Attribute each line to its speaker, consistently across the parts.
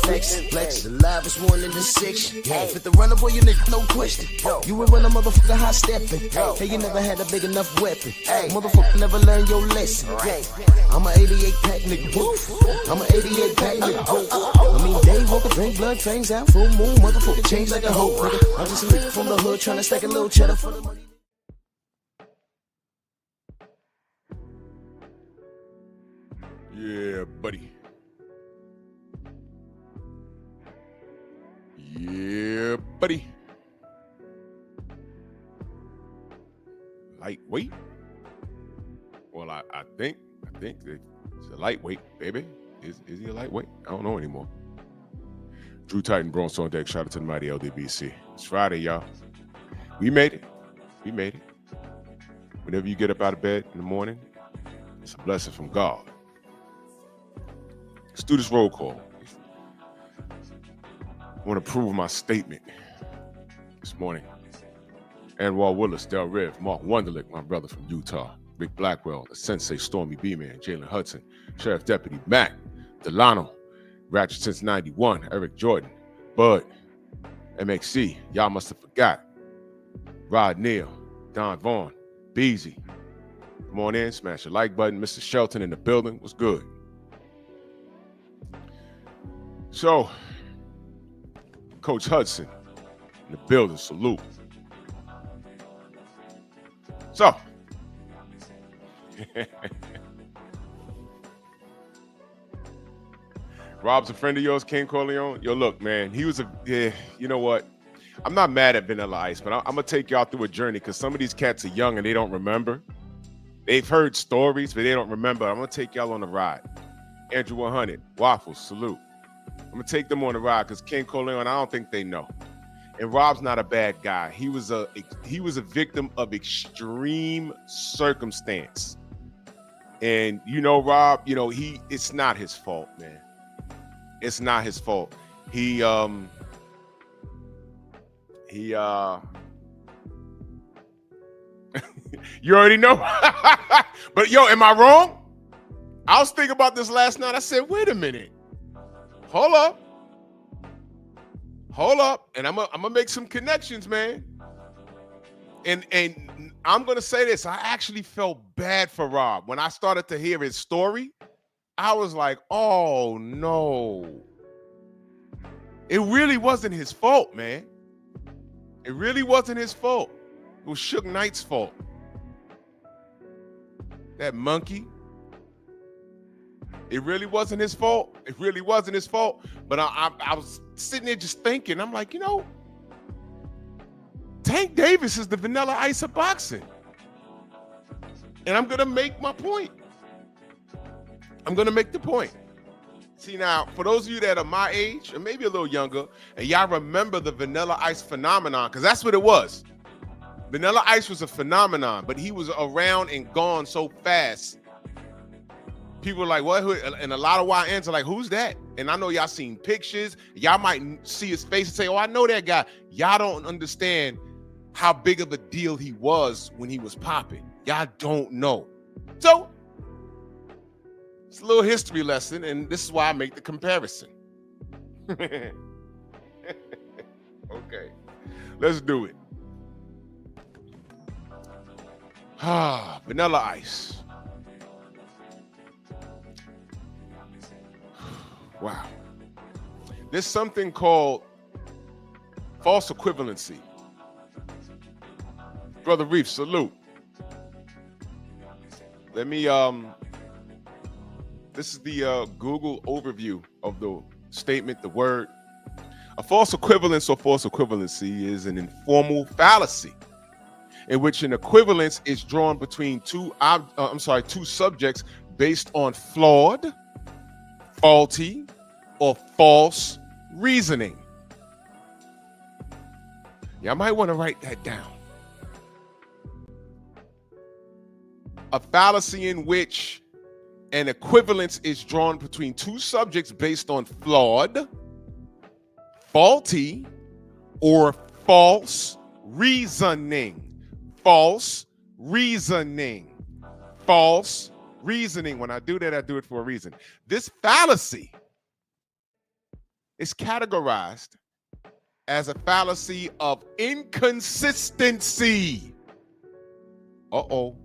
Speaker 1: flex, the livest one in the section. Fit the runner, boy, you nigga, no question. You will run a motherfucker high stepping. Hey, you never had a big enough weapon. Motherfucker never learned your lesson. I'm a 88 pack nigga, woof. I'm a 88 pack nigga, woof. I mean, day walker, drink blood, fangs out, full moon, motherfucker, change like a hoe, nigga. I'm just a nigga from the hood, tryna stack a little cheddar for the money.
Speaker 2: Yeah, buddy. Yeah, buddy. Lightweight? Well, I think that it's a lightweight, baby. Is he a lightweight? I don't know anymore. Drew Titan, Bronx on deck. Shout out to the mighty LDBC. It's Friday, y'all. We made it. We made it. Whenever you get up out of bed in the morning, it's a blessing from God. Let's do this roll call. I want to prove my statement this morning. Anwar Willis, Del Riv, Mark Wunderlich, my brother from Utah, Rick Blackwell, the Sensei, Stormy B-Man, Jalen Hudson, Sheriff Deputy Mac, Delano, Ratchet since 91, Eric Jordan, Bud, MXC, y'all must have forgot, Rod Neal, Don Vaughn, Beezy. Come on in, smash the like button. Mr. Shelton in the building. What's good? So, Coach Hudson in the building. Salute. So, Rob's a friend of yours, King Corleone. Yo, look, man, he was you know what? I'm not mad at Vanilla Ice, but I'm going to take y'all through a journey because some of these cats are young and they don't remember. They've heard stories, but they don't remember. I'm going to take y'all on a ride. Andrew 100, Waffles, salute. I'm going to take them on a ride because King Corleone, I don't think they know. And Rob's not a bad guy. He was a victim of extreme circumstance. And, you know, Rob, you know, it's not his fault, man. It's not his fault. You already know. But yo, am I wrong? I was thinking about this last night. I said, wait a minute. Hold up. And I'm gonna make some connections, man. And I'm gonna say this. I actually felt bad for Rob. When I started to hear his story, I was like, oh no. It really wasn't his fault, man. It really wasn't his fault. It was Suge Knight's fault. That monkey. It really wasn't his fault. It really wasn't his fault. But I was sitting there just thinking, I'm like, you know, Tank Davis is the Vanilla Ice of boxing. And I'm going to make my point. I'm going to make the point. See, now, for those of you that are my age, or maybe a little younger, and y'all remember the Vanilla Ice phenomenon, because that's what it was. Vanilla Ice was a phenomenon, but he was around and gone so fast. People were like, what? And a lot of YNs are like, who's that? And I know y'all seen pictures. Y'all might see his face and say, oh, I know that guy. Y'all don't understand how big of a deal he was when he was popping. Y'all don't know. So, it's a little history lesson, and this is why I make the comparison. Okay. Let's do it. Vanilla Ice. Wow. There's something called false equivalency. Brother Reef, salute. Let me, this is the Google overview of the statement, the word. A false equivalence or false equivalency is an informal fallacy in which an equivalence is drawn between two subjects based on flawed, faulty, or false reasoning. Y'all might want to write that down. A fallacy in which an equivalence is drawn between two subjects based on flawed, faulty, or false reasoning. False reasoning. False reasoning. When I do that, I do it for a reason. This fallacy is categorized as a fallacy of inconsistency. Uh-oh.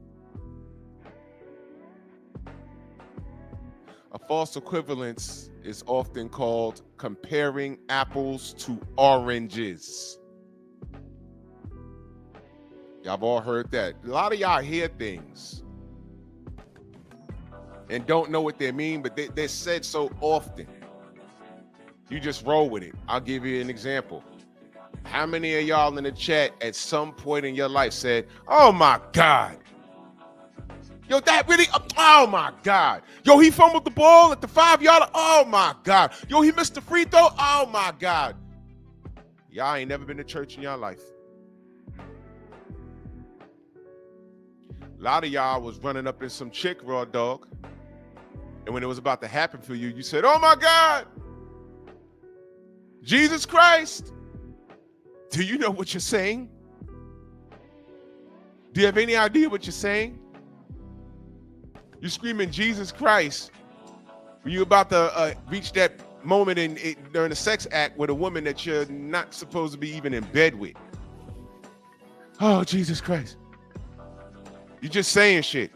Speaker 2: A false equivalence is often called comparing apples to oranges. Y'all have all heard that. A lot of y'all hear things and don't know what they mean, but they're said so often. You just roll with it. I'll give you an example. How many of y'all in the chat at some point in your life said, "Oh my God. Yo, that really, oh my God. Yo, he fumbled the ball at the 5-yard. Oh my God. Yo, he missed the free throw. Oh my God." Y'all ain't never been to church in your life. A lot of y'all was running up in some chick, raw dog. And when it was about to happen for you, you said, "Oh my God. Jesus Christ." Do you know what you're saying? Do you have any idea what you're saying? You're screaming Jesus Christ when you're about to reach that moment during a sex act with a woman that you're not supposed to be even in bed with. Oh, Jesus Christ. You're just saying shit.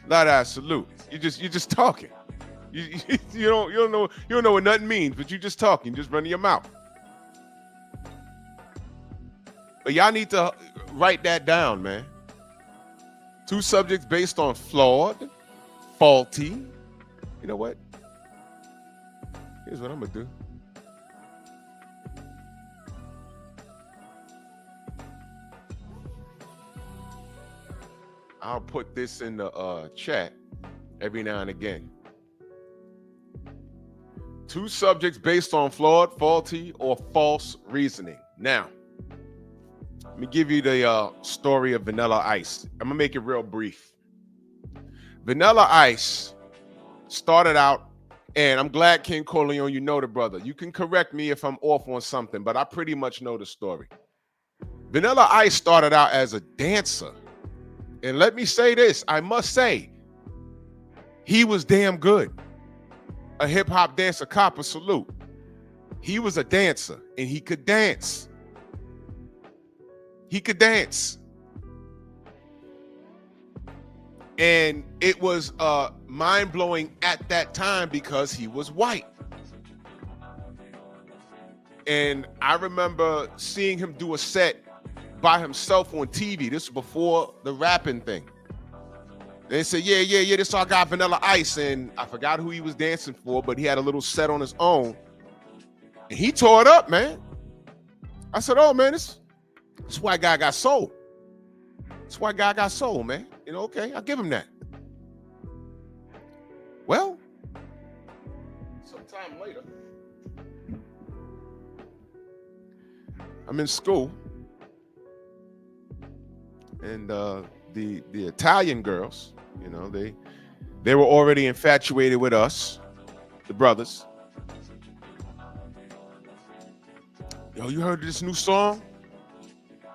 Speaker 2: Lada, salute. You're just talking. You don't know what nothing means, but you just talking, just running your mouth. But y'all need to write that down, man. Two subjects based on flawed, faulty. You know what? Here's what I'm gonna do. I'll put this in the chat every now and again. Two subjects based on flawed, faulty, or false reasoning. Now, let me give you the story of Vanilla Ice. I'm gonna make it real brief. Vanilla Ice started out, and I'm glad King Corleone, you know the brother. You can correct me if I'm off on something, but I pretty much know the story. Vanilla Ice started out as a dancer. And let me say this, I must say, he was damn good. A hip-hop dancer, copper salute. He was a dancer, and he could dance. He could dance. And it was mind-blowing at that time because he was white. And I remember seeing him do a set by himself on TV. This was before the rapping thing. They said, yeah, this our guy Vanilla Ice. And I forgot who he was dancing for, but he had a little set on his own. And he tore it up, man. I said, oh, man, this white guy got soul. This white guy got soul, man. You know, okay, I'll give him that. Well, sometime later, I'm in school. And the Italian girls, you know, they were already infatuated with us, the brothers. Yo, you heard this new song?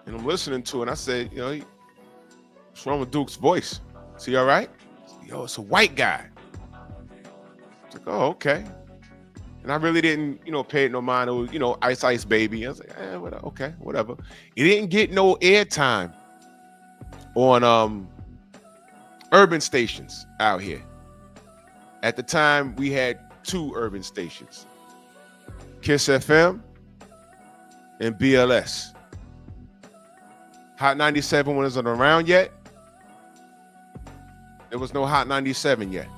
Speaker 2: And I'm listening to it, and I said, you know, what's wrong with Duke's voice? Is he all right? Yo, it's a white guy. It's like, oh, okay. And I really didn't, you know, pay it no mind. It was, you know, Ice Ice Baby. I was like, okay, whatever. It didn't get no airtime on urban stations out here. At the time, we had 2 urban stations, Kiss FM and BLS. Hot 97 wasn't around yet. There was no Hot 97 yet.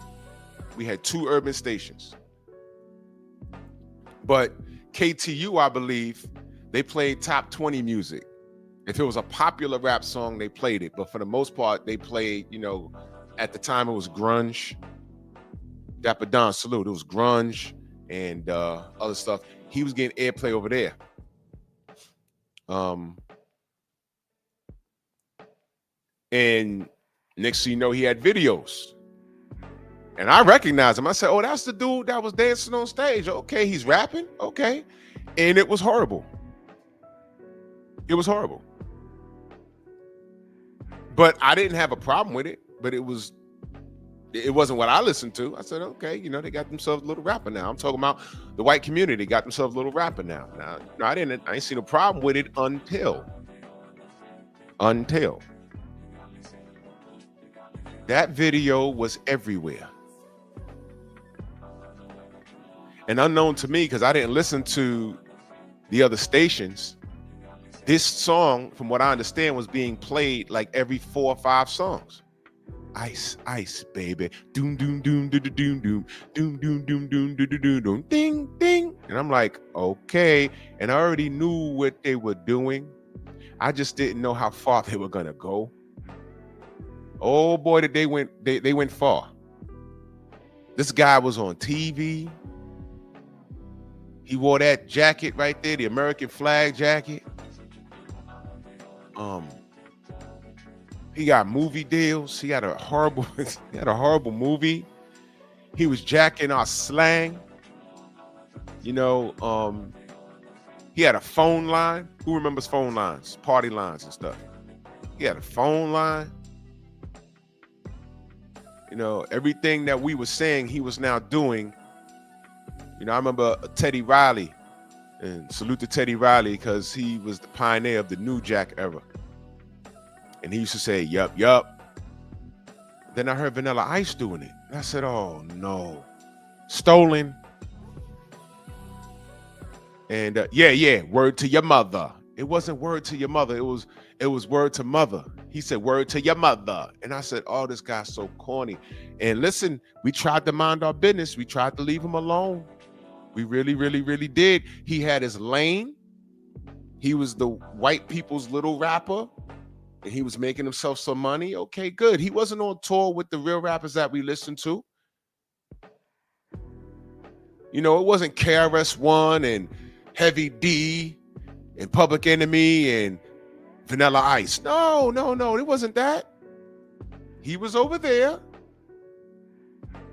Speaker 2: We had 2 urban stations. But KTU, I believe, they played top 20 music. If it was a popular rap song, they played it. But for the most part, they played, you know, at the time it was grunge. Dapper Don, salute. It was grunge and other stuff. He was getting airplay over there. And next thing you know, he had videos. And I recognized him. I said, oh, that's the dude that was dancing on stage. Okay, he's rapping. Okay. And it was horrible. It was horrible. But I didn't have a problem with it. But it was It wasn't what I listened to. I said, okay, they got themselves a little rapper now. I'm talking about the white community got themselves a little rapper now. Now, I ain't seen a problem with it until that video was everywhere. And unknown to me, because I didn't listen to the other stations, this song, from what I understand, was being played like every 4 or 5 songs. Ice, ice, baby. Doom, doom, doom, doom, doom, doom, doom, doom, doom, doom, doom, doom, doom, ding, ding. And I'm like, okay. And I already knew what they were doing. I just didn't know how far they were gonna go. Oh boy, did they went far. This guy was on TV. He wore that jacket right there, the American flag jacket. He got movie deals. He had a horrible movie. He was jacking our slang. He had a phone line. Who remembers phone lines, party lines and stuff? He had a phone line. Everything that we were saying, he was now doing. I remember Teddy Riley, and salute to Teddy Riley, because he was the pioneer of the New Jack era. And he used to say, yup, yup. Then I heard Vanilla Ice doing it. And I said, oh no, stolen. And yeah, word to your mother. It wasn't word to your mother. It was word to mother. He said, word to your mother. And I said, oh, this guy's so corny. And listen, we tried to mind our business. We tried to leave him alone. We really, really, really did. He had his lane. He was the white people's little rapper. And he was making himself some money. Okay, good. He wasn't on tour with the real rappers that we listened to. It wasn't KRS-One and Heavy D and Public Enemy and Vanilla Ice. No, it wasn't that. He was over there.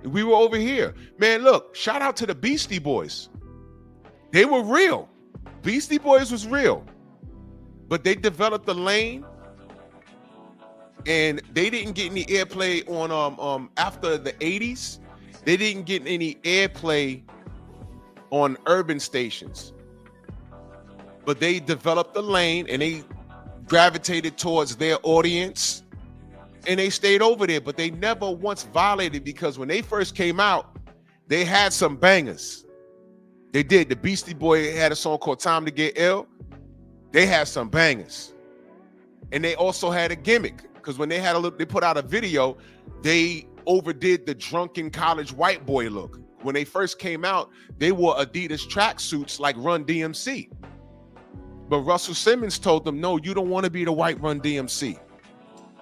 Speaker 2: We were over here. Man, look, shout out to the Beastie Boys. They were real. Beastie Boys was real. But they developed the lane. And they didn't get any airplay on after the 80s. They didn't get any airplay on urban stations. But they developed the lane and they gravitated towards their audience and they stayed over there, but they never once violated, because when they first came out, they had some bangers. They did. The Beastie Boy had a song called Time to Get Ill. They had some bangers. And they also had a gimmick, because when they put out a video, they overdid the drunken college white boy look. When they first came out, they wore Adidas tracksuits like Run DMC. But Russell Simmons told them, no, you don't want to be the white Run DMC.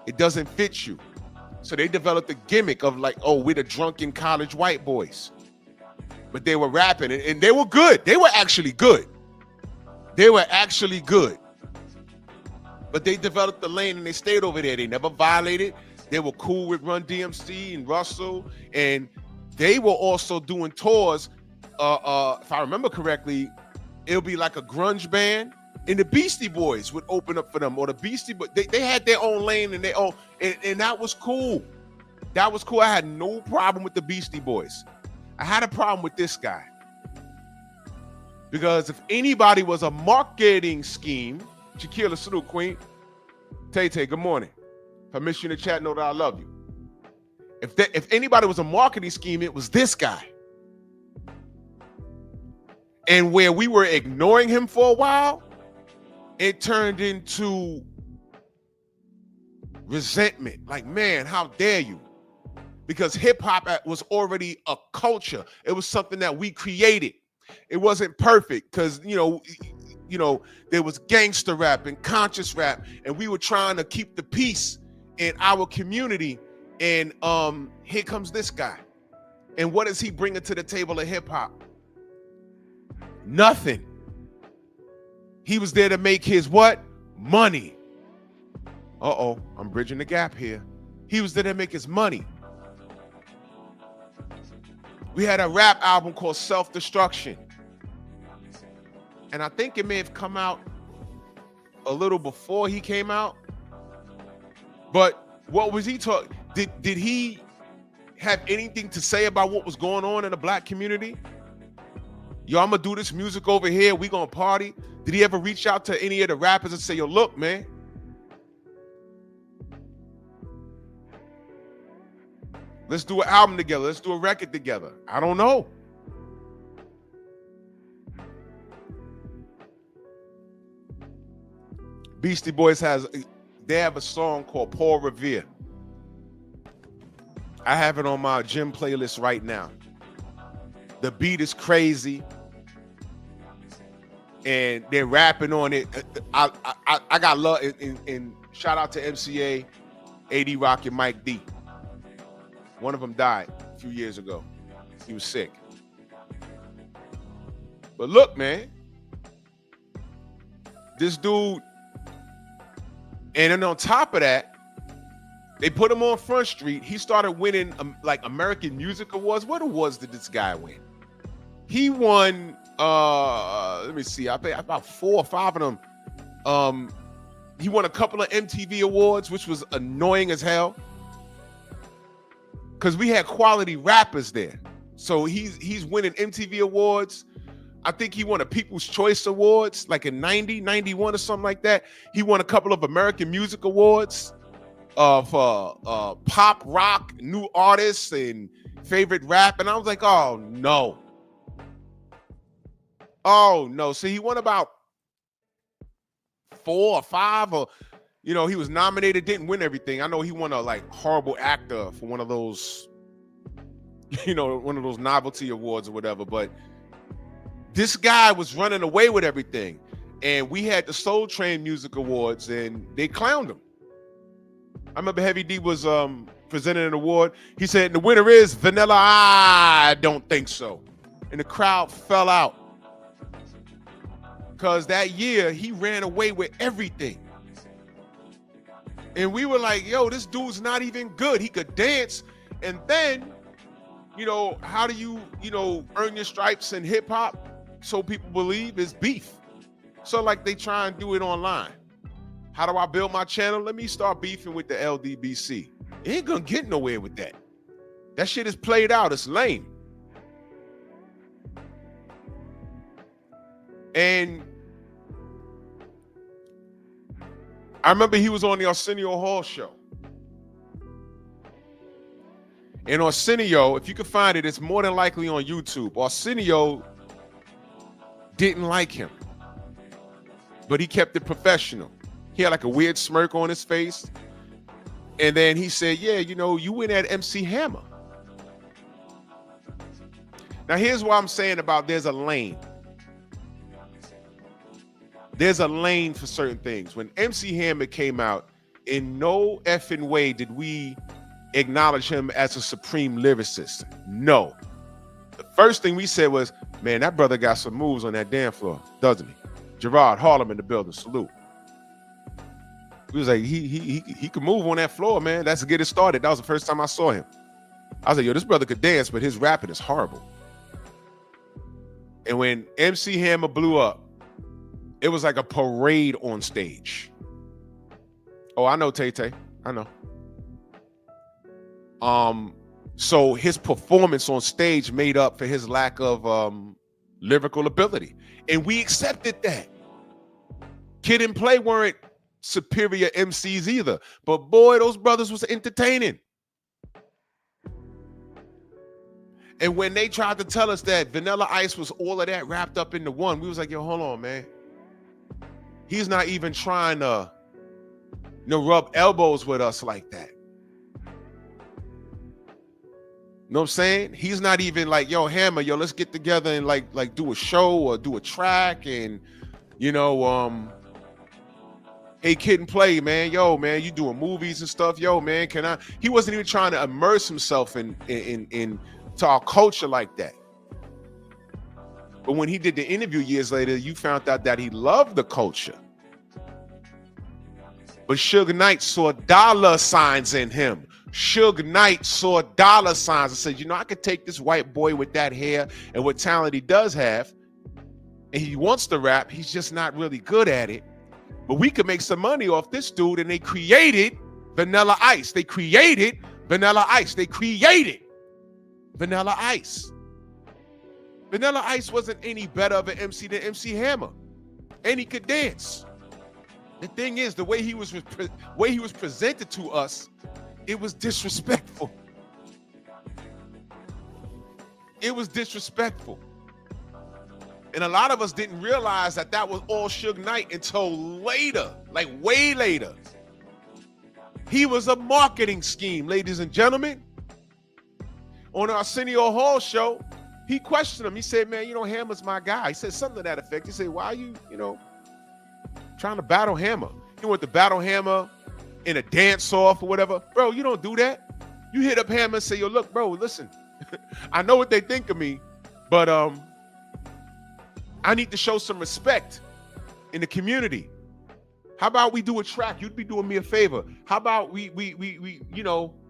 Speaker 2: It doesn't fit you. So they developed a gimmick of like, oh, we're the drunken college white boys. But they were rapping and they were good. They were actually good. They were actually good. But they developed the lane and they stayed over there. They never violated. They were cool with Run DMC and Russell. And they were also doing tours. If I remember correctly, it'll be like a grunge band. And the Beastie Boys would open up for them, or the Beastie Boys. They had their own lane and their own, and that was cool. That was cool. I had no problem with the Beastie Boys. I had a problem with this guy. Because if anybody was a marketing scheme, Shaquilla salute, Queen. Tay, good morning. If I miss you in the chat, know that I love you. If anybody was a marketing scheme, it was this guy. And where we were ignoring him for a while, it turned into resentment. Like, man, how dare you? Because hip hop was already a culture. It was something that we created. It wasn't perfect because, there was gangster rap and conscious rap, and we were trying to keep the peace in our community. And here comes this guy. And what is he bringing to the table of hip hop? Nothing. He was there to make his what? Money. Uh-oh, I'm bridging the gap here. He was there to make his money. We had a rap album called Self-Destruction. And I think it may have come out a little before he came out. But what was he talking? Did he have anything to say about what was going on in the black community? Yo, I'm gonna do this music over here. We gonna party. Did he ever reach out to any of the rappers and say, yo, look, man, let's do an album together. Let's do a record together? I don't know. Beastie Boys they have a song called Paul Revere. I have it on my gym playlist right now. The beat is crazy, and they're rapping on it. I got love, and shout out to MCA, AD Rock, and Mike D. One of them died a few years ago. He was sick. But look, man, this dude, and then on top of that, they put him on Front Street. He started winning like American Music Awards. What awards did this guy win? He won, let me see, I think about 4 or 5 of them. He won a couple of MTV awards, which was annoying as hell, because we had quality rappers there. So he's winning MTV awards. I think he won a People's Choice Awards, like in 90, 91 or something like that. He won a couple of American Music Awards for pop rock, new artists, and favorite rap. And I was like, oh no. Oh no. So he won about 4 or 5, or he was nominated, didn't win everything. I know he won a like horrible actor for one of those, one of those novelty awards or whatever. But this guy was running away with everything. And we had the Soul Train Music Awards, and they clowned him. I remember Heavy D was presenting an award. He said, the winner is Vanilla. I don't think so. And the crowd fell out. Because that year, he ran away with everything. And we were like, yo, this dude's not even good. He could dance. And then, how do you, earn your stripes in hip hop? So people believe is beef. So like they try and do it online. How do I build my channel? Let me start beefing with the LDBC. You ain't gonna get nowhere with that. That shit is played out. It's lame. And I remember he was on the Arsenio Hall show. And Arsenio, if you can find it, it's more than likely on YouTube. Arsenio didn't like him, but he kept it professional. He had like a weird smirk on his face. And then he said, yeah, you win at MC Hammer. Now, here's what I'm saying about there's a lane. There's a lane for certain things. When MC Hammer came out, in no effing way did we acknowledge him as a supreme lyricist. No. The first thing we said was, man, that brother got some moves on that dance floor, doesn't he? Gerard Harlem in the building, salute. We was like, he could move on that floor, man. That's to get it started. That was the first time I saw him. I was like, yo, this brother could dance, but his rapping is horrible. And when MC Hammer blew up, it was like a parade on stage. Oh, I know, Tay-Tay. I know. So his performance on stage made up for his lack of lyrical ability. And we accepted that. Kid and Play weren't superior MCs either. But boy, those brothers was entertaining. And when they tried to tell us that Vanilla Ice was all of that wrapped up into one, we was like, yo, hold on, man. He's not even trying to rub elbows with us like that. You know what I'm saying? He's not even like, yo, Hammer, yo, let's get together and like do a show or do a track and, hey, Kid and Play, man, yo, man, you doing movies and stuff, yo, man, can I? He wasn't even trying to immerse himself in to our culture like that. But when he did the interview years later, you found out that he loved the culture. But Suge Knight saw dollar signs in him. Suge Knight saw dollar signs and said, I could take this white boy with that hair and what talent he does have, and he wants to rap, he's just not really good at it. But we could make some money off this dude, and they created Vanilla Ice. They created Vanilla Ice. They created Vanilla Ice. Vanilla Ice wasn't any better of an MC than MC Hammer, and he could dance. The thing is, the way he was presented to us, it was disrespectful. It was disrespectful. And a lot of us didn't realize that that was all Suge Knight until later, like way later. He was a marketing scheme, ladies and gentlemen. On our Arsenio Hall show, he questioned him. He said, man, Hammer's my guy. He said something to that effect. He said, why are you, trying to battle Hammer? You want to battle Hammer in a dance-off or whatever? Bro, you don't do that. You hit up Hammer and say, yo, look, bro, listen. I know what they think of me, but I need to show some respect in the community. How about we do a track? You'd be doing me a favor. How about we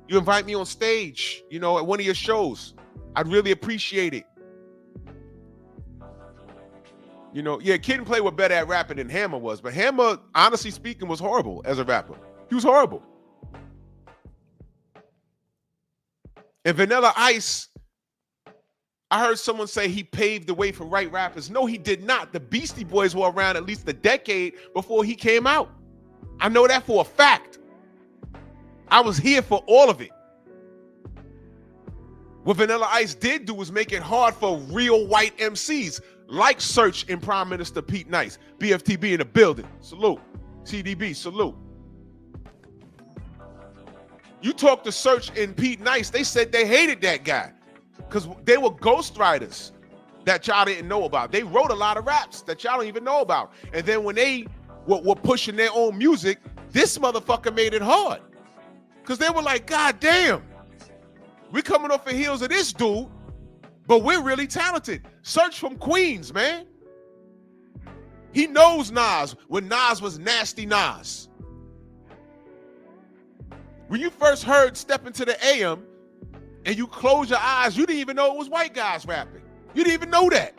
Speaker 2: you invite me on stage, at one of your shows. I'd really appreciate it. Kid and Play were better at rapping than Hammer was, but Hammer, honestly speaking, was horrible as a rapper. He was horrible. And Vanilla Ice, I heard someone say he paved the way for white rappers. No, he did not. The Beastie Boys were around at least a decade before he came out. I know that for a fact. I was here for all of it. What Vanilla Ice did do was make it hard for real white MCs like Search and Prime Minister Pete Nice. BFTB in the building. Salute. CDB, salute. You talk to Search and Pete Nice, they said they hated that guy because they were ghostwriters that y'all didn't know about. They wrote a lot of raps that y'all don't even know about. And then when they were pushing their own music, this motherfucker made it hard. Because they were like, God damn, we're coming off the heels of this dude, but we're really talented. Search from Queens, man. He knows Nas when Nas was Nasty Nas. When you first heard Step Into the AM and you close your eyes, you didn't even know it was white guys rapping. You didn't even know that.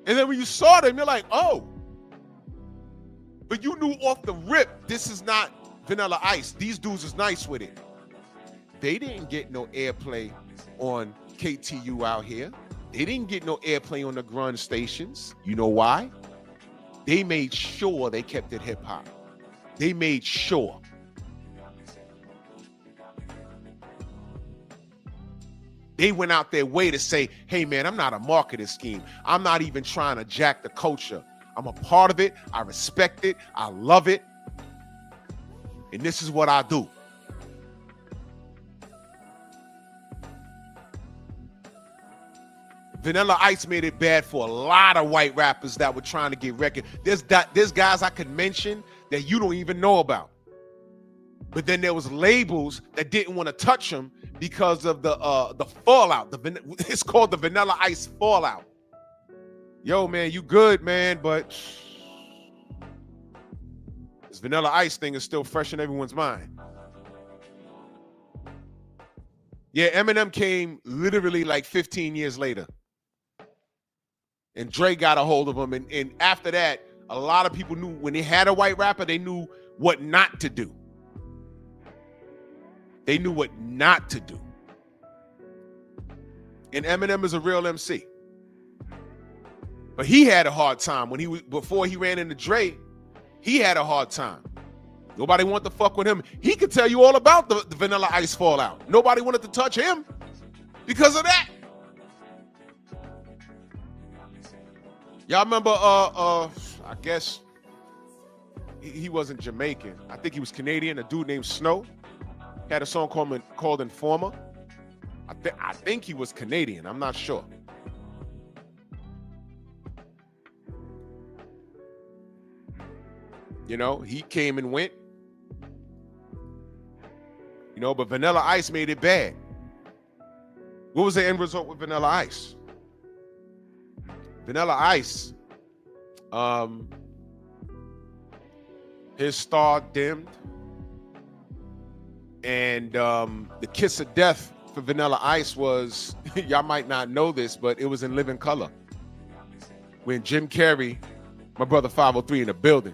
Speaker 2: And then when you saw them, you're like, oh. But you knew off the rip, this is not Vanilla Ice. These dudes is nice with it. They didn't get no airplay on KTU out here. They didn't get no airplay on the grunge stations. You know why? They made sure they kept it hip hop. They made sure. They went out their way to say, hey man, I'm not a marketing scheme. I'm not even trying to jack the culture. I'm a part of it. I respect it. I love it. And this is what I do. Vanilla Ice made it bad for a lot of white rappers that were trying to get record. There's guys I could mention that you don't even know about. But then there was labels that didn't want to touch them because of the fallout. It's called the Vanilla Ice fallout. Yo, man, you good, man, but this Vanilla Ice thing is still fresh in everyone's mind. Yeah, Eminem came literally like 15 years later. And Dre got a hold of him. And after that, a lot of people knew when they had a white rapper, they knew what not to do. They knew what not to do. And Eminem is a real MC. But he had a hard time before he ran into Dre. He had a hard time. Nobody wanted to fuck with him. He could tell you all about the Vanilla Ice fallout. Nobody wanted to touch him because of that. Y'all remember? I guess he wasn't Jamaican. I think he was Canadian. A dude named Snow had a song called Informer. I think he was Canadian. I'm not sure. You know, he came and went. You know, but Vanilla Ice made it bad. What was the end result with Vanilla Ice? Vanilla Ice, his star dimmed. And the kiss of death for Vanilla Ice was, y'all might not know this, but it was in Living Color. When Jim Carrey, my brother 503 in the building.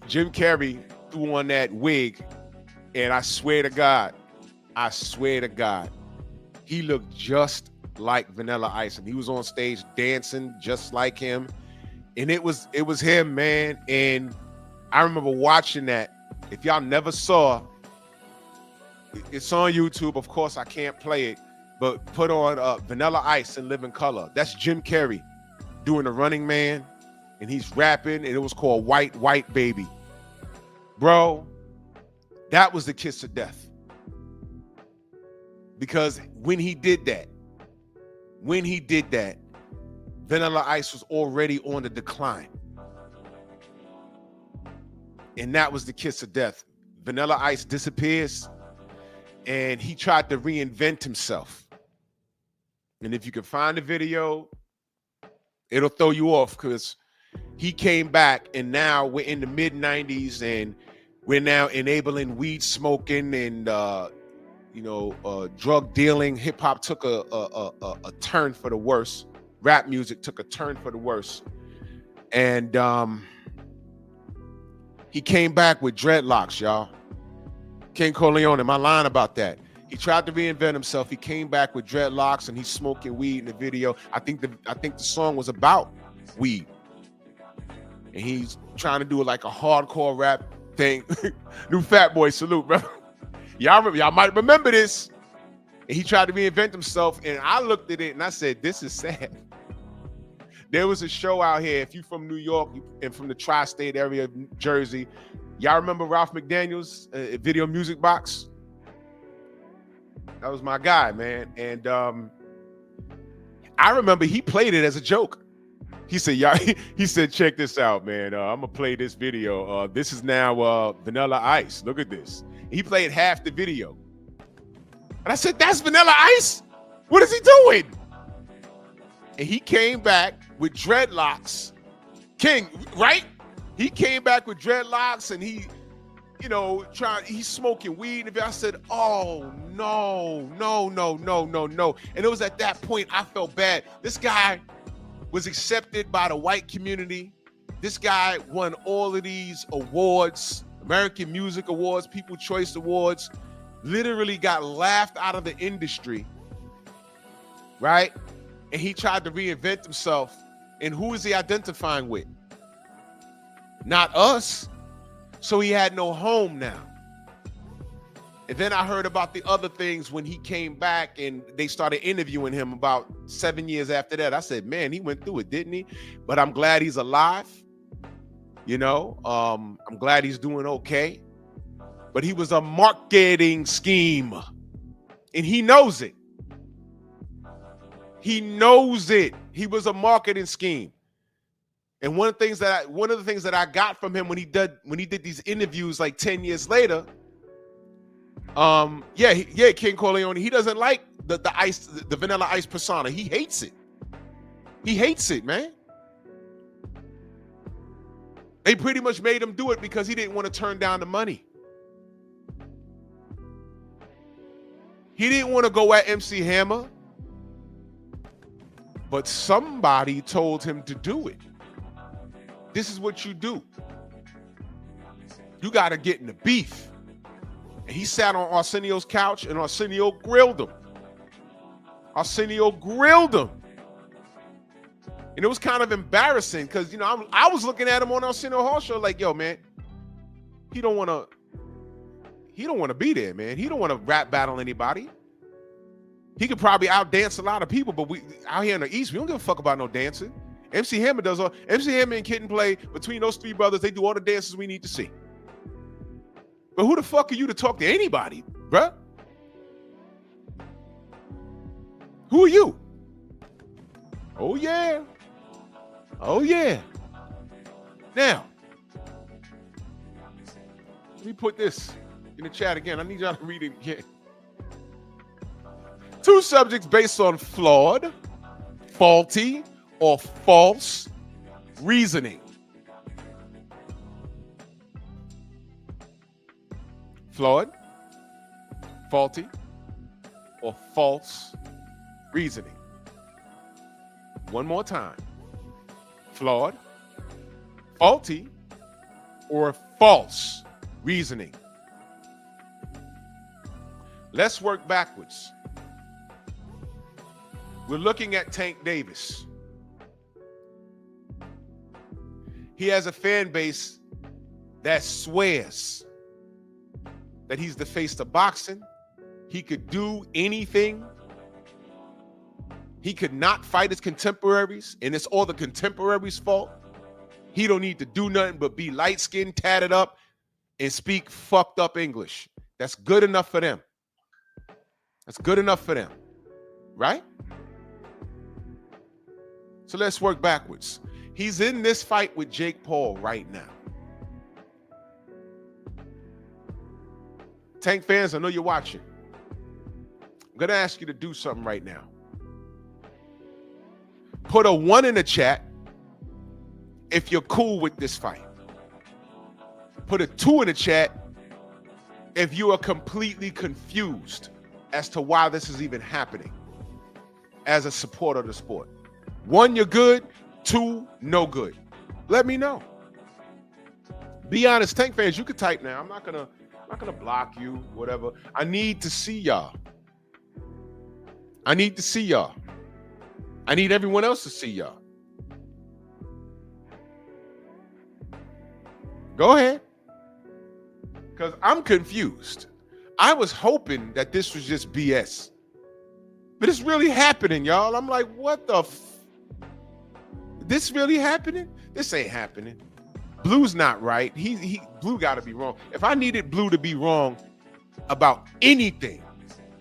Speaker 2: Jim Carrey threw on that wig, and I swear to God, he looked just like Vanilla Ice, and he was on stage dancing just like him. And it was him, man. And I remember watching that. If y'all never saw, it's on YouTube. Of course, I can't play it, but put on Vanilla Ice in Living Color. That's Jim Carrey doing The Running Man, and he's rapping, and it was called White White Baby. Bro, that was the kiss of death. Because when he did that, Vanilla Ice was already on the decline. And that was the kiss of death. Vanilla Ice disappears, and he tried to reinvent himself. And if you can find the video, it'll throw you off, because he came back, and now we're in the mid-90s, and we're now enabling weed smoking and drug dealing. Hip hop took a turn for the worse. Rap music took a turn for the worse. And he came back with dreadlocks, y'all. King Corleone, am I lying about that? He tried to reinvent himself. He came back with dreadlocks, and he's smoking weed in the video. I think the song was about weed. And he's trying to do like a hardcore rap thing. New Fat Boy salute, bro. Y'all might remember this. And he tried to reinvent himself, and I looked at it and I said, this is sad. There was a show out here, if you're from New York and from the tri-state area of Jersey, y'all remember Ralph McDaniels, Video Music Box? That was my guy, man. And I remember he played it as a joke. He said, "Y'all," he said, "Check this out, man. I'm gonna play this video. This is now Vanilla Ice. Look at this." He played half the video. And I said, "That's Vanilla Ice? What is he doing?" And he came back with dreadlocks. King, right? He came back with dreadlocks, and he's smoking weed. And I said, "Oh, no. And it was at that point I felt bad. This guy was accepted by the white community. This guy won all of these awards, American Music Awards, People's Choice Awards, literally got laughed out of the industry, right? And he tried to reinvent himself. And who is he identifying with? Not us. So he had no home now. And then I heard about the other things when he came back and they started interviewing him about 7 years after that. I said, man, he went through it, didn't he? But I'm glad he's alive. I'm glad he's doing okay. But he was a marketing scheme. And he knows it. He knows it. He was a marketing scheme. And one of the things that I got from him when he did these interviews like 10 years later, King Corleone, he doesn't like the Vanilla Ice persona. He hates it. He hates it, man. They pretty much made him do it because he didn't want to turn down the money. He didn't want to go at MC Hammer, but somebody told him to do it. This is what you do. You got to get in the beef. And he sat on Arsenio's couch, and Arsenio grilled him. And it was kind of embarrassing because, I was looking at him on Arsenio Hall show like, yo, man, he don't want to be there, man. He don't want to rap battle anybody. He could probably outdance a lot of people, but we out here in the East, we don't give a fuck about no dancing. MC Hammer does all. MC Hammer and Kid and Play, between those three brothers, they do all the dances we need to see. But who the fuck are you to talk to anybody, bruh? Who are you? Oh, yeah. Now, let me put this in the chat again. I need y'all to read it again. 2 subjects based on flawed, faulty, or false reasoning. Flawed, faulty, or false reasoning. One more time. Flawed, faulty, or false reasoning. Let's work backwards. We're looking at Tank Davis. He has a fan base that swears that he's the face of boxing. He could do anything. He could not fight his contemporaries, and it's all the contemporaries' fault. He don't need to do nothing but be light-skinned, tatted up, and speak fucked up English. That's good enough for them. That's good enough for them, right? So let's work backwards. He's in this fight with Jake Paul right now. Tank fans, I know you're watching. I'm going to ask you to do something right now. Put a 1 in the chat if you're cool with this fight. Put a 2 in the chat if you are completely confused as to why this is even happening as a supporter of the sport. 1, you're good. 2, no good. Let me know. Be honest, Tank fans, you can type now. I'm not gonna block you, whatever. I need to see y'all. I need to see y'all. I need everyone else to see y'all. Go ahead. Because I'm confused. I was hoping that this was just BS. But it's really happening, y'all. I'm like, what the this really happening? This ain't happening. Blue's not right. Blue got to be wrong. If I needed Blue to be wrong about anything,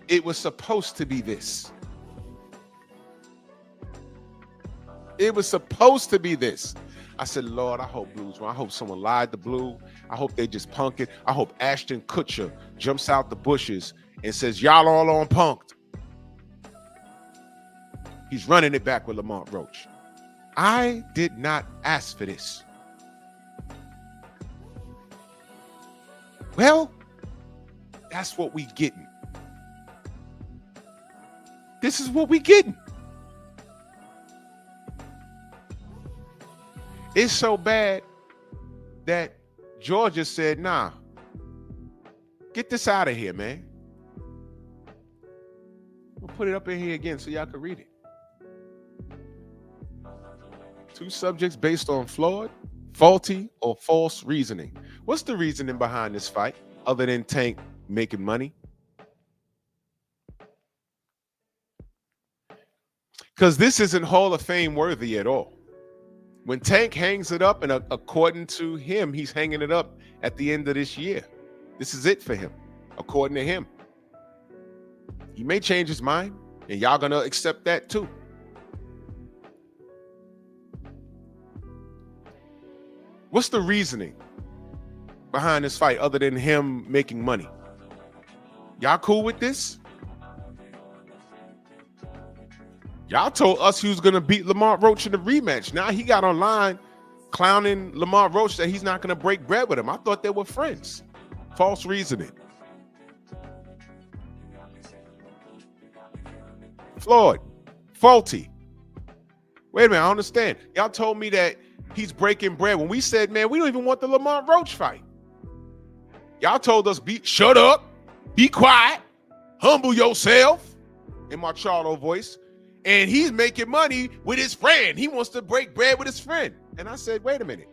Speaker 2: it was supposed to be this. It was supposed to be this. I said, Lord, I hope Blue's wrong. I hope someone lied to Blue. I hope they just punk it. I hope Ashton Kutcher jumps out the bushes and says, y'all all on punked. He's running it back with Lamont Roach. I did not ask for this. Well, that's what we getting. This is what we getting. It's so bad that Georgia said, nah, get this out of here, man. We'll put it up in here again so y'all can read it. 2 subjects based on flawed, faulty, or false reasoning. What's the reasoning behind this fight other than Tank making money? Because this isn't Hall of Fame worthy at all. When Tank hangs it up, and according to him, he's hanging it up at the end of this year. This is it for him, according to him. He may change his mind, and y'all gonna accept that too. What's the reasoning behind this fight other than him making money? Y'all cool with this? Y'all told us he was going to beat Lamont Roach in the rematch. Now he got online clowning Lamont Roach that he's not going to break bread with him. I thought they were friends. False reasoning. Flawed. Faulty. Wait a minute, I don't understand. Y'all told me that he's breaking bread when we said, man, we don't even want the Lamont Roach fight. Y'all told us, shut up, be quiet, humble yourself, in my Charlo voice. And he's making money with his friend. He wants to break bread with his friend. And I said, wait a minute.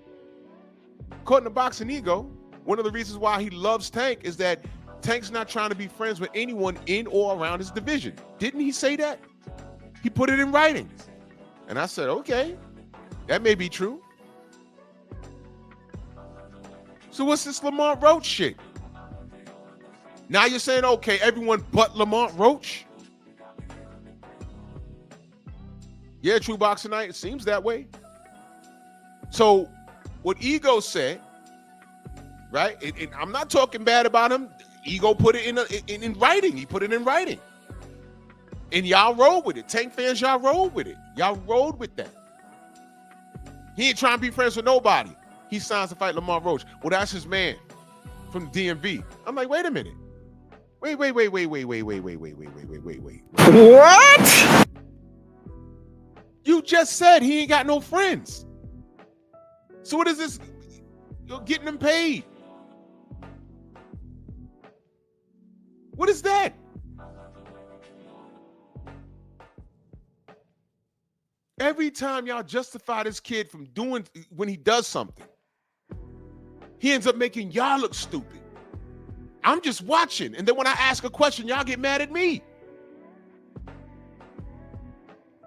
Speaker 2: According to Boxing Ego, one of the reasons why he loves Tank is that Tank's not trying to be friends with anyone in or around his division. Didn't he say that? He put it in writing. And I said, okay, that may be true. So what's this Lamont Roach shit? Now you're saying, okay, everyone but Lamont Roach? Yeah, True Boxing Night, it seems that way. So what Ego said, right? And I'm not talking bad about him. Ego put it in writing. He put it in writing. And y'all rolled with it. Tank fans, y'all rolled with it. Y'all rolled with that. He ain't trying to be friends with nobody. He signs to fight Lamont Roach. Well, that's his man from the DMV. I'm like, wait a minute. Wait. What? You just said he ain't got no friends. So what is this? You're getting him paid. What is that? Every time y'all justify this kid from doing when he does something, he ends up making y'all look stupid. I'm just watching, and then when I ask a question, y'all get mad at me.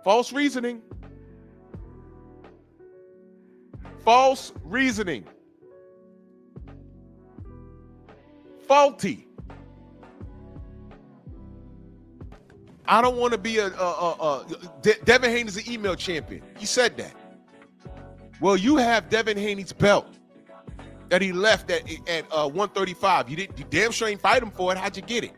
Speaker 2: False reasoning. False reasoning. Faulty. I don't want to be Devin Haney is an email champion. He said that. Well, you have Devin Haney's belt that he left at 135. You damn sure ain't fight him for it. How'd you get it?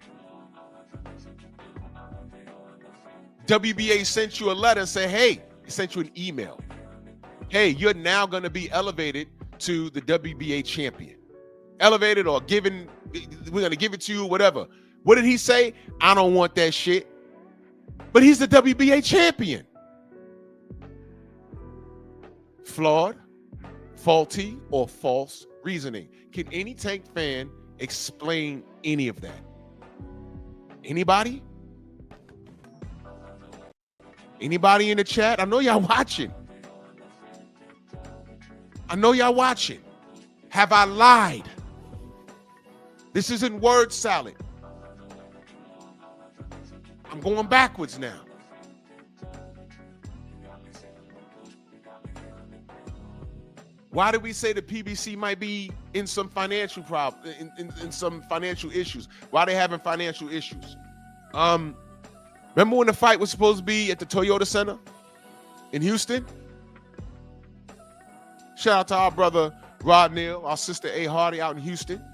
Speaker 2: WBA sent you a letter and said, hey, he sent you an email. Hey, you're now going to be elevated to the WBA champion. Elevated or given, we're going to give it to you, whatever. What did he say? I don't want that shit. But he's the WBA champion. Flawed, faulty, or false reasoning. Can any Tank fan explain any of that? Anybody? Anybody in the chat? I know y'all watching. I know y'all watching. Have I lied? This isn't word salad. I'm going backwards now. Why did we say the PBC might be in some financial in some financial issues? Why are they having financial issues? Remember when the fight was supposed to be at the Toyota Center in Houston? Shout out to our brother Rod Neal, our sister A. Hardy out in Houston.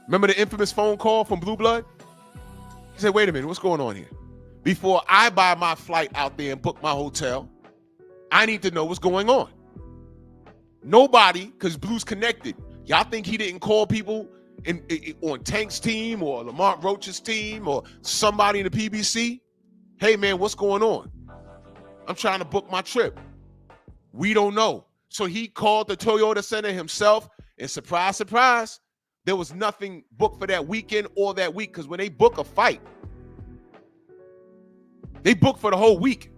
Speaker 2: Remember the infamous phone call from Blue Blood? He said, wait a minute, what's going on here? Before I buy my flight out there and book my hotel, I need to know what's going on. Nobody, because Blue's connected. Y'all think he didn't call people on Tank's team or Lamont Roach's team or somebody in the PBC? Hey, man, what's going on? I'm trying to book my trip. We don't know. So he called the Toyota Center himself, and surprise, surprise, there was nothing booked for that weekend or that week, because when they book a fight, they book for the whole week.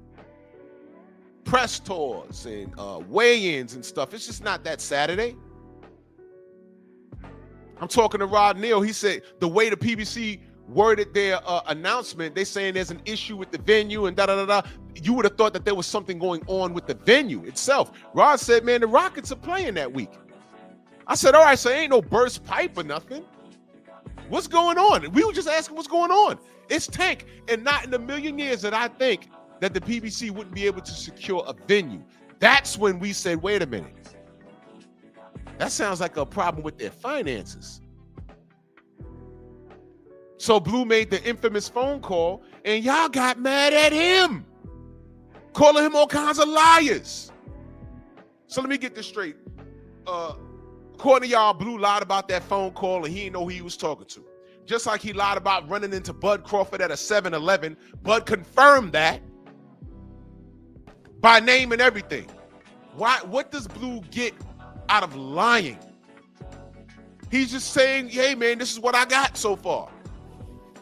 Speaker 2: Press tours and weigh-ins and stuff. It's just not that Saturday. I'm talking to Rod Neal. He said the way the PBC worded their announcement, they saying there's an issue with the venue and da-da-da-da. You would have thought that there was something going on with the venue itself. Rod said, man, the Rockets are playing that week. I said, all right, so ain't no burst pipe or nothing. What's going on? We were just asking what's going on. It's Tank, and not in a million years that I think that the PBC wouldn't be able to secure a venue. That's when we said, wait a minute. That sounds like a problem with their finances. So Blue made the infamous phone call, and y'all got mad at him, calling him all kinds of liars. So let me get this straight. According to y'all, Blue lied about that phone call, and he didn't know who he was talking to. Just like he lied about running into Bud Crawford at a 7-Eleven. Bud confirmed that by name and everything. Why? What does Blue get out of lying? He's just saying, hey, man, this is what I got so far.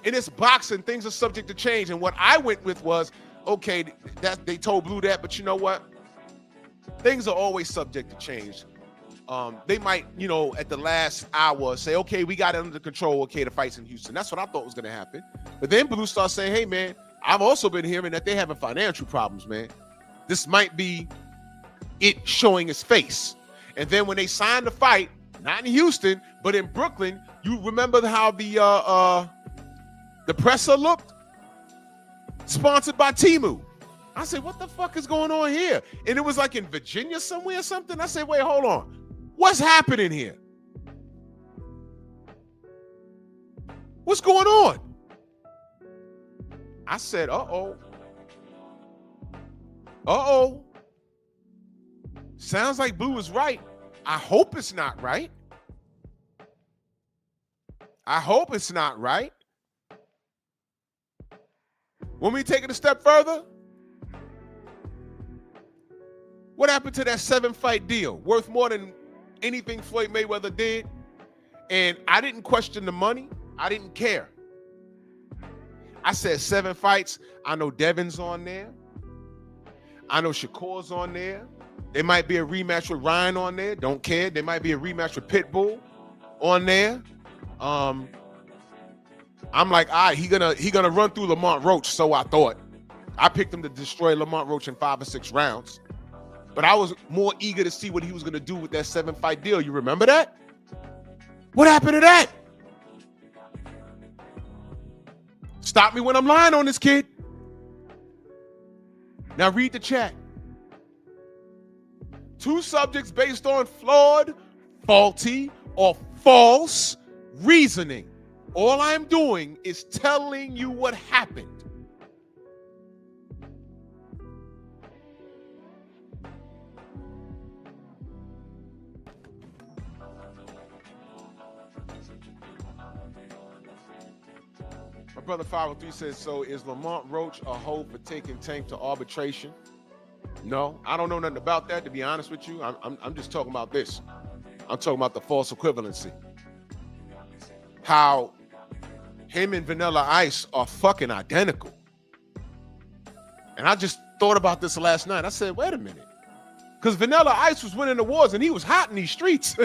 Speaker 2: In this boxing, things are subject to change. And what I went with was, okay, that they told Blue that, but you know what? Things are always subject to change. They might, at the last hour say, okay, we got it under control. Okay, the fight's in Houston. That's what I thought was going to happen. But then Blue starts saying, hey, man, I've also been hearing that they're having financial problems, man. This might be it showing its face. And then when they signed the fight, not in Houston, but in Brooklyn, you remember how the presser looked? Sponsored by Temu. I said, what the fuck is going on here? And it was like in Virginia somewhere or something. I said, wait, hold on. What's happening here? What's going on? I said, uh-oh. Uh-oh. Sounds like Blue is right. I hope it's not right. I hope it's not right. Want me to take it a step further? What happened to that 7-fight deal? Worth more than anything Floyd Mayweather did. And I didn't question the money. I didn't care. I said 7 fights. I know Devin's on there. I know Shakur's on there. There might be a rematch with Ryan on there. Don't care. There might be a rematch with Pitbull on there. I'm like, all right, he gonna run through Lamont Roach. So I thought. I picked him to destroy Lamont Roach in 5 or 6 rounds. But I was more eager to see what he was gonna do with that 7-fight deal. You remember that? What happened to that? Stop me when I'm lying on this kid. Now read the chat. 2 subjects based on flawed, faulty, or false reasoning. All I'm doing is telling you what happened. My brother 503 says, so is Lamont Roach a hoe for taking Tank to arbitration? No, I don't know nothing about that, to be honest with you. I'm just talking about this. I'm talking about the false equivalency. How him and Vanilla Ice are fucking identical. And I just thought about this last night. I said, wait a minute. Because Vanilla Ice was winning awards and he was hot in these streets.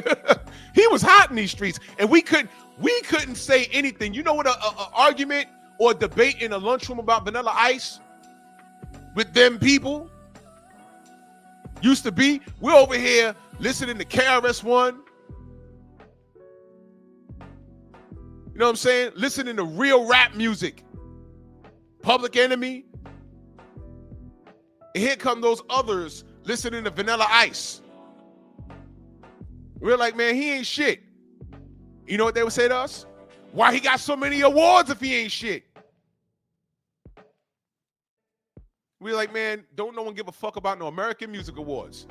Speaker 2: He was hot in these streets. And we couldn't say anything. You know what a argument or a debate in a lunchroom about Vanilla Ice with them people used to be? We're over here listening to KRS-One. You know what I'm saying? Listening to real rap music. Public Enemy. And here come those others listening to Vanilla Ice. We're like, man, he ain't shit. You know what they would say to us? Why he got so many awards if he ain't shit? We're like, man, don't no one give a fuck about no American Music Awards.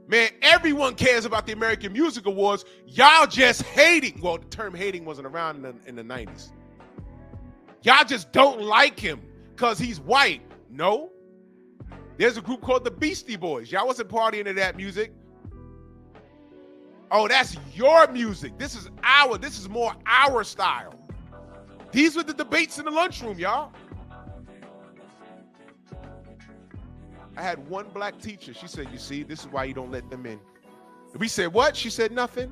Speaker 2: Man, everyone cares about the American Music Awards. Y'all just hating. Well, the term hating wasn't around in the 90s. Y'all just don't like him because he's white. No. There's a group called the Beastie Boys. Y'all wasn't partying to that music. Oh, that's your music. This is more our style. These were the debates in the lunchroom, y'all. I had one black teacher. She said, you see, this is why you don't let them in. We said, what? She said, nothing.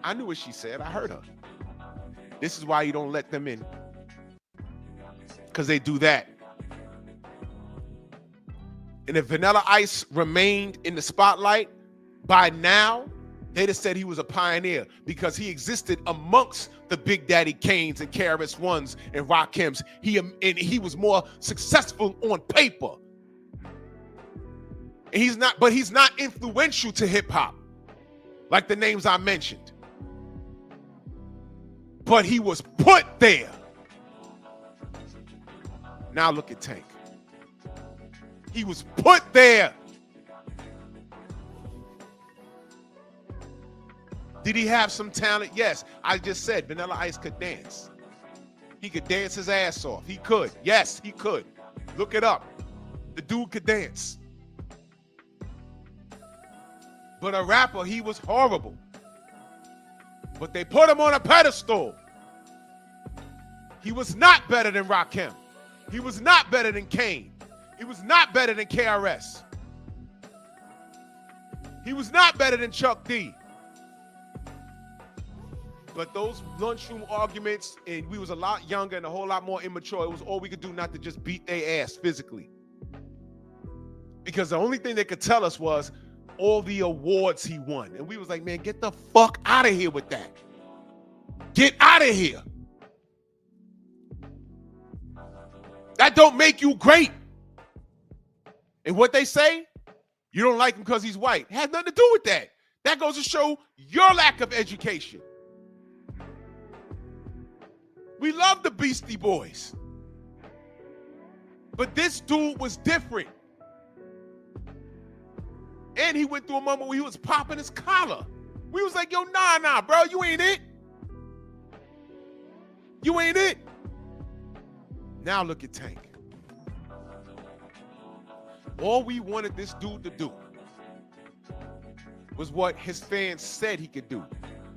Speaker 2: I knew what she said. I heard her. This is why you don't let them in. Because they do that. And if Vanilla Ice remained in the spotlight, by now, they'd have said he was a pioneer because he existed amongst the Big Daddy Kanes and KRS-Ones and Rakims. He was more successful on paper. And he's not influential to hip hop, like the names I mentioned. But he was put there. Now look at Tank. He was put there. Did he have some talent? Yes. I just said Vanilla Ice could dance. He could dance his ass off. He could. Yes, he could. Look it up. The dude could dance. But a rapper, he was horrible. But they put him on a pedestal. He was not better than Rakim. He was not better than Kane. He was not better than KRS. He was not better than Chuck D. But those lunchroom arguments, and we was a lot younger and a whole lot more immature. It was all we could do not to just beat their ass physically. Because the only thing they could tell us was all the awards he won. And we was like, man, get the fuck out of here with that. Get out of here. That don't make you great. And what they say, you don't like him because he's white. It has nothing to do with that. That goes to show your lack of education. We love the Beastie Boys. But this dude was different. And he went through a moment where he was popping his collar. We was like, yo, nah, bro, you ain't it. You ain't it. Now look at Tank. All we wanted this dude to do was what his fans said he could do.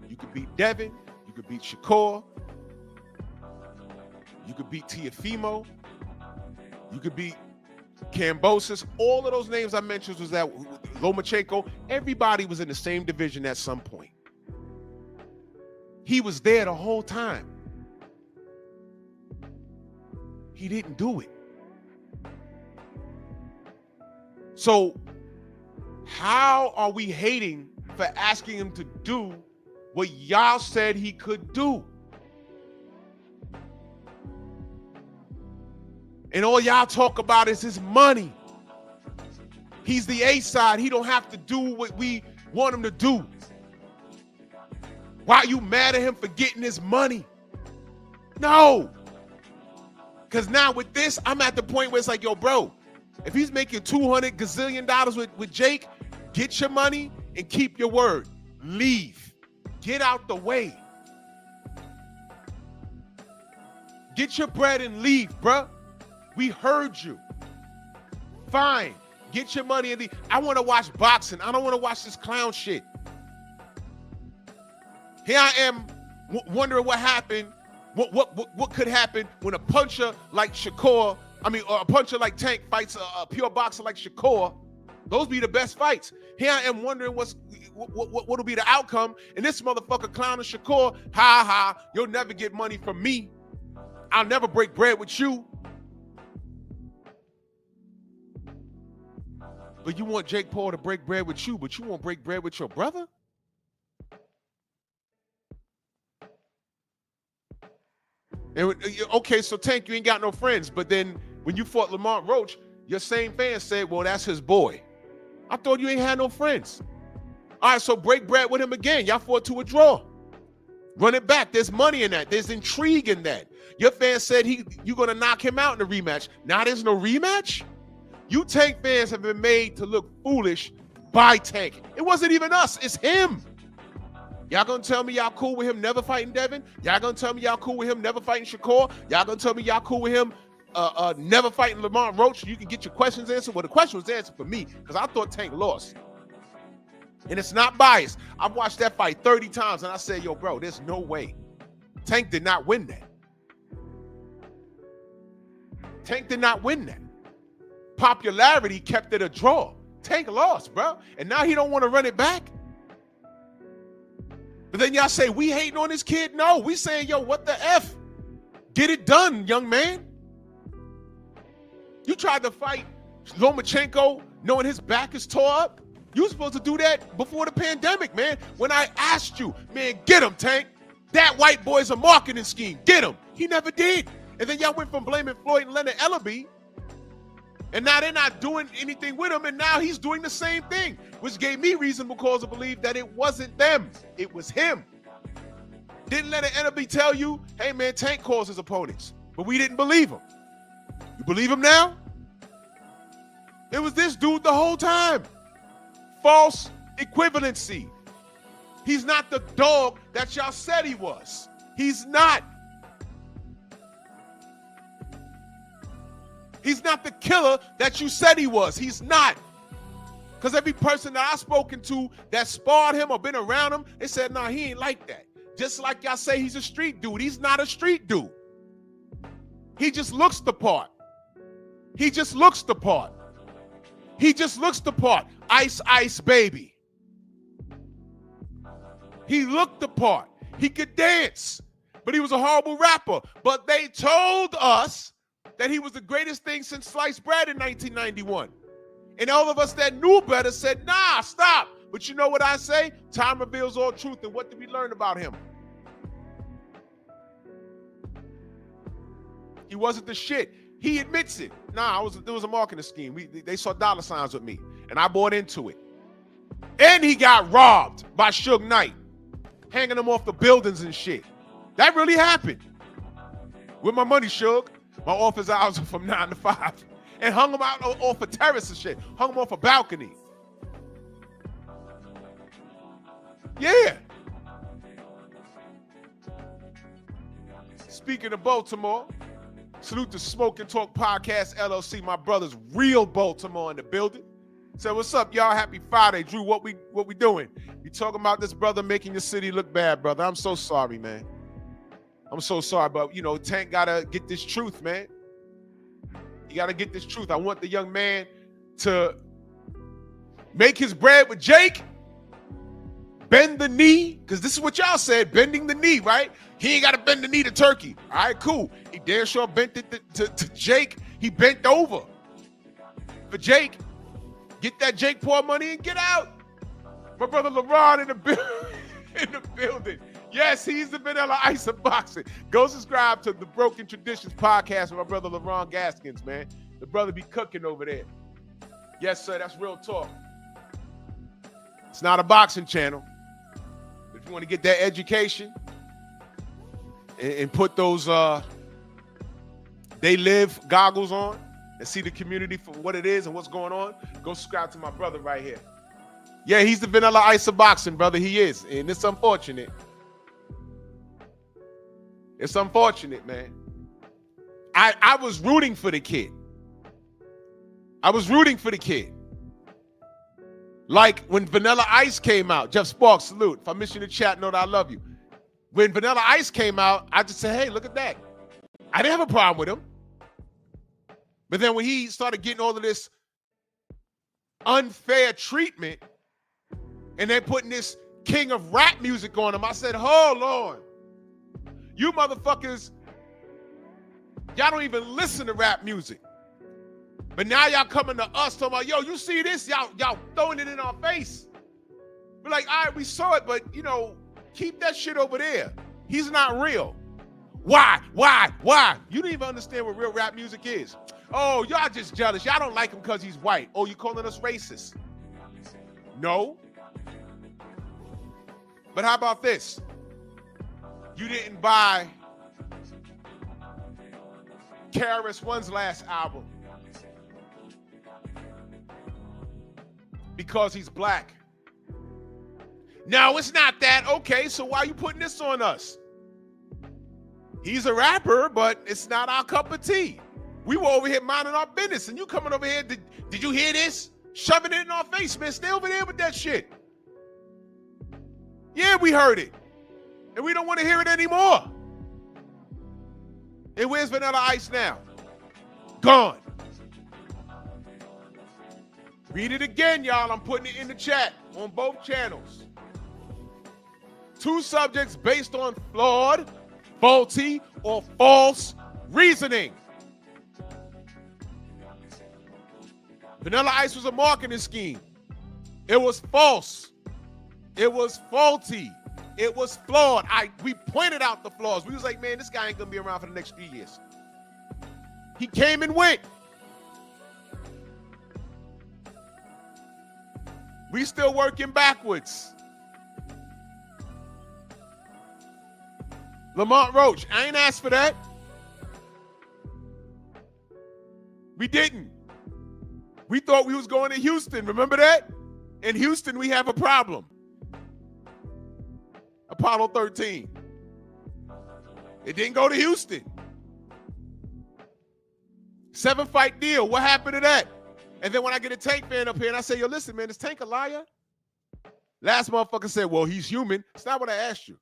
Speaker 2: You could beat Devin, you could beat Shakur, You could beat Teofimo. You could beat Kambosos. All of those names I mentioned was that Lomachenko. Everybody was in the same division at some point. He was there the whole time. He didn't do it. So how are we hating for asking him to do what y'all said he could do? And all y'all talk about is his money. He's the A side. He don't have to do what we want him to do. Why are you mad at him for getting his money? No. Because now with this, I'm at the point where it's like, yo, bro, if he's making $200 gazillion with Jake, get your money and keep your word. Leave. Get out the way. Get your bread and leave, bruh. We heard you. Fine. Get your money and leave. I want to watch boxing. I don't want to watch this clown shit. Here I am wondering what happened. What could happen when a puncher like Shakur, or a puncher like Tank fights a pure boxer like Shakur? Those be the best fights. Here I am wondering what'll be the outcome. And this motherfucker clowning Shakur, ha, you'll never get money from me. I'll never break bread with you. But you want Jake Paul to break bread with you, but you won't break bread with your brother? And, okay, so Tank, you ain't got no friends. But then when you fought Lamont Roach, your same fans said, well, that's his boy. I thought you ain't had no friends. All right, so break bread with him again. Y'all fought to a draw. Run it back. There's money in that. There's intrigue in that. Your fans said you're going to knock him out in the rematch. Now there's no rematch? You Tank fans have been made to look foolish by Tank. It wasn't even us. It's him. Y'all gonna tell me y'all cool with him never fighting Devin? Y'all gonna tell me y'all cool with him never fighting Shakur? Y'all gonna tell me y'all cool with him never fighting Lamont Roach? You can get your questions answered. Well, the question was answered for me because I thought Tank lost. And it's not biased. I've watched that fight 30 times and I said, yo, bro, there's no way. Tank did not win that. Tank did not win that. Popularity kept it a draw. Tank lost, bro. And now he don't want to run it back. But then y'all say, we hating on this kid? No, we saying, yo, what the F? Get it done, young man. You tried to fight Lomachenko knowing his back is tore up. You were supposed to do that before the pandemic, man. When I asked you, man, get him, Tank. That white boy's a marketing scheme. Get him. He never did. And then y'all went from blaming Floyd and Leonard Ellaby. And now they're not doing anything with him, and now he's doing the same thing, which gave me reasonable cause to believe that it wasn't them, it was him. Didn't Leonard Ellaby tell you, hey man, Tank calls his opponents, but we didn't believe him. You believe him now? It was this dude the whole time. False equivalency. He's not the dog that y'all said he was. He's not. He's not the killer that you said he was. He's not. Because every person that I've spoken to that sparred him or been around him, they said, nah, he ain't like that. Just like y'all say he's a street dude. He's not a street dude. He just looks the part. He just looks the part. He just looks the part. Ice, ice, baby. He looked the part. He could dance, but he was a horrible rapper. But they told us that he was the greatest thing since sliced bread in 1991. And all of us that knew better said, nah, stop. But you know what I say? Time reveals all truth. And what did we learn about him? He wasn't the shit. He admits it. Nah, there was a marketing scheme. They saw dollar signs with me, and I bought into it. And he got robbed by Suge Knight, hanging him off the buildings and shit. That really happened. With my money, Suge. My office hours are from 9 to 5. And hung him out off a terrace and shit. Hung him off a balcony. Yeah. Speaking of Baltimore, salute to Smoke and Talk Podcast LLC. My brother's real Baltimore in the building. So what's up, y'all? Happy Friday. Drew, what we doing? You talking about this brother making your city look bad, brother. I'm so sorry, man. I'm so sorry, but you know, Tank gotta get this truth, man. You gotta get this truth. I want the young man to make his bread with Jake, bend the knee, because this is what y'all said, bending the knee, right? He ain't gotta bend the knee to Turkey. All right, cool. He damn sure bent it to Jake. He bent over for Jake. Get that Jake Paul money and get out. My brother LeBron in the building. Yes, he's the Vanilla Ice of boxing. Go subscribe to the Broken Traditions podcast with my brother LeBron Gaskins, man. The brother be cooking over there. Yes, sir, that's real talk. It's not a boxing channel. If you want to get that education and put those They Live goggles on and see the community for what it is and what's going on, go subscribe to my brother right here. Yeah, he's the Vanilla Ice of boxing, brother. He is. And it's unfortunate. It's unfortunate, man. I was rooting for the kid. I was rooting for the kid. Like when Vanilla Ice came out, Jeff Sparks, salute. If I miss you in the chat, know that I love you. When Vanilla Ice came out, I just said, hey, look at that. I didn't have a problem with him. But then when he started getting all of this unfair treatment and they're putting this king of rap music on him, I said, hold on. You motherfuckers, y'all don't even listen to rap music. But now y'all coming to us talking about, yo, you see this? Y'all throwing it in our face. We're like, all right, we saw it, but, you know, keep that shit over there. He's not real. Why? You don't even understand what real rap music is. Oh, y'all just jealous. Y'all don't like him because he's white. Oh, you calling us racist? No. But how about this? You didn't buy KRS-One's last album because he's black. No, it's not that. Okay, so why are you putting this on us? He's a rapper, but it's not our cup of tea. We were over here minding our business, and you coming over here, did you hear this? Shoving it in our face, man. Stay over there with that shit. Yeah, we heard it. And we don't want to hear it anymore. And where's Vanilla Ice now? Gone. Read it again, y'all. I'm putting it in the chat on both channels. 2 subjects based on flawed, faulty, or false reasoning. Vanilla Ice was a marketing scheme. It was false. It was faulty. It was flawed. We pointed out the flaws. We was like, man, this guy ain't gonna be around for the next few years. He came and went. We still working backwards. Lamont Roach, I ain't asked for that. We didn't. We thought we was going to Houston. Remember that? In Houston, we have a problem. Apollo 13. It didn't go to Houston. 7-fight deal. What happened to that? And then when I get a Tank fan up here and I say, yo, listen, man, is Tank a liar? Last motherfucker said, well, he's human. It's not what I asked you.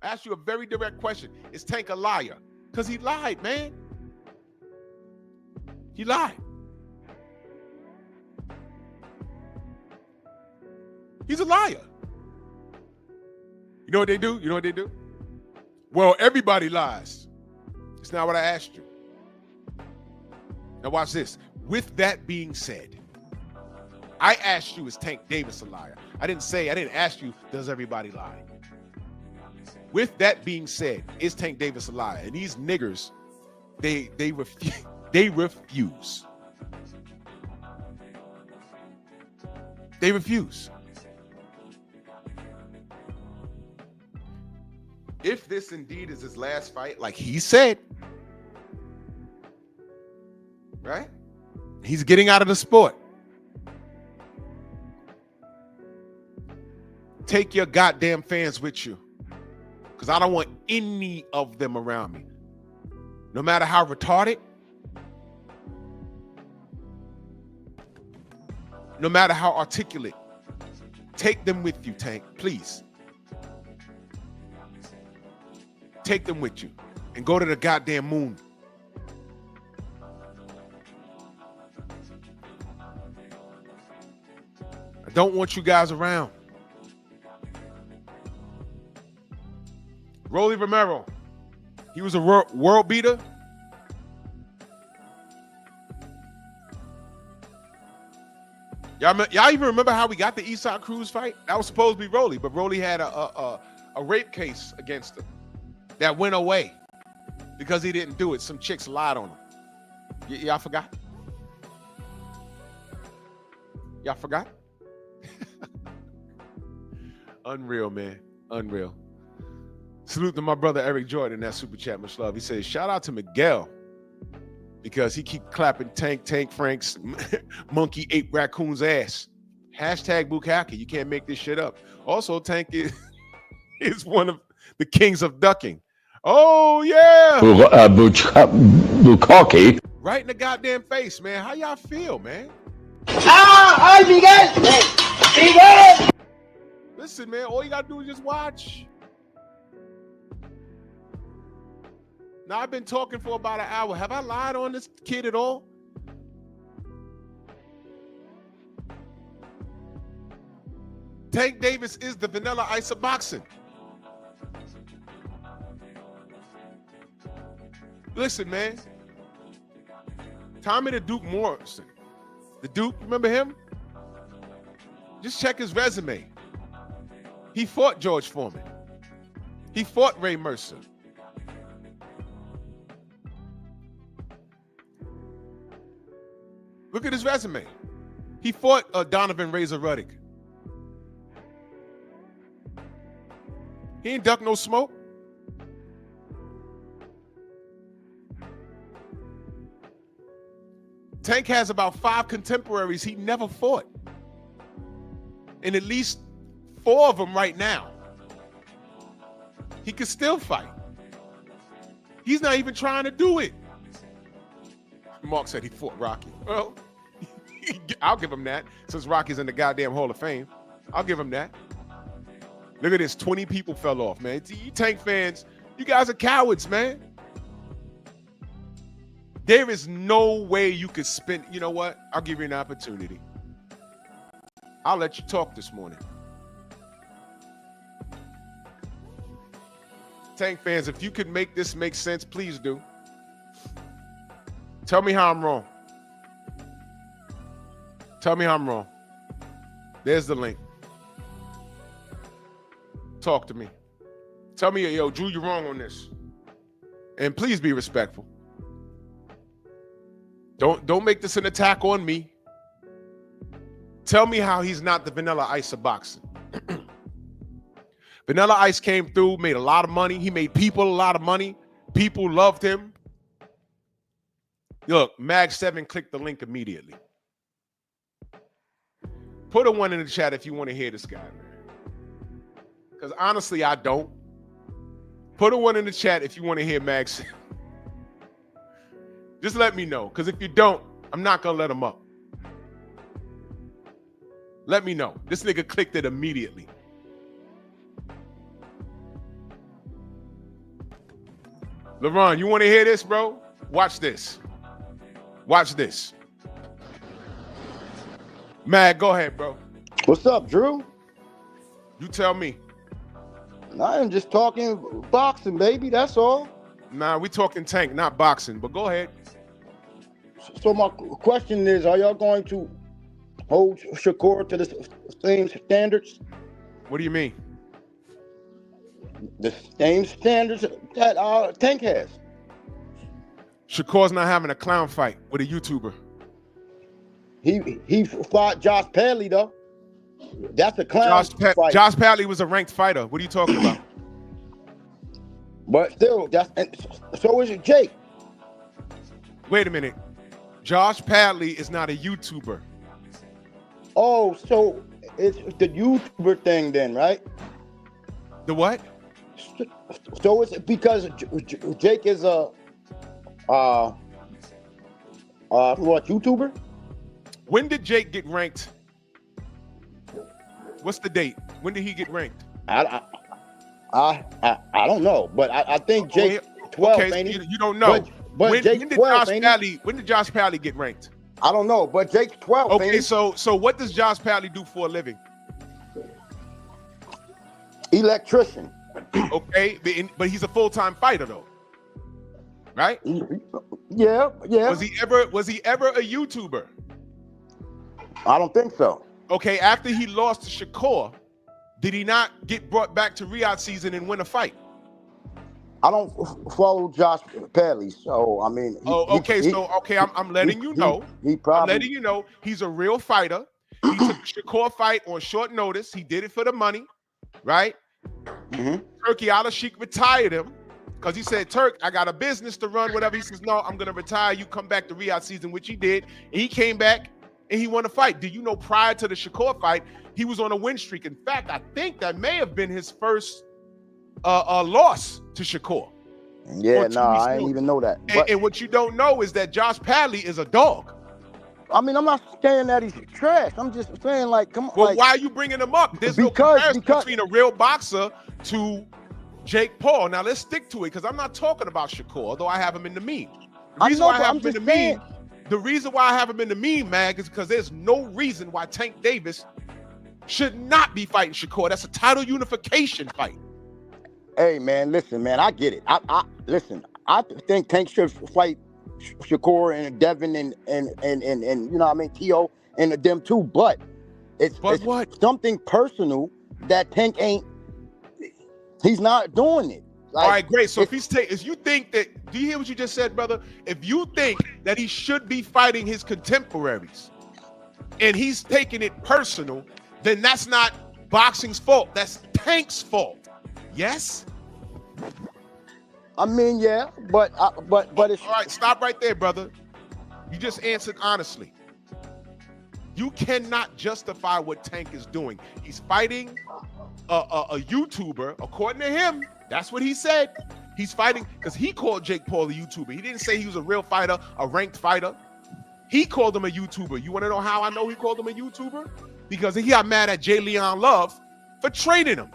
Speaker 2: I asked you a very direct question. Is Tank a liar? Because he lied, man. He lied. He's a liar. You know what they do? You know what they do? Well, everybody lies. It's not what I asked you. Now watch this. With that being said, I asked you, is Tank Davis a liar? I didn't ask you, does everybody lie? With that being said, is Tank Davis a liar? And these niggers, they refuse. They refuse. They refuse. If this indeed is his last fight, like he said, right? He's getting out of the sport. Take your goddamn fans with you, because I don't want any of them around me. No matter how retarded, no matter how articulate, take them with you, Tank, please. Take them with you. and go to the goddamn moon. I don't want you guys around. Rolly Romero, he was a world beater. Y'all even remember how we got the Eastside Cruz fight? That was supposed to be Rolly, but Rolly had a rape case against him that went away because he didn't do it. Some chicks lied on him. Y'all forgot? Y'all forgot? Unreal, man. Unreal. Salute to my brother Eric Jordan in that super chat, much love. He says, shout out to Miguel because he keep clapping Tank Frank's monkey ape raccoon's ass. Hashtag Bukkake. You can't make this shit up. Also, Tank is one of the kings of ducking. Oh, yeah.
Speaker 3: Bukkake.
Speaker 2: Right in the goddamn face, man. How y'all feel, man?
Speaker 4: ¡Ay, Miguel! ¡Miguel!
Speaker 2: Listen, man, all you gotta do is just watch. Now, I've been talking for about an hour. Have I lied on this kid at all? Tank Davis is the Vanilla Ice of boxing. Listen, man. Tommy the Duke Morrison. The Duke, remember him? Just check his resume. He fought George Foreman. He fought Ray Mercer. Look at his resume. He fought Donovan Razor Ruddock. He ain't duck no smoke. Tank has about 5 contemporaries he never fought. And at least 4 of them right now. He could still fight. He's not even trying to do it. Mark said he fought Rocky. Well, I'll give him that. Since Rocky's in the goddamn Hall of Fame, I'll give him that. Look at this. 20 people fell off, man. You Tank fans, you guys are cowards, man. There is no way you could spin. You know what? I'll give you an opportunity. I'll let you talk this morning. Tank fans, if you could make this make sense, please do. Tell me how I'm wrong. Tell me how I'm wrong. There's the link. Talk to me. Tell me, yo, Drew, you're wrong on this. And please be respectful. Don't make this an attack on me. Tell me how he's not the Vanilla Ice of boxing. Vanilla Ice came through, made a lot of money. He made people a lot of money. People loved him. Look, Mag7 clicked the link immediately. Put a 1 in the chat if you want to hear this guy, man. Because honestly, I don't. Put a 1 in the chat if you want to hear Mag7. Just let me know. Because if you don't, I'm not going to let him up. Let me know. This nigga clicked it immediately. LeBron, you want to hear this, bro? Watch this. Watch this. Mag, go ahead, bro.
Speaker 4: What's up, Drew?
Speaker 2: You tell me.
Speaker 4: I am just talking boxing, baby. That's all.
Speaker 2: Nah, we talking Tank, not boxing, but go ahead.
Speaker 4: So my question is, are y'all going to hold Shakur to the same standards?
Speaker 2: What do you mean?
Speaker 4: The same standards that Tank has.
Speaker 2: Shakur's not having a clown fight with a YouTuber.
Speaker 4: He fought Josh Padley though. That's a clown fight.
Speaker 2: Josh Padley was a ranked fighter. What are you talking about?
Speaker 4: But still, so is Jake.
Speaker 2: Wait a minute. Josh Padley is not a YouTuber.
Speaker 4: Oh, so it's the YouTuber thing then, right?
Speaker 2: The what?
Speaker 4: So it's because Jake is a what, YouTuber?
Speaker 2: When did Jake get ranked? What's the date? When did he get ranked?
Speaker 4: I don't know, but I think Jake 12th,
Speaker 2: Okay, so
Speaker 4: ain't he?
Speaker 2: you don't know.
Speaker 4: But
Speaker 2: when
Speaker 4: Jake's
Speaker 2: did
Speaker 4: 12th,
Speaker 2: Josh
Speaker 4: ain't he?
Speaker 2: Pally? When did Josh Pally get ranked?
Speaker 4: I don't know, but Jake's 12th, ain't
Speaker 2: Okay,
Speaker 4: he?
Speaker 2: so what does Josh Pally do for a living?
Speaker 4: Electrician.
Speaker 2: Okay, but he's a full-time fighter though, right?
Speaker 4: Yeah.
Speaker 2: Was he ever a YouTuber?
Speaker 4: I don't think so.
Speaker 2: Okay, after he lost to Shakur, did he not get brought back to Riyadh season and win a fight?
Speaker 4: I don't follow Josh Pally, so I mean.
Speaker 2: I'm letting you know. I'm letting you know he's a real fighter. He took a Shakur fight on short notice. He did it for the money, right?
Speaker 4: Mhm.
Speaker 2: Turki Al-Sheikh retired him because he said, Turk, I got a business to run, whatever. He says, no, I'm going to retire. You come back to Riyadh season, which he did. And he came back and he won a fight. Do you know prior to the Shakur fight, he was on a win streak? In fact, I think that may have been his first loss to Shakur.
Speaker 4: Yeah, no, I didn't even know that.
Speaker 2: And what you don't know is that Josh Pally is a dog.
Speaker 4: I mean, I'm not saying that he's trash. I'm just saying, like, come on.
Speaker 2: Well,
Speaker 4: like,
Speaker 2: why are you bringing him up? There's no comparison between a real boxer to Jake Paul. Now, let's stick to it because I'm not talking about Shakur, although I have him in the meme. The reason why I have him in the meme, the reason why I have him in the meme, Mag, is because there's no reason why Tank Davis should not be fighting Shakur. That's a title unification fight.
Speaker 4: Hey, man, listen, man, I get it. Listen, I think Tank should fight Shakur and Devin and you know what I mean, T.O. and them too, but it's
Speaker 2: what?
Speaker 4: Something personal that Tank ain't. He's not doing it. Like,
Speaker 2: all right, great. So if you think that, do you hear what you just said, brother? If you think that he should be fighting his contemporaries and he's taking it personal, then that's not boxing's fault. That's Tank's fault. Yes?
Speaker 4: I mean, yeah, but it's
Speaker 2: all right. Stop right there, brother. You just answered honestly. You cannot justify what Tank is doing. He's fighting a YouTuber, according to him. That's what he said. He's fighting because he called Jake Paul a YouTuber. He didn't say he was a real fighter, a ranked fighter. He called him a YouTuber. You want to know how I know he called him a YouTuber? Because he got mad at Jay Leon Love for training him.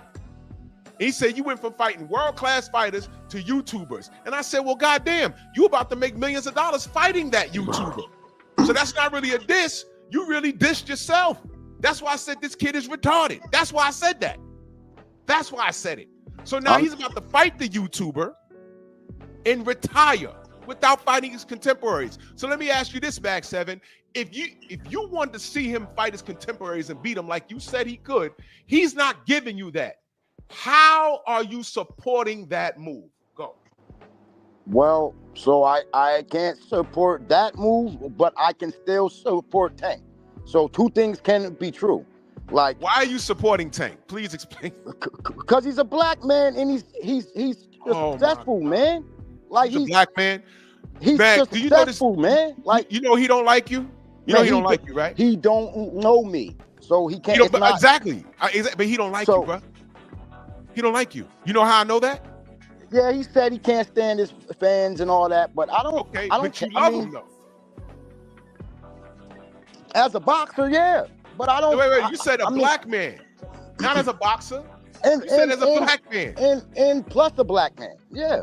Speaker 2: He said, you went from fighting world-class fighters to YouTubers. And I said, well, goddamn, you about to make millions of dollars fighting that YouTuber. So that's not really a diss. You really dissed yourself. That's why I said this kid is retarded. That's why I said that. That's why I said it. So now he's about to fight the YouTuber and retire without fighting his contemporaries. So let me ask you this, Mag 7. If you want to see him fight his contemporaries and beat them like you said he could, he's not giving you that. How are you supporting that move? Go.
Speaker 4: Well, so I can't support that move, but I can still support Tank. So two things can be true. Like,
Speaker 2: why are you supporting Tank? Please explain.
Speaker 4: Because he's a black man and he's successful, man. Like
Speaker 2: he's a black man.
Speaker 4: He's
Speaker 2: man,
Speaker 4: successful, man. Like,
Speaker 2: you know he don't like you. You know he don't like you, right?
Speaker 4: He don't know me, so he can't.
Speaker 2: Exactly. But he don't like you, bro. He don't like you. You know how I know that?
Speaker 4: Yeah, he said he can't stand his fans and all that, but I don't.
Speaker 2: Okay,
Speaker 4: I don't.
Speaker 2: But you love him though.
Speaker 4: As a boxer, yeah, but I don't.
Speaker 2: Wait. You said a black man, not as a boxer. You said as a black man.
Speaker 4: And plus a black man, yeah.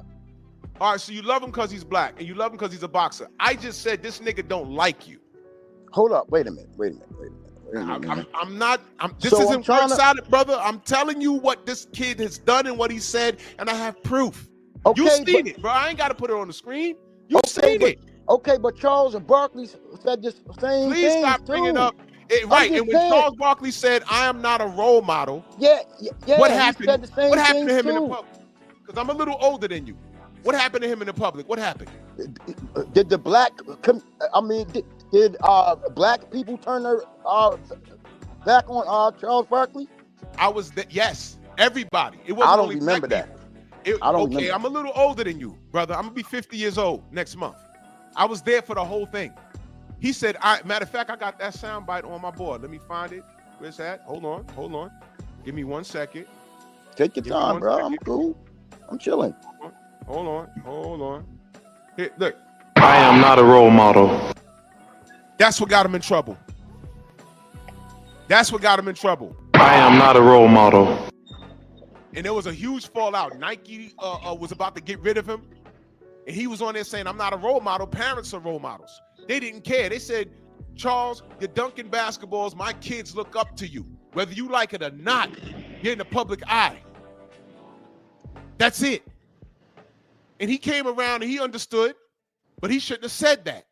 Speaker 2: All right, so you love him because he's black, and you love him because he's a boxer. I just said this nigga don't like you.
Speaker 4: Hold up, wait a minute.
Speaker 2: This isn't one-sided, brother. I'm telling you what this kid has done and what he said, and I have proof. Okay, you seen it, bro. I ain't got to put it on the screen. You seen it.
Speaker 4: Okay, but Charles and Barkley said this same thing.
Speaker 2: Please stop bringing up it, right. And when Charles Barkley said, "I am not a role model,"
Speaker 4: yeah.
Speaker 2: What happened? What happened to him
Speaker 4: too.
Speaker 2: in the public? Because I'm a little older than you. What happened to him in the public? What happened?
Speaker 4: Did the black? Did black people turn their back on Charles Barkley?
Speaker 2: I was yes, everybody. It wasn't
Speaker 4: I don't
Speaker 2: only
Speaker 4: remember that.
Speaker 2: I don't. Okay, I'm a little older than you, brother. I'm gonna be 50 years old next month. I was there for the whole thing. He said, matter of fact, I got that sound bite on my board. Let me find it. Where's that? Hold on. Give me 1 second.
Speaker 4: Take your time, bro. I'm cool. I'm chilling.
Speaker 2: Hold on. Here, look.
Speaker 3: I am not a role model.
Speaker 2: That's what got him in trouble.
Speaker 3: I am not a role model.
Speaker 2: And there was a huge fallout. Nike was about to get rid of him And he was on there saying, I'm not a role model. Parents are role models. They didn't care. They said, Charles, you're dunking basketballs. My kids look up to you. Whether you like it or not, you're in the public eye. That's it. And he came around and he understood, but he shouldn't have said that.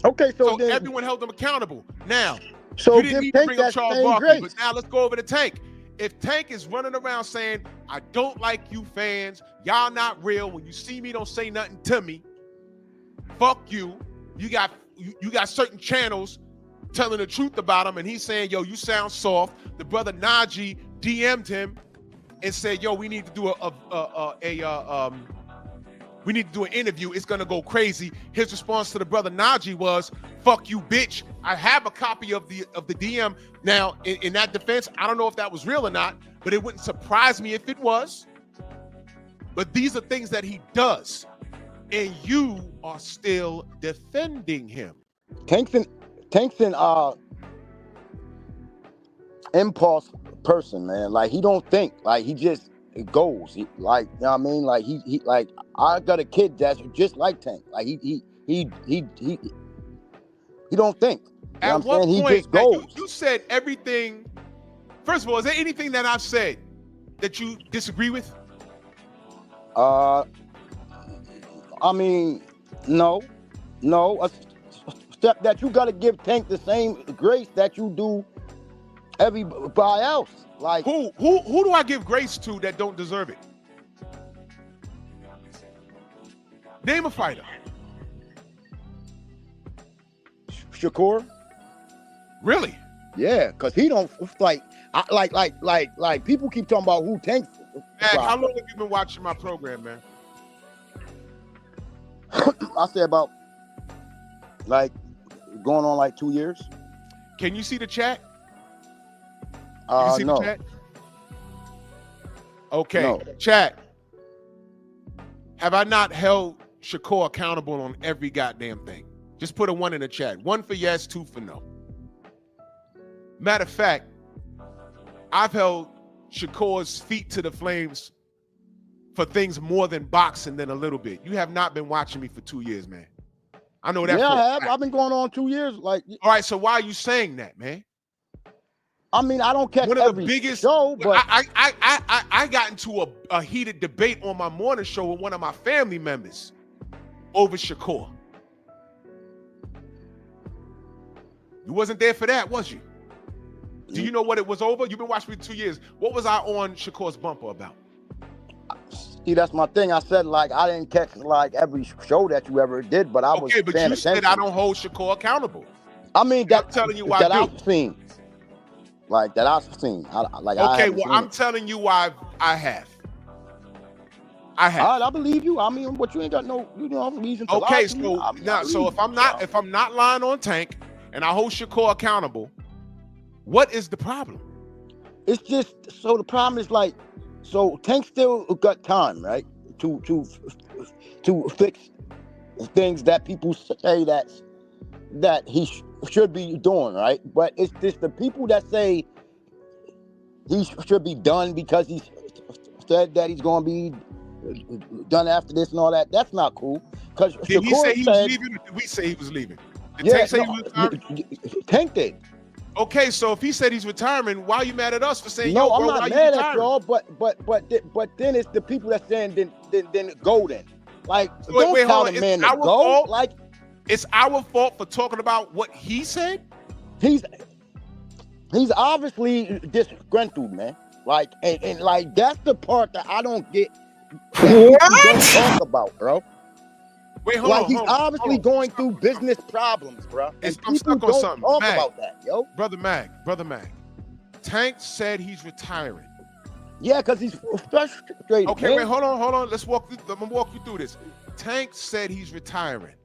Speaker 4: Okay,
Speaker 2: So
Speaker 4: then,
Speaker 2: everyone held him accountable. Now,
Speaker 4: so
Speaker 2: you didn't
Speaker 4: give
Speaker 2: need to
Speaker 4: Tank
Speaker 2: bring up
Speaker 4: that
Speaker 2: Charles
Speaker 4: same
Speaker 2: Barkley,
Speaker 4: grace.
Speaker 2: but now let's go over to Tank. If Tank is running around saying, I don't like you fans, y'all not real, when you see me, don't say nothing to me, fuck you. You got certain channels telling the truth about him, and he's saying, yo, you sound soft. The brother Najee DM'd him and said, yo, we need to do we need to do an interview. It's gonna go crazy. His response to the brother Najee was, fuck you, bitch. I have a copy of the DM. Now, in that defense, I don't know if that was real or not, but it wouldn't surprise me if it was. But these are things that he does, and you are still defending him.
Speaker 4: Tank's an impulse person, man. Like, he don't think. Like, he just goes. He, like, you know what I mean? Like, he like, I got a kid that's just like Tank. Like, he don't think. You know
Speaker 2: At
Speaker 4: what I'm
Speaker 2: what
Speaker 4: saying? He
Speaker 2: point,
Speaker 4: just goes.
Speaker 2: you said everything. First of all, is there anything that I've said that you disagree with?
Speaker 4: I mean, no. Except that you got to give Tank the same grace that you do everybody else. Like,
Speaker 2: Who do I give grace to that don't deserve it? Name a fighter.
Speaker 4: Shakur?
Speaker 2: Really?
Speaker 4: Yeah, because he don't like people keep talking about who Tank.
Speaker 2: Man, how long have you been watching my program, man?
Speaker 4: I say about like going on like 2 years.
Speaker 2: Can you see the chat? You see
Speaker 4: No.
Speaker 2: the chat? Okay,
Speaker 4: No.
Speaker 2: chat. Have I not held Shakur accountable on every goddamn thing? Just put a 1 in the chat. 1 for yes, 2 for no. Matter of fact, I've held Shakur's feet to the flames for things more than boxing than a little bit. You have not been watching me for 2 years, man. I know that.
Speaker 4: Yeah,
Speaker 2: for a
Speaker 4: I have.
Speaker 2: fact.
Speaker 4: I've been going on 2 years. Like,
Speaker 2: All right, so why are you saying that, man?
Speaker 4: I mean, I don't catch
Speaker 2: One of
Speaker 4: every
Speaker 2: the biggest
Speaker 4: show, but
Speaker 2: I got into a heated debate on my morning show with one of my family members over Shakur. You wasn't there for that, was you? Do you know what it was over? You've been watching me 2 years. What was I on Shakur's bumper about?
Speaker 4: see, that's my thing. I said, like, I didn't catch like every show that you ever did, but I was
Speaker 2: Okay, but
Speaker 4: paying
Speaker 2: you said
Speaker 4: attention.
Speaker 2: I don't hold Shakur accountable.
Speaker 4: I mean,
Speaker 2: I'm telling you why
Speaker 4: that
Speaker 2: I do.
Speaker 4: I've seen. Like, that I've seen. I
Speaker 2: Okay,
Speaker 4: haven't
Speaker 2: well,
Speaker 4: seen
Speaker 2: I'm
Speaker 4: it.
Speaker 2: telling you why I have. I have.
Speaker 4: All right, I believe you. I mean, but you ain't got no reason to lie
Speaker 2: Okay,
Speaker 4: to me.
Speaker 2: so
Speaker 4: I mean,
Speaker 2: now,
Speaker 4: I
Speaker 2: so
Speaker 4: believe
Speaker 2: if I'm
Speaker 4: you,
Speaker 2: not
Speaker 4: bro.
Speaker 2: if I'm not lying on Tank and I hold Shakur accountable, what is the problem?
Speaker 4: It's just so the problem is like, so Tank still got time, right, to fix things that people say that he should be doing, right? But it's just the people that say he should be done because he said that he's going to be done after this and all that. That's not cool. Because
Speaker 2: Did he say
Speaker 4: Shakur
Speaker 2: he was
Speaker 4: said,
Speaker 2: leaving? Or did we say he was leaving? Did
Speaker 4: yeah,
Speaker 2: Tank say
Speaker 4: no,
Speaker 2: he was retiring?
Speaker 4: Tank did.
Speaker 2: Okay, so if he said he's retiring, why are you mad at us for saying,
Speaker 4: No,
Speaker 2: yo,
Speaker 4: I'm
Speaker 2: bro,
Speaker 4: not
Speaker 2: why you
Speaker 4: mad at
Speaker 2: retiring?
Speaker 4: y'all, but then it's the people that saying then go then. Like,
Speaker 2: Wait,
Speaker 4: don't
Speaker 2: wait,
Speaker 4: tell
Speaker 2: hold
Speaker 4: the
Speaker 2: on.
Speaker 4: man
Speaker 2: It's
Speaker 4: to
Speaker 2: our
Speaker 4: go.
Speaker 2: fault?
Speaker 4: Like,
Speaker 2: It's our fault for talking about what he said?
Speaker 4: he's obviously disgruntled, man. Like, and like that's the part that I don't get. That people don't talk about, bro.
Speaker 2: Wait, hold
Speaker 4: Like,
Speaker 2: on.
Speaker 4: he's
Speaker 2: hold on,
Speaker 4: obviously
Speaker 2: hold on.
Speaker 4: going
Speaker 2: Stop,
Speaker 4: through
Speaker 2: stop.
Speaker 4: business problems, bro. And
Speaker 2: I'm
Speaker 4: people
Speaker 2: stuck on
Speaker 4: don't
Speaker 2: something.
Speaker 4: talk
Speaker 2: Mag.
Speaker 4: about that, yo.
Speaker 2: Brother Mag. Tank said he's retiring.
Speaker 4: Yeah, because he's frustrated.
Speaker 2: Okay,
Speaker 4: man.
Speaker 2: wait, hold on. Let's walk through. I'm gonna walk you through this. Tank said he's retiring.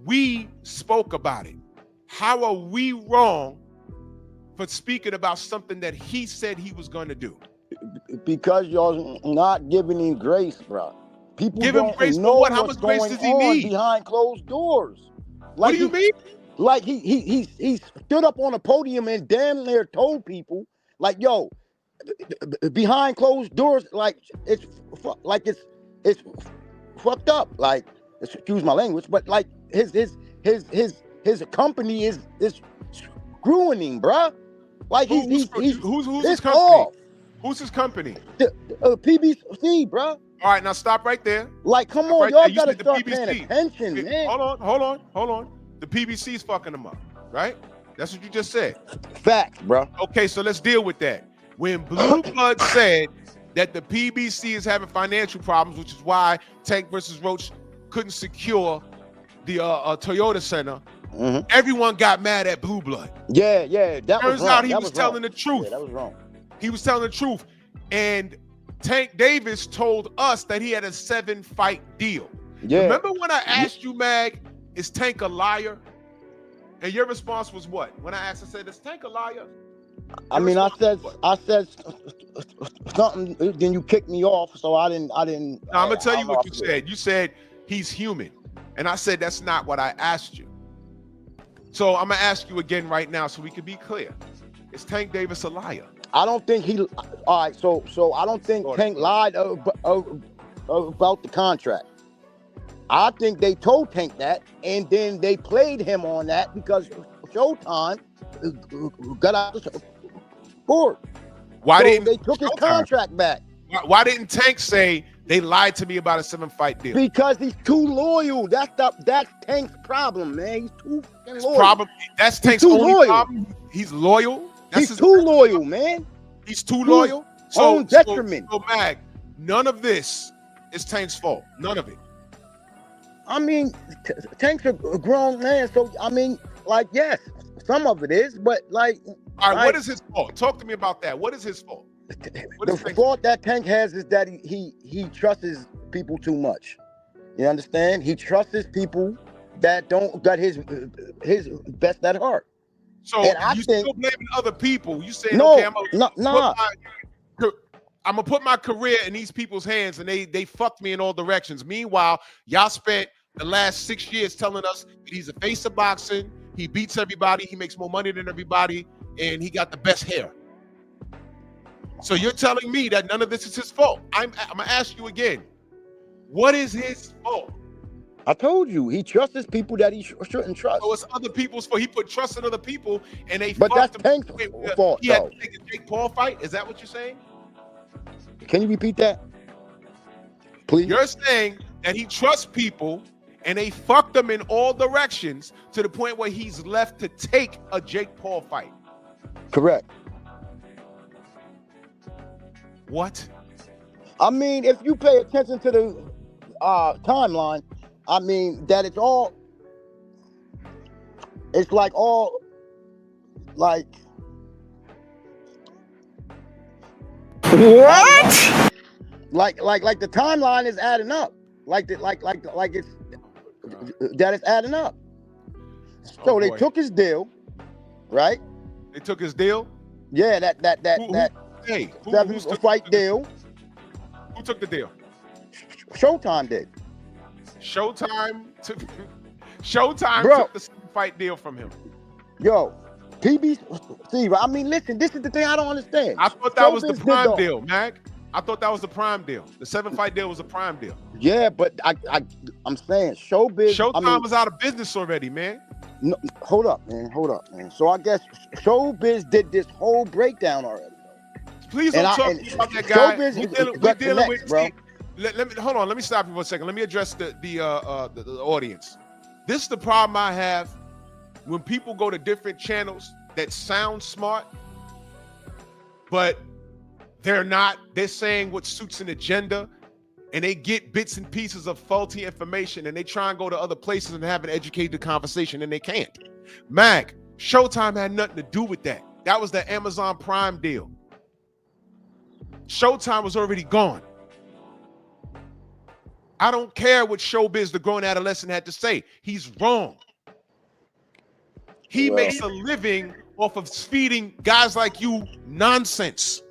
Speaker 2: We spoke about it. How are we wrong for speaking about something that he said he was going to do?
Speaker 4: Because y'all not giving him grace, bro. People
Speaker 2: Give him
Speaker 4: don't
Speaker 2: grace for
Speaker 4: know
Speaker 2: what? How
Speaker 4: what's
Speaker 2: much grace
Speaker 4: going
Speaker 2: does he
Speaker 4: on
Speaker 2: need?
Speaker 4: behind closed doors.
Speaker 2: What do you mean?
Speaker 4: Like he stood up on a podium and damn near told people, like, yo, behind closed doors, like it's fucked up. Like, excuse my language, but like his company is ruining, bruh. Like he's
Speaker 2: who's his
Speaker 4: it's
Speaker 2: company?
Speaker 4: off.
Speaker 2: Who's his company?
Speaker 4: The PBC, bruh.
Speaker 2: All right, now stop right there.
Speaker 4: Like, come
Speaker 2: Stop
Speaker 4: on,
Speaker 2: right
Speaker 4: y'all
Speaker 2: there. You
Speaker 4: gotta
Speaker 2: said the
Speaker 4: start
Speaker 2: PBC.
Speaker 4: paying attention,
Speaker 2: Okay,
Speaker 4: man.
Speaker 2: Hold on. The PBC's fucking them up, right? That's what you just said.
Speaker 4: Facts, bruh.
Speaker 2: Okay, so let's deal with that. When Blue Blood said that the PBC is having financial problems, which is why Tank versus Roach couldn't secure the Toyota Center, everyone got mad at Blue Blood.
Speaker 4: Yeah, that
Speaker 2: Turns
Speaker 4: was wrong.
Speaker 2: out he
Speaker 4: That
Speaker 2: was telling
Speaker 4: wrong.
Speaker 2: the truth.
Speaker 4: Yeah, that was wrong.
Speaker 2: He was telling the truth. And Tank Davis told us that he had a 7-fight deal.
Speaker 4: Yeah.
Speaker 2: Remember when I asked you, Mag, is Tank a liar? And your response was what? When I asked, I said, is Tank a liar?
Speaker 4: I mean, I said something, then you kicked me off, so I didn't.
Speaker 2: Now, I'm gonna tell you what you said. You said he's human, and I said that's not what I asked you. So I'm gonna ask you again right now, so we can be clear. Is Tank Davis a liar?
Speaker 4: I don't think he. All right, so I don't think Tank lied about the contract. I think they told Tank that, and then they played him on that because Showtime got out the board.
Speaker 2: Why
Speaker 4: So
Speaker 2: didn't
Speaker 4: they took his
Speaker 2: Showtime-
Speaker 4: contract back?
Speaker 2: Why didn't Tank say they lied to me about a 7-fight deal?
Speaker 4: Because he's too loyal. That's Tank's problem, man. He's too fucking loyal.
Speaker 2: Problem. That's Tank's
Speaker 4: too
Speaker 2: only
Speaker 4: loyal.
Speaker 2: problem. He's loyal. That's
Speaker 4: He's
Speaker 2: his
Speaker 4: too loyal, man.
Speaker 2: He's too loyal.
Speaker 4: own detriment.
Speaker 2: So Mag, none of this is Tank's fault. None of it.
Speaker 4: I mean, Tank's a grown man, so I mean, like, yes, some of it is, but like,
Speaker 2: All right, what is his fault? Talk to me about that. What is his fault? What
Speaker 4: the
Speaker 2: is Tank's
Speaker 4: fault that Tank has is that he trusts people too much. You understand? He trusts people that don't got his best at heart.
Speaker 2: So
Speaker 4: And I
Speaker 2: you
Speaker 4: think-
Speaker 2: still blaming other people? You saying,
Speaker 4: No,
Speaker 2: okay, I'm gonna put my career in these people's hands, and they fucked me in all directions. Meanwhile, y'all spent the last 6 years telling us that he's a face of boxing. He beats everybody. He makes more money than everybody, and he got the best hair. So you're telling me that none of this is his fault? I'm gonna ask you again. What is his fault?
Speaker 4: I told you he trusts people that he shouldn't trust.
Speaker 2: So it's other people's fault. He put trust in other people, and they.
Speaker 4: But
Speaker 2: fucked
Speaker 4: that's
Speaker 2: him.
Speaker 4: Tank's fault,
Speaker 2: He had
Speaker 4: though.
Speaker 2: to take a Jake Paul fight. Is that what you're saying?
Speaker 4: Can you repeat that, please?
Speaker 2: You're saying that he trusts people, and they fucked him in all directions to the point where he's left to take a Jake Paul fight.
Speaker 4: Correct.
Speaker 2: What?
Speaker 4: I mean, if you pay attention to the timeline, I mean that it's like
Speaker 5: What?
Speaker 4: like the timeline is adding up. Like it's that it's adding up. So
Speaker 2: Oh,
Speaker 4: they
Speaker 2: boy.
Speaker 4: took his deal, right?
Speaker 2: They took his deal.
Speaker 4: Yeah, that
Speaker 2: Hey, who
Speaker 4: 7-fight deal.
Speaker 2: Who took the deal?
Speaker 4: Showtime did.
Speaker 2: Showtime took the
Speaker 4: Bro.
Speaker 2: 7-fight deal from him.
Speaker 4: Yo, PBC. I mean, listen, this is the thing I don't understand.
Speaker 2: I thought that was the
Speaker 4: Showbiz did
Speaker 2: prime
Speaker 4: the-
Speaker 2: deal, Mac. I thought that was the prime deal. The 7-fight deal was a prime deal.
Speaker 4: Yeah, but I'm saying Showbiz.
Speaker 2: Showtime
Speaker 4: I mean,
Speaker 2: was out of business already, man.
Speaker 4: no, hold up, man. So I guess Showbiz did this whole breakdown already.
Speaker 2: Please don't
Speaker 4: And
Speaker 2: talk
Speaker 4: and
Speaker 2: about that guy.
Speaker 4: Showbiz
Speaker 2: We're
Speaker 4: is
Speaker 2: dealing
Speaker 4: next,
Speaker 2: with
Speaker 4: bro.
Speaker 2: Let me hold on. Let me stop you for a second. Let me address the audience. This is the problem I have when people go to different channels that sound smart, but they're not. They're saying what suits an agenda, and they get bits and pieces of faulty information, and they try and go to other places and have an educated conversation, and they can't. Mag, Showtime had nothing to do with that. That was the Amazon Prime deal. Showtime was already gone. I don't care what Showbiz, the grown adolescent, had to say. He's wrong. He
Speaker 4: Well-
Speaker 2: makes a living off of feeding guys like you nonsense.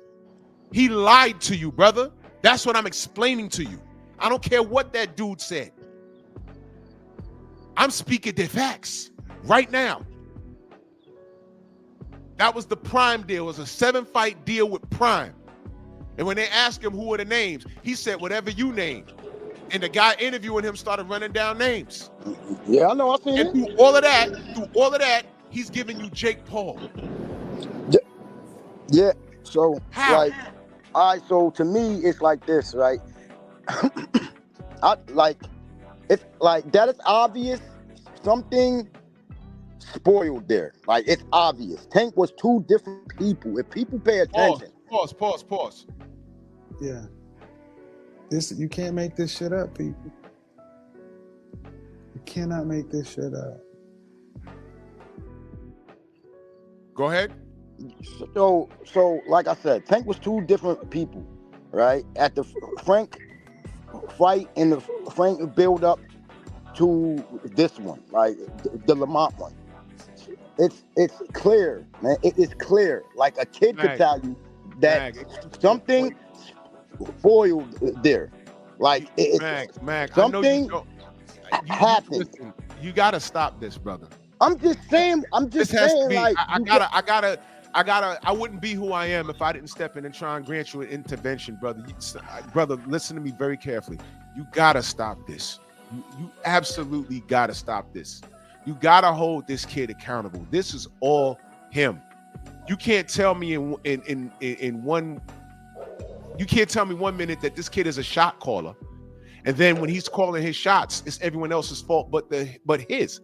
Speaker 2: He lied to you, brother. That's what I'm explaining to you. I don't care what that dude said. I'm speaking the facts right now. That was the Prime deal. It was a 7-fight deal with Prime. And when they asked him who are the names, he said, whatever you name. And the guy interviewing him started running down names.
Speaker 4: Yeah, I know. I seen
Speaker 2: And
Speaker 4: it.
Speaker 2: through all of that, he's giving you Jake Paul.
Speaker 4: Yeah. So
Speaker 2: How?
Speaker 4: like, all right. So to me, it's like this, right? It's like that is obvious. Something spoiled there. Like it's obvious. Tank was two different people. If people pay attention.
Speaker 2: Pause.
Speaker 5: Yeah. You can't make this shit up, people. You cannot make this shit up.
Speaker 2: Go ahead.
Speaker 4: So like I said, Tank was two different people, right? At the Frank fight and the Frank build up to this one, like the Lamont one. It's clear, man. It is clear. Like a kid could tell you that something spoiled there. Like
Speaker 2: Mag,
Speaker 4: something happened.
Speaker 2: Listen, you gotta stop this, brother.
Speaker 4: I'm just saying.
Speaker 2: This has to be. Like, I wouldn't be who I am if I didn't step in and try and grant you an intervention, brother. Brother, listen to me very carefully. You gotta stop this. You absolutely gotta stop this. You gotta hold this kid accountable. This is all him. You can't tell me in one. You can't tell me 1 minute that this kid is a shot caller, and then when he's calling his shots, it's everyone else's fault but his.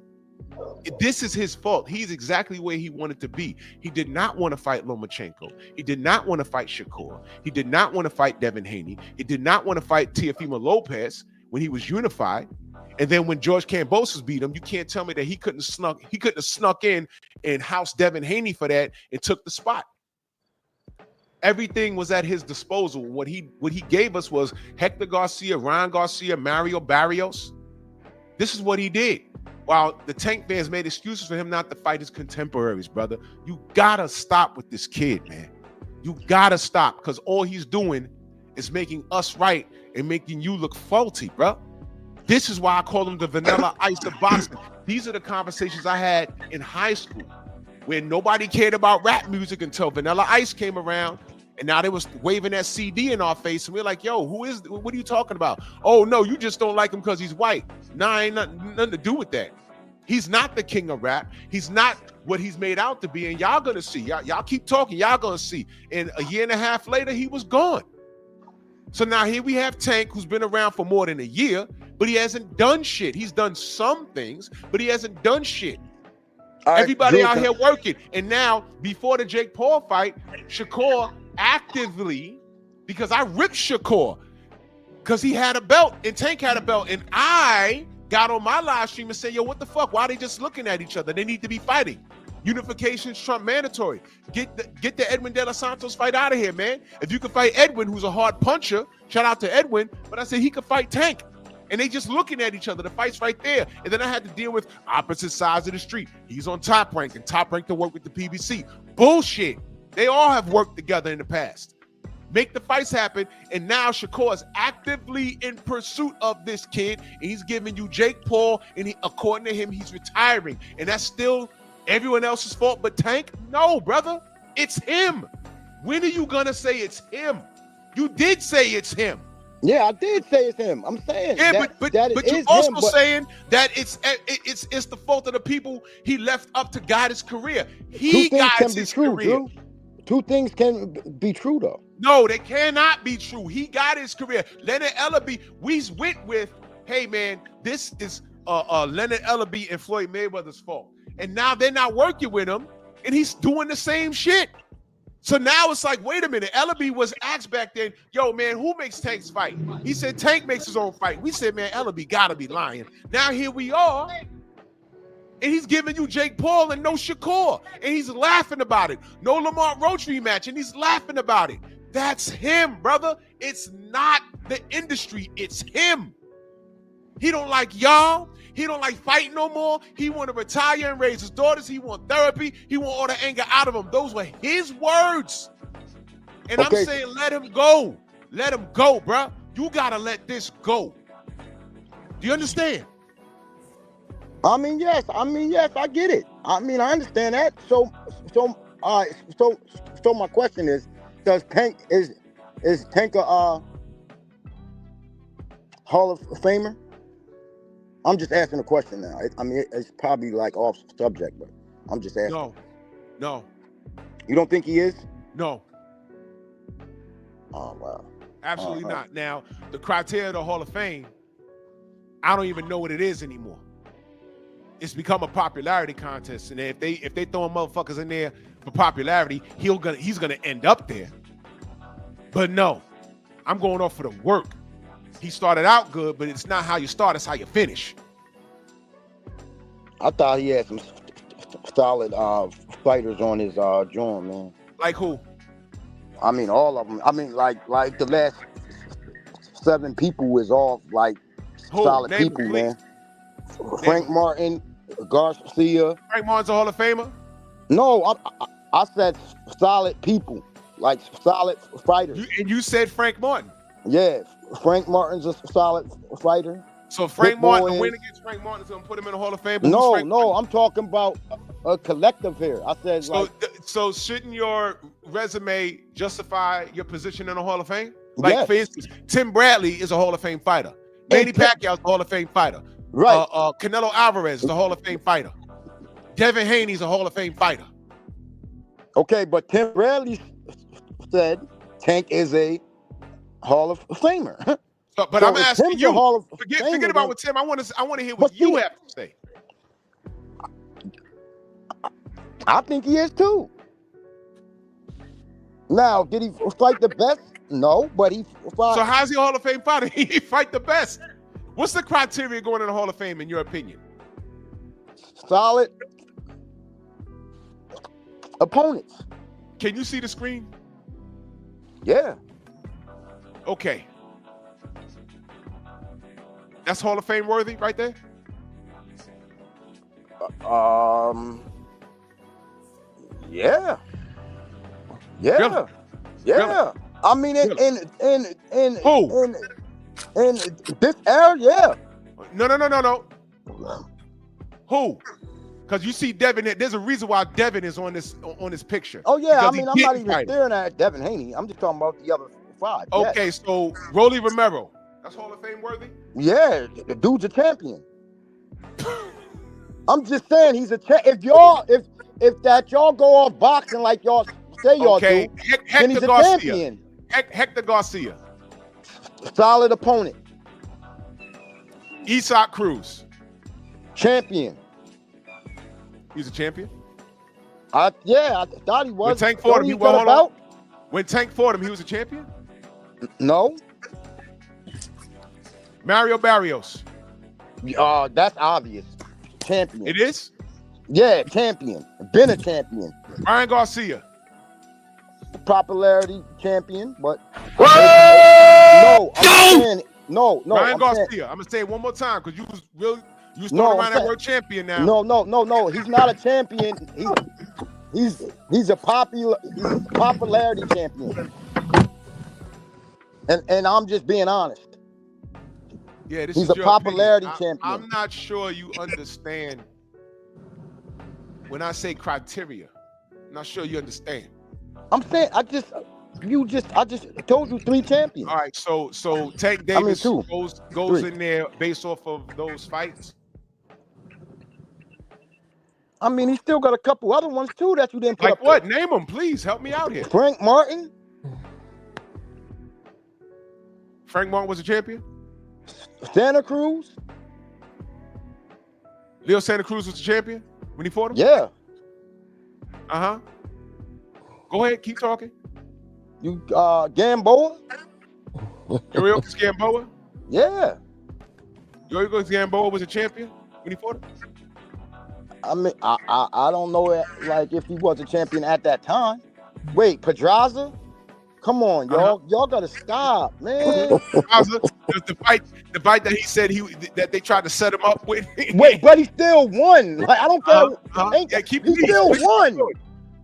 Speaker 2: This is his fault. He's exactly where he wanted to be. He did not want to fight Lomachenko. He did not want to fight Shakur. He did not want to fight Devin Haney. He did not want to fight Teofimo Lopez when he was unified. And then when George Kambosos beat him, you can't tell me that he couldn't have snuck in and housed Devin Haney for that and took the spot. Everything was at his disposal. What he gave us was Hector Garcia, Ryan Garcia, Mario Barrios. This is what he did. While the Tank fans made excuses for him not to fight his contemporaries, brother. You gotta stop with this kid, man. You gotta stop, because all he's doing is making us right and making you look faulty, bro. This is why I call him the Vanilla Ice of boxing. These are the conversations I had in high school when nobody cared about rap music until Vanilla Ice came around. And now they was waving that CD in our face, and we're like, yo, what are you talking about? Oh, no, you just don't like him because he's white. Nah, ain't nothing to do with that. He's not the king of rap. He's not what he's made out to be, and y'all gonna see. Y'all keep talking, y'all gonna see. And a year and a half later, he was gone. So now here we have Tank, who's been around for more than a year, but he hasn't done shit. He's done some things, but he hasn't done shit. Everybody out here working. And now, before the Jake Paul fight, Shakur actively, because I ripped Shakur because he had a belt and Tank had a belt, and I got on my live stream and said, yo, what the fuck? Why are they just looking at each other? They need to be fighting. Unification's Trump mandatory. Get the Edwin De Los Santos fight out of here, man. If you can fight Edwin, who's a hard puncher, shout out to Edwin, but I said he could fight Tank. And they just looking at each other. The fight's right there. And then I had to deal with opposite sides of the street. He's on Top Rank, and Top Rank to work with the PBC. Bullshit. They all have worked together in the past. Make the fights happen, and now Shakur is actively in pursuit of this kid, and he's giving you Jake Paul, and according to him, he's retiring. And that's still everyone else's fault but Tank? No, brother. It's him. When are you going to say it's him? You did say it's him.
Speaker 4: Yeah, I did say it's him. I'm saying.
Speaker 2: Yeah, but you're also saying that it's the fault of the people he left up to guide his career. He guides his career.
Speaker 4: Two things can be true, though.
Speaker 2: No, they cannot be true. He got his career. Leonard Ellaby, we went with, hey, man, this is Leonard Ellaby and Floyd Mayweather's fault. And now they're not working with him, and he's doing the same shit. So now it's like, wait a minute. Ellaby was asked back then, yo, man, who makes Tank's fight? He said Tank makes his own fight. We said, man, Ellaby got to be lying. Now here we are. And he's giving you Jake Paul and no Shakur. And he's laughing about it. No Lamont Roach rematch, and he's laughing about it. That's him, brother. It's not the industry. It's him. He don't like y'all. He don't like fighting no more. He want to retire and raise his daughters. He want therapy. He want all the anger out of him. Those were his words. And I'm saying let him go. Let him go, bro. You got to let this go. Do you understand?
Speaker 4: I mean, yes, I get it. I mean, I understand that. So my question is, does Tank is Tank a Hall of Famer? I'm just asking a question now. I mean, it's probably like off subject, but I'm just asking.
Speaker 2: No.
Speaker 4: You don't think he is?
Speaker 2: No.
Speaker 4: Oh wow.
Speaker 2: Absolutely not. Now, the criteria of the Hall of Fame, I don't even know what it is anymore. It's become a popularity contest, and if they throwing motherfuckers in there for popularity, he's gonna end up there. But no, I'm going off for the work. He started out good, but it's not how you start; it's how you finish.
Speaker 4: I thought he had some solid fighters on his joint, man.
Speaker 2: Like who?
Speaker 4: I mean, all of them. I mean, like the last 7 people is all like
Speaker 2: Who?
Speaker 4: solid
Speaker 2: Name
Speaker 4: people,
Speaker 2: them,
Speaker 4: man.
Speaker 2: please.
Speaker 4: Frank Martin, Garcia.
Speaker 2: Frank Martin's a Hall of Famer.
Speaker 4: No, I said solid people, like solid fighters.
Speaker 2: You said Frank Martin.
Speaker 4: Yeah, Frank Martin's a solid fighter.
Speaker 2: So Frank
Speaker 4: Pit
Speaker 2: Martin,
Speaker 4: Boy
Speaker 2: the win
Speaker 4: is-
Speaker 2: against Frank Martin is gonna put him in the Hall of Fame. But who's
Speaker 4: No,
Speaker 2: Frank Martin?
Speaker 4: I'm talking about a collective here. I said
Speaker 2: So shouldn't your resume justify your position in the Hall of Fame? Like
Speaker 4: Yes.
Speaker 2: for instance, Tim Bradley is a Hall of Fame fighter. Manny
Speaker 4: Tim-
Speaker 2: Pacquiao's a Hall of Fame fighter.
Speaker 4: right.
Speaker 2: Canelo Alvarez is a Hall of Fame fighter. Devin Haney's a Hall of Fame fighter.
Speaker 4: Okay, but Tim Bradley said Tank is a Hall of Famer.
Speaker 2: But
Speaker 4: So
Speaker 2: I'm
Speaker 4: if
Speaker 2: asking
Speaker 4: Tim's a
Speaker 2: you.
Speaker 4: Hall of
Speaker 2: Forget
Speaker 4: Famer,
Speaker 2: about
Speaker 4: then-
Speaker 2: what Tim. I want to hear what
Speaker 4: But
Speaker 2: you
Speaker 4: see-
Speaker 2: have to say.
Speaker 4: I think he is too. Now, did he fight the best? No, but he fought.
Speaker 2: So how's he a Hall of Fame fighter? He fight the best. What's the criteria going in the Hall of Fame in your opinion?
Speaker 4: Solid opponents.
Speaker 2: Can you see the screen?
Speaker 4: Yeah.
Speaker 2: Okay. That's Hall of Fame worthy right there?
Speaker 4: Yeah. Yeah.
Speaker 2: Really?
Speaker 4: Yeah.
Speaker 2: Really?
Speaker 4: I mean, in
Speaker 2: Who?
Speaker 4: in this era, yeah.
Speaker 2: No. Who? Because you see Devin, there's a reason why Devin is on this picture.
Speaker 4: Oh yeah. I
Speaker 2: Because he
Speaker 4: mean, I'm not
Speaker 2: didn't
Speaker 4: even
Speaker 2: fight him.
Speaker 4: staring at Devin Haney. I'm just talking about the other 5. Yes.
Speaker 2: Okay, so Rolly Romero, that's Hall of Fame worthy?
Speaker 4: Yeah, the dude's a champion. I'm just saying he's a if y'all go off boxing like y'all say y'all
Speaker 2: Okay,
Speaker 4: do, then
Speaker 2: Hector
Speaker 4: he's a
Speaker 2: Garcia.
Speaker 4: champion.
Speaker 2: Hector Garcia.
Speaker 4: Solid opponent.
Speaker 2: Isaac Cruz.
Speaker 4: Champion.
Speaker 2: He's a champion.
Speaker 4: I thought he was.
Speaker 2: When Tank fought him, he won.
Speaker 4: about?
Speaker 2: When Tank fought him, he was a champion.
Speaker 4: No.
Speaker 2: Mario Barrios.
Speaker 4: That's obvious. Champion.
Speaker 2: It is.
Speaker 4: Yeah, champion. Been a champion.
Speaker 2: Ryan Garcia.
Speaker 4: Popularity champion, but no, I'm saying, no.
Speaker 2: Ryan
Speaker 4: I'm saying-
Speaker 2: Garcia. I'm gonna say it one more time because you was throwing
Speaker 4: No,
Speaker 2: around
Speaker 4: I'm
Speaker 2: that
Speaker 4: saying-
Speaker 2: word champion now.
Speaker 4: No. He's not a champion. He's a popularity champion. And I'm just being honest.
Speaker 2: Yeah, this
Speaker 4: He's
Speaker 2: is
Speaker 4: a
Speaker 2: your
Speaker 4: popularity
Speaker 2: opinion.
Speaker 4: champion.
Speaker 2: I'm not sure you understand when I say criteria. I'm not sure you understand.
Speaker 4: I'm saying I just told you 3 champions.
Speaker 2: All right, so Tank
Speaker 4: I mean,
Speaker 2: Davis
Speaker 4: 2.
Speaker 2: goes
Speaker 4: 3.
Speaker 2: in there based off of those fights.
Speaker 4: I mean, he still got a couple other ones too that you didn't put
Speaker 2: Like
Speaker 4: up
Speaker 2: what? Name them, please. Help me out here.
Speaker 4: there. Frank Martin,
Speaker 2: Frank Martin was a champion.
Speaker 4: Santa Cruz.
Speaker 2: Leo Santa Cruz was a champion when he fought him.
Speaker 4: Yeah.
Speaker 2: Go ahead, keep talking.
Speaker 4: You Gamboa.
Speaker 2: Yuriorkis Gamboa.
Speaker 4: Yeah.
Speaker 2: Yuriorkis Gamboa was a champion when he fought him.
Speaker 4: I mean, I don't know like if he was a champion at that time. Wait, Pedraza? Come on, y'all. Y'all gotta stop, man.
Speaker 2: the fight that he said that they tried to set him up with.
Speaker 4: Wait, but he still won. Like I don't care.
Speaker 2: Yeah, keep
Speaker 4: he still won.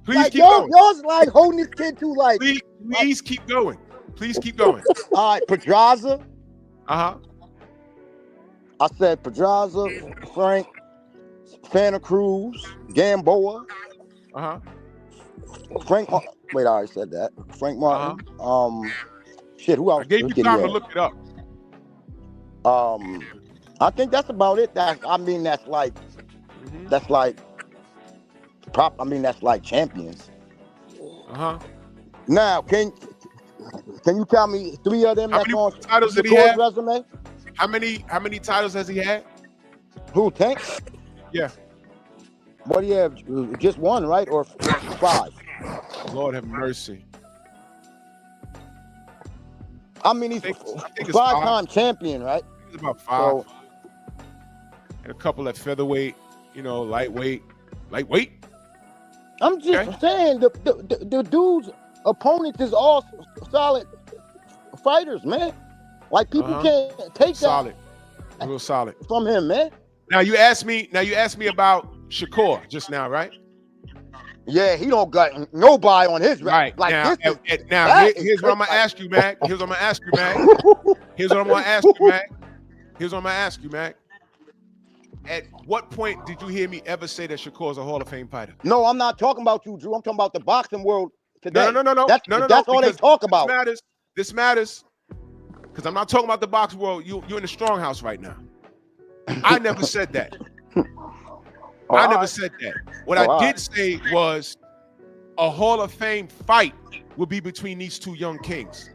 Speaker 2: Please
Speaker 4: Like
Speaker 2: keep going.
Speaker 4: y'all's like holding this kid to like.
Speaker 2: Please keep going. Please keep going.
Speaker 4: All right, Pedraza.
Speaker 2: Uh-huh.
Speaker 4: I said Pedraza, Frank, Santa Cruz, Gamboa,
Speaker 2: Uh-huh.
Speaker 4: Frank. Wait, I already said that. Frank Martin. Shit, who else?
Speaker 2: I gave you
Speaker 4: Who did
Speaker 2: time
Speaker 4: he
Speaker 2: to
Speaker 4: have?
Speaker 2: look it up.
Speaker 4: I think that's about it. That's like
Speaker 2: Mhm.
Speaker 4: that's like that's like champions.
Speaker 2: Uh-huh.
Speaker 4: Now, can you tell me 3 of them
Speaker 2: How
Speaker 4: that's
Speaker 2: many
Speaker 4: on
Speaker 2: titles did he
Speaker 4: Shakur's
Speaker 2: have?
Speaker 4: resume?
Speaker 2: How many titles has he had?
Speaker 4: Who, Tank?
Speaker 2: Yeah.
Speaker 4: What do you have? Just one, right? Or 5?
Speaker 2: Lord have mercy.
Speaker 4: I mean, he's
Speaker 2: I think it's
Speaker 4: 5-time champion, right?
Speaker 2: It's about 5.
Speaker 4: So,
Speaker 2: And a couple at featherweight, lightweight. Lightweight?
Speaker 4: I'm just
Speaker 2: Okay.
Speaker 4: saying the dude's opponents is all solid fighters, man. Like people
Speaker 2: Uh-huh.
Speaker 4: can't take
Speaker 2: Solid. Real solid.
Speaker 4: that from him, man.
Speaker 2: Now you asked me about Shakur just now, right?
Speaker 4: Yeah, he don't got nobody on his
Speaker 2: Right.
Speaker 4: like
Speaker 2: now,
Speaker 4: this.
Speaker 2: here's what I'm gonna ask you, Mac. Here's what I'm gonna ask you, Mac. Here's what I'm gonna ask you, Mac. Here's what I'm gonna ask you, Mac. At what point did you hear me ever say that Shakur is a Hall of Fame fighter?
Speaker 4: No, I'm not talking about you, Drew. I'm talking about the boxing world today.
Speaker 2: No.
Speaker 4: That's all they
Speaker 2: because
Speaker 4: talk about.
Speaker 2: This matters. Because I'm not talking about the boxing world. You're in the strong house right now. I never said that. I never said that. What I did say was a Hall of Fame fight would be between these two young kings.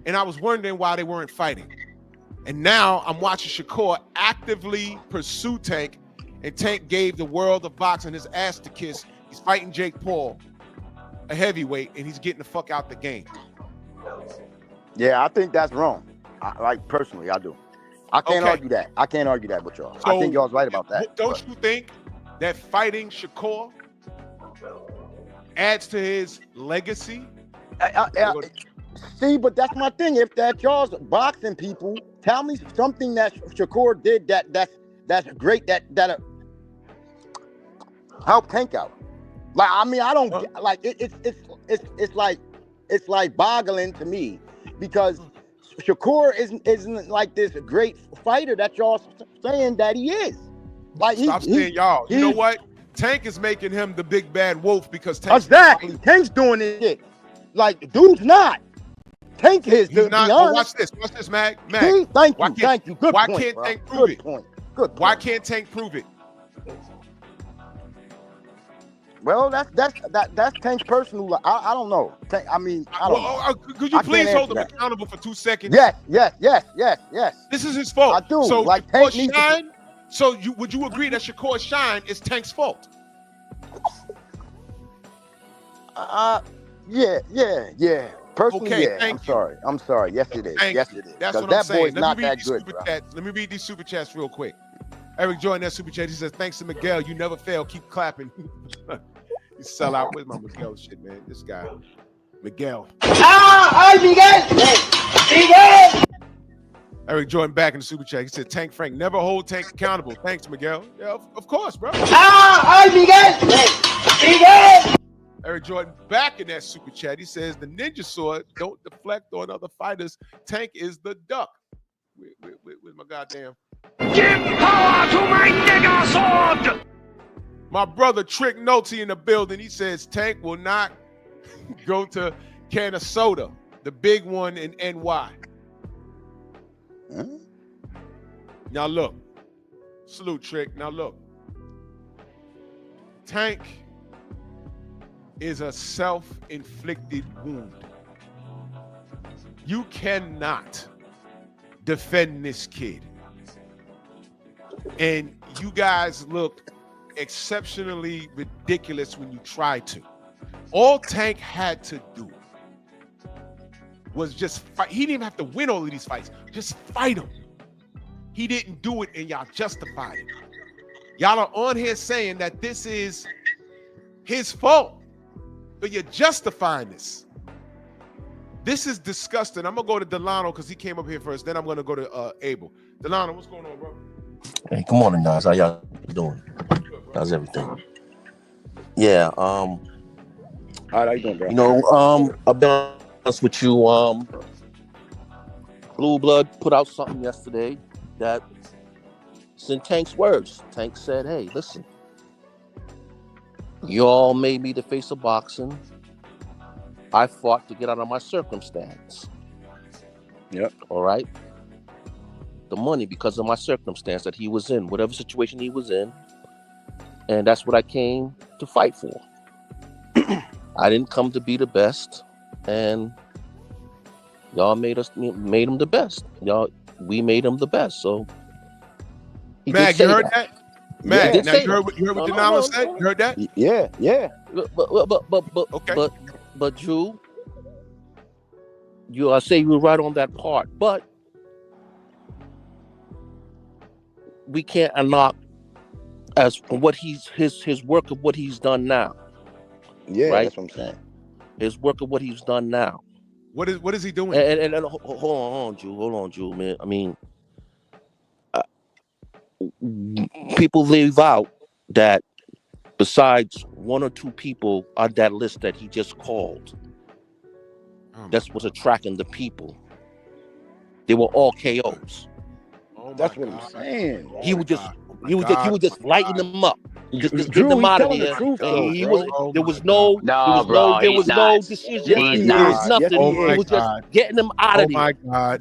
Speaker 2: And I was wondering why they weren't fighting. And now I'm watching Shakur actively pursue Tank, and Tank gave the world of boxing his ass to kiss. He's fighting Jake Paul, a heavyweight, and he's getting the fuck out the game.
Speaker 4: Yeah, I think that's wrong. Personally, I do. I can't argue that. I can't argue that with y'all. I think y'all's right about that.
Speaker 2: Don't you think that fighting Shakur adds to his legacy?
Speaker 4: See, but that's my thing. If that's y'all's boxing people, tell me something that Shakur did that's great that helped Tank out. Like, I mean, I don't like it's like boggling to me because Shakur isn't like this great fighter that y'all saying that he is. Like,
Speaker 2: Stop saying y'all. You know what? Tank is making him the big bad wolf because Tank's
Speaker 4: exactly. Tank's doing this shit. Like, dude's not. Tank is.
Speaker 2: He's not. Oh, watch this, Mac.
Speaker 4: See? Thank you. Good
Speaker 2: why
Speaker 4: point.
Speaker 2: Can't
Speaker 4: bro.
Speaker 2: Tank prove
Speaker 4: Good
Speaker 2: it?
Speaker 4: Point. Good point.
Speaker 2: Why can't Tank prove it?
Speaker 4: Well, that's Tank's personal. I don't know. Tank, I mean, I don't know.
Speaker 2: Could you please hold him accountable for 2 seconds?
Speaker 4: Yes.
Speaker 2: This is his fault.
Speaker 4: I do.
Speaker 2: So
Speaker 4: like
Speaker 2: Tank
Speaker 4: Tank
Speaker 2: shine. So would you agree that Shakur's shine is Tank's fault?
Speaker 4: Yeah. Personally,
Speaker 2: Okay,
Speaker 4: yeah.
Speaker 2: thank you.
Speaker 4: I'm sorry. Yes, it is. Yes, it is.
Speaker 2: That's what
Speaker 4: that
Speaker 2: I'm saying.
Speaker 4: boy's not that good, bro.
Speaker 2: Let me read these super chats real quick. Eric joined that super chat. He says, "Thanks to Miguel, you never fail. Keep clapping." You sell out. Where's my Miguel shit, man? This guy, Miguel. Miguel. Eric Jordan back in the super chat. He said, "Tank Frank, never hold Tank accountable." Thanks, Miguel. Yeah, of course, bro. Miguel. Eric Jordan back in that super chat. He says, "The ninja sword don't deflect on other fighters. Tank is the duck." With my goddamn.
Speaker 6: Give power to my nigga sword!
Speaker 2: My brother Trick Noty in the building. He says Tank will not go to Canastota, the big one in NY.
Speaker 4: Huh?
Speaker 2: Now look, salute Trick. Now look, Tank is a self-inflicted wound. You cannot defend this kid. And you guys look exceptionally ridiculous when you try to. All Tank had to do was just fight. He didn't even have to win all of these fights. Just fight him. He didn't do it, and y'all justified it. Y'all are on here saying that this is his fault, but you're justifying this. This is disgusting. I'm gonna go to Delano because he came up here first. Then I'm gonna go to Abel. Delano, what's going on, bro?
Speaker 7: Hey, good morning, guys. How y'all doing? How's everything? Yeah.
Speaker 4: How you doing, bro?
Speaker 7: You know, I'll be honest with you. Blue Blood put out something yesterday that's in Tank's words. Tank said, "Hey, listen, y'all made me the face of boxing. I fought to get out of my circumstance."
Speaker 4: Yep.
Speaker 7: All right. the money because of my circumstance that he was in, whatever situation he was in. And that's what I came to fight for. I didn't come to be the best, and y'all made him the best. We made him the best. So
Speaker 2: Mag, you heard that? Mag, now you heard what Denalo said?
Speaker 7: no.
Speaker 2: You heard that?
Speaker 4: Yeah.
Speaker 7: But Drew, I say you were right on that part, but we can't knock as for what his work of what he's done now.
Speaker 4: Yeah,
Speaker 7: right?
Speaker 4: that's what I'm saying.
Speaker 7: His work of what he's done now.
Speaker 2: What is he doing?
Speaker 7: And hold on, Drew, man. I mean, people leave out that besides one or two people on that list that he just called, that's what's attracting the people. They were all KOs.
Speaker 4: That's what I'm saying.
Speaker 7: He was just lighting them up. Just getting them out of here. There was no decision. There was nothing. He was just getting them out of there.
Speaker 2: Oh my God.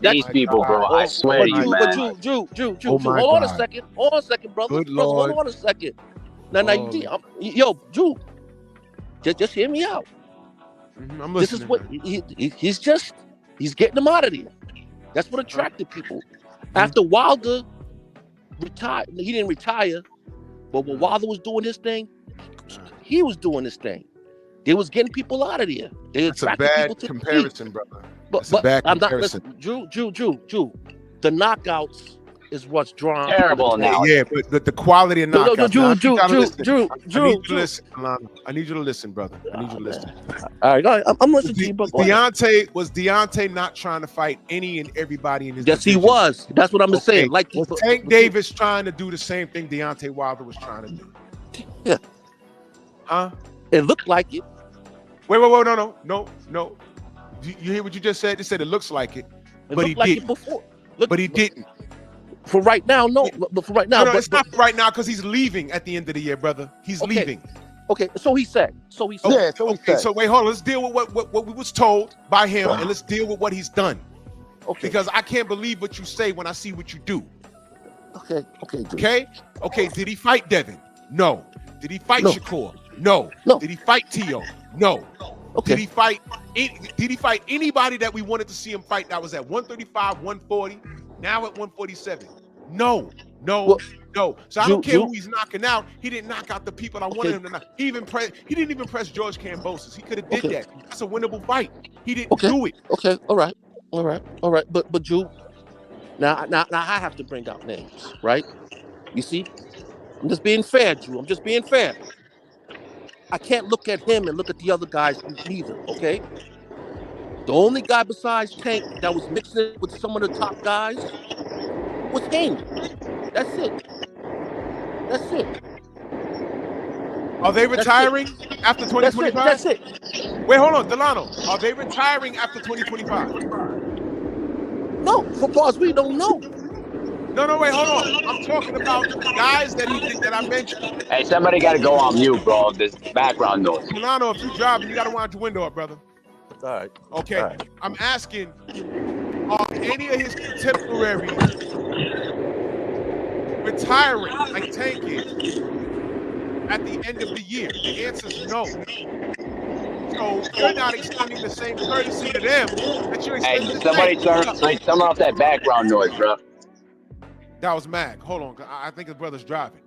Speaker 8: These people, bro. I swear to you, man.
Speaker 7: Drew, hold on a second. Hold on a second, brother.
Speaker 2: Good Lord.
Speaker 7: Hold on a second. Now, Drew, just hear me out.
Speaker 2: I'm
Speaker 7: This
Speaker 2: listening.
Speaker 7: is what he's getting them out of there. That's what attracted people. After Wilder retired, he didn't retire, but when Wilder was doing his thing, he was doing his thing. They was getting people out of there.
Speaker 2: It's a bad comparison, brother.
Speaker 7: But
Speaker 2: bad
Speaker 7: I'm not
Speaker 2: comparison.
Speaker 7: listen, Drew. The knockouts is what's drawn.
Speaker 8: Terrible now.
Speaker 2: Yeah, but the quality of knockouts.
Speaker 7: Drew.
Speaker 2: I need you to listen, brother. I need you to listen.
Speaker 7: All right, I'm listening to you, but
Speaker 2: Deontay not trying to fight any and everybody in his
Speaker 7: yes,
Speaker 2: division?
Speaker 7: he was. That's what I'm saying. Like
Speaker 2: was Tank Davis trying to do the same thing Deontay Wilder was trying to do?
Speaker 7: Yeah.
Speaker 2: Huh?
Speaker 7: It looked like it.
Speaker 2: Wait, no. You hear what you just said? They said it looks like it, but he
Speaker 7: like
Speaker 2: didn't.
Speaker 7: it before.
Speaker 2: But he didn't.
Speaker 7: For right now, no. But for right now,
Speaker 2: No, it's not right now because he's leaving at the end of the year, brother. He's leaving.
Speaker 7: Okay, so he said.
Speaker 4: Yeah,
Speaker 2: So wait, hold on. Let's deal with what we was told by him, and let's deal with what he's done.
Speaker 7: Okay.
Speaker 2: Because I can't believe what you say when I see what you do.
Speaker 7: Okay, Drew.
Speaker 2: Okay. Did he fight Devin? No. Did he fight
Speaker 7: No.
Speaker 2: Shakur? No.
Speaker 7: No.
Speaker 2: Did he fight Tio? No.
Speaker 7: Okay.
Speaker 2: Did he fight anybody that we wanted to see him fight that was at 135, 140, now at 147? No. So I don't care who he's knocking out. He didn't knock out the people I wanted him to knock. He didn't even press George Kambosos. He could have did that. That's a winnable fight. He didn't do it.
Speaker 7: Okay, all right. But Drew, now I have to bring out names, right? You see? I'm just being fair, Drew. I'm just being fair. I can't look at him and look at the other guys either, okay? The only guy besides Tank that was mixing with some of the top guys was Haney. That's it.
Speaker 2: Are they retiring after 2025?
Speaker 7: That's it.
Speaker 2: Wait, hold on, Delano. Are they retiring after 2025?
Speaker 7: No, so far as we don't know.
Speaker 2: No, wait, hold on. I'm talking about the guys that I mentioned.
Speaker 8: Hey, somebody got to go on mute, bro. This background noise.
Speaker 2: Delano, if you're driving, you got to wind your window up, brother.
Speaker 7: All right.
Speaker 2: Okay.
Speaker 7: All right.
Speaker 2: I'm asking, are any of his contemporaries retiring like Tank is at the end of the year? The answer is no. So you're not extending the same courtesy to them that you're extending to
Speaker 8: Somebody
Speaker 2: Tank.
Speaker 8: turn off that background noise, bro.
Speaker 2: That was Mag. Hold on. I think his brother's driving.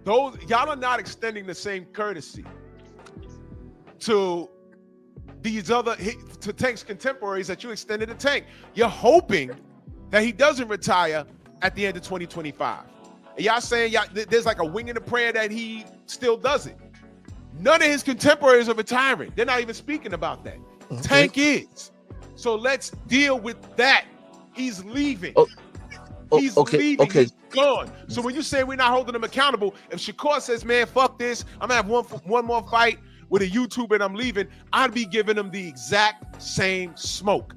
Speaker 2: Y'all are not extending the same courtesy to these to Tank's contemporaries that you extended to Tank. You're hoping that he doesn't retire at the end of 2025. And y'all saying there's like a wing in the prayer that he still does it. None of his contemporaries are retiring. They're not even speaking about that. Okay. Tank is. So let's deal with that. He's leaving. He's leaving. He's gone. So when you say we're not holding him accountable, if Shakur says, man, fuck this, I'm going to have one more fight with a YouTuber and I'm leaving, I'd be giving him the exact same smoke.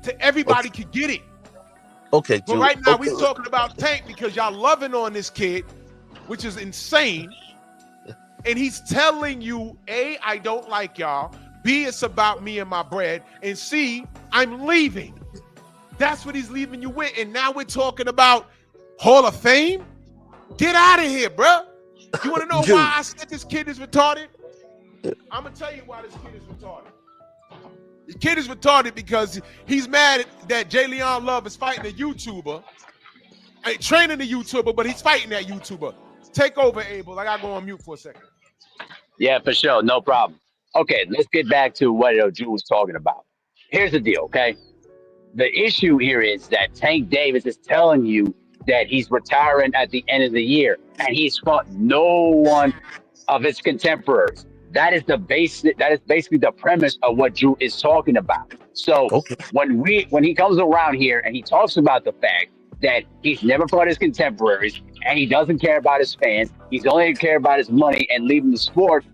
Speaker 2: To everybody could get it.
Speaker 7: Okay,
Speaker 2: but right now we're talking about Tank because y'all loving on this kid, which is insane. And he's telling you, A, I don't like y'all. B, it's about me and my bread. And C, I'm leaving. That's what he's leaving you with. And now we're talking about Hall of Fame? Get out of here, bro. You want to know why I said this kid is retarded? I'm going to tell you why this kid is retarded. This kid is retarded because he's mad that J. Leon Love is fighting a YouTuber. Training a YouTuber, but he's fighting that YouTuber. Take over, Abel. I got to go on mute for a second.
Speaker 8: Yeah, for sure. No problem. Okay, let's get back to what Drew was talking about. Here's the deal, okay? The issue here is that Tank Davis is telling you that he's retiring at the end of the year, and he's fought no one of his contemporaries. That is basically the premise of what Drew is talking about. So when he comes around here and he talks about the fact that he's never fought his contemporaries and he doesn't care about his fans, he's only care about his money and leaving the sport,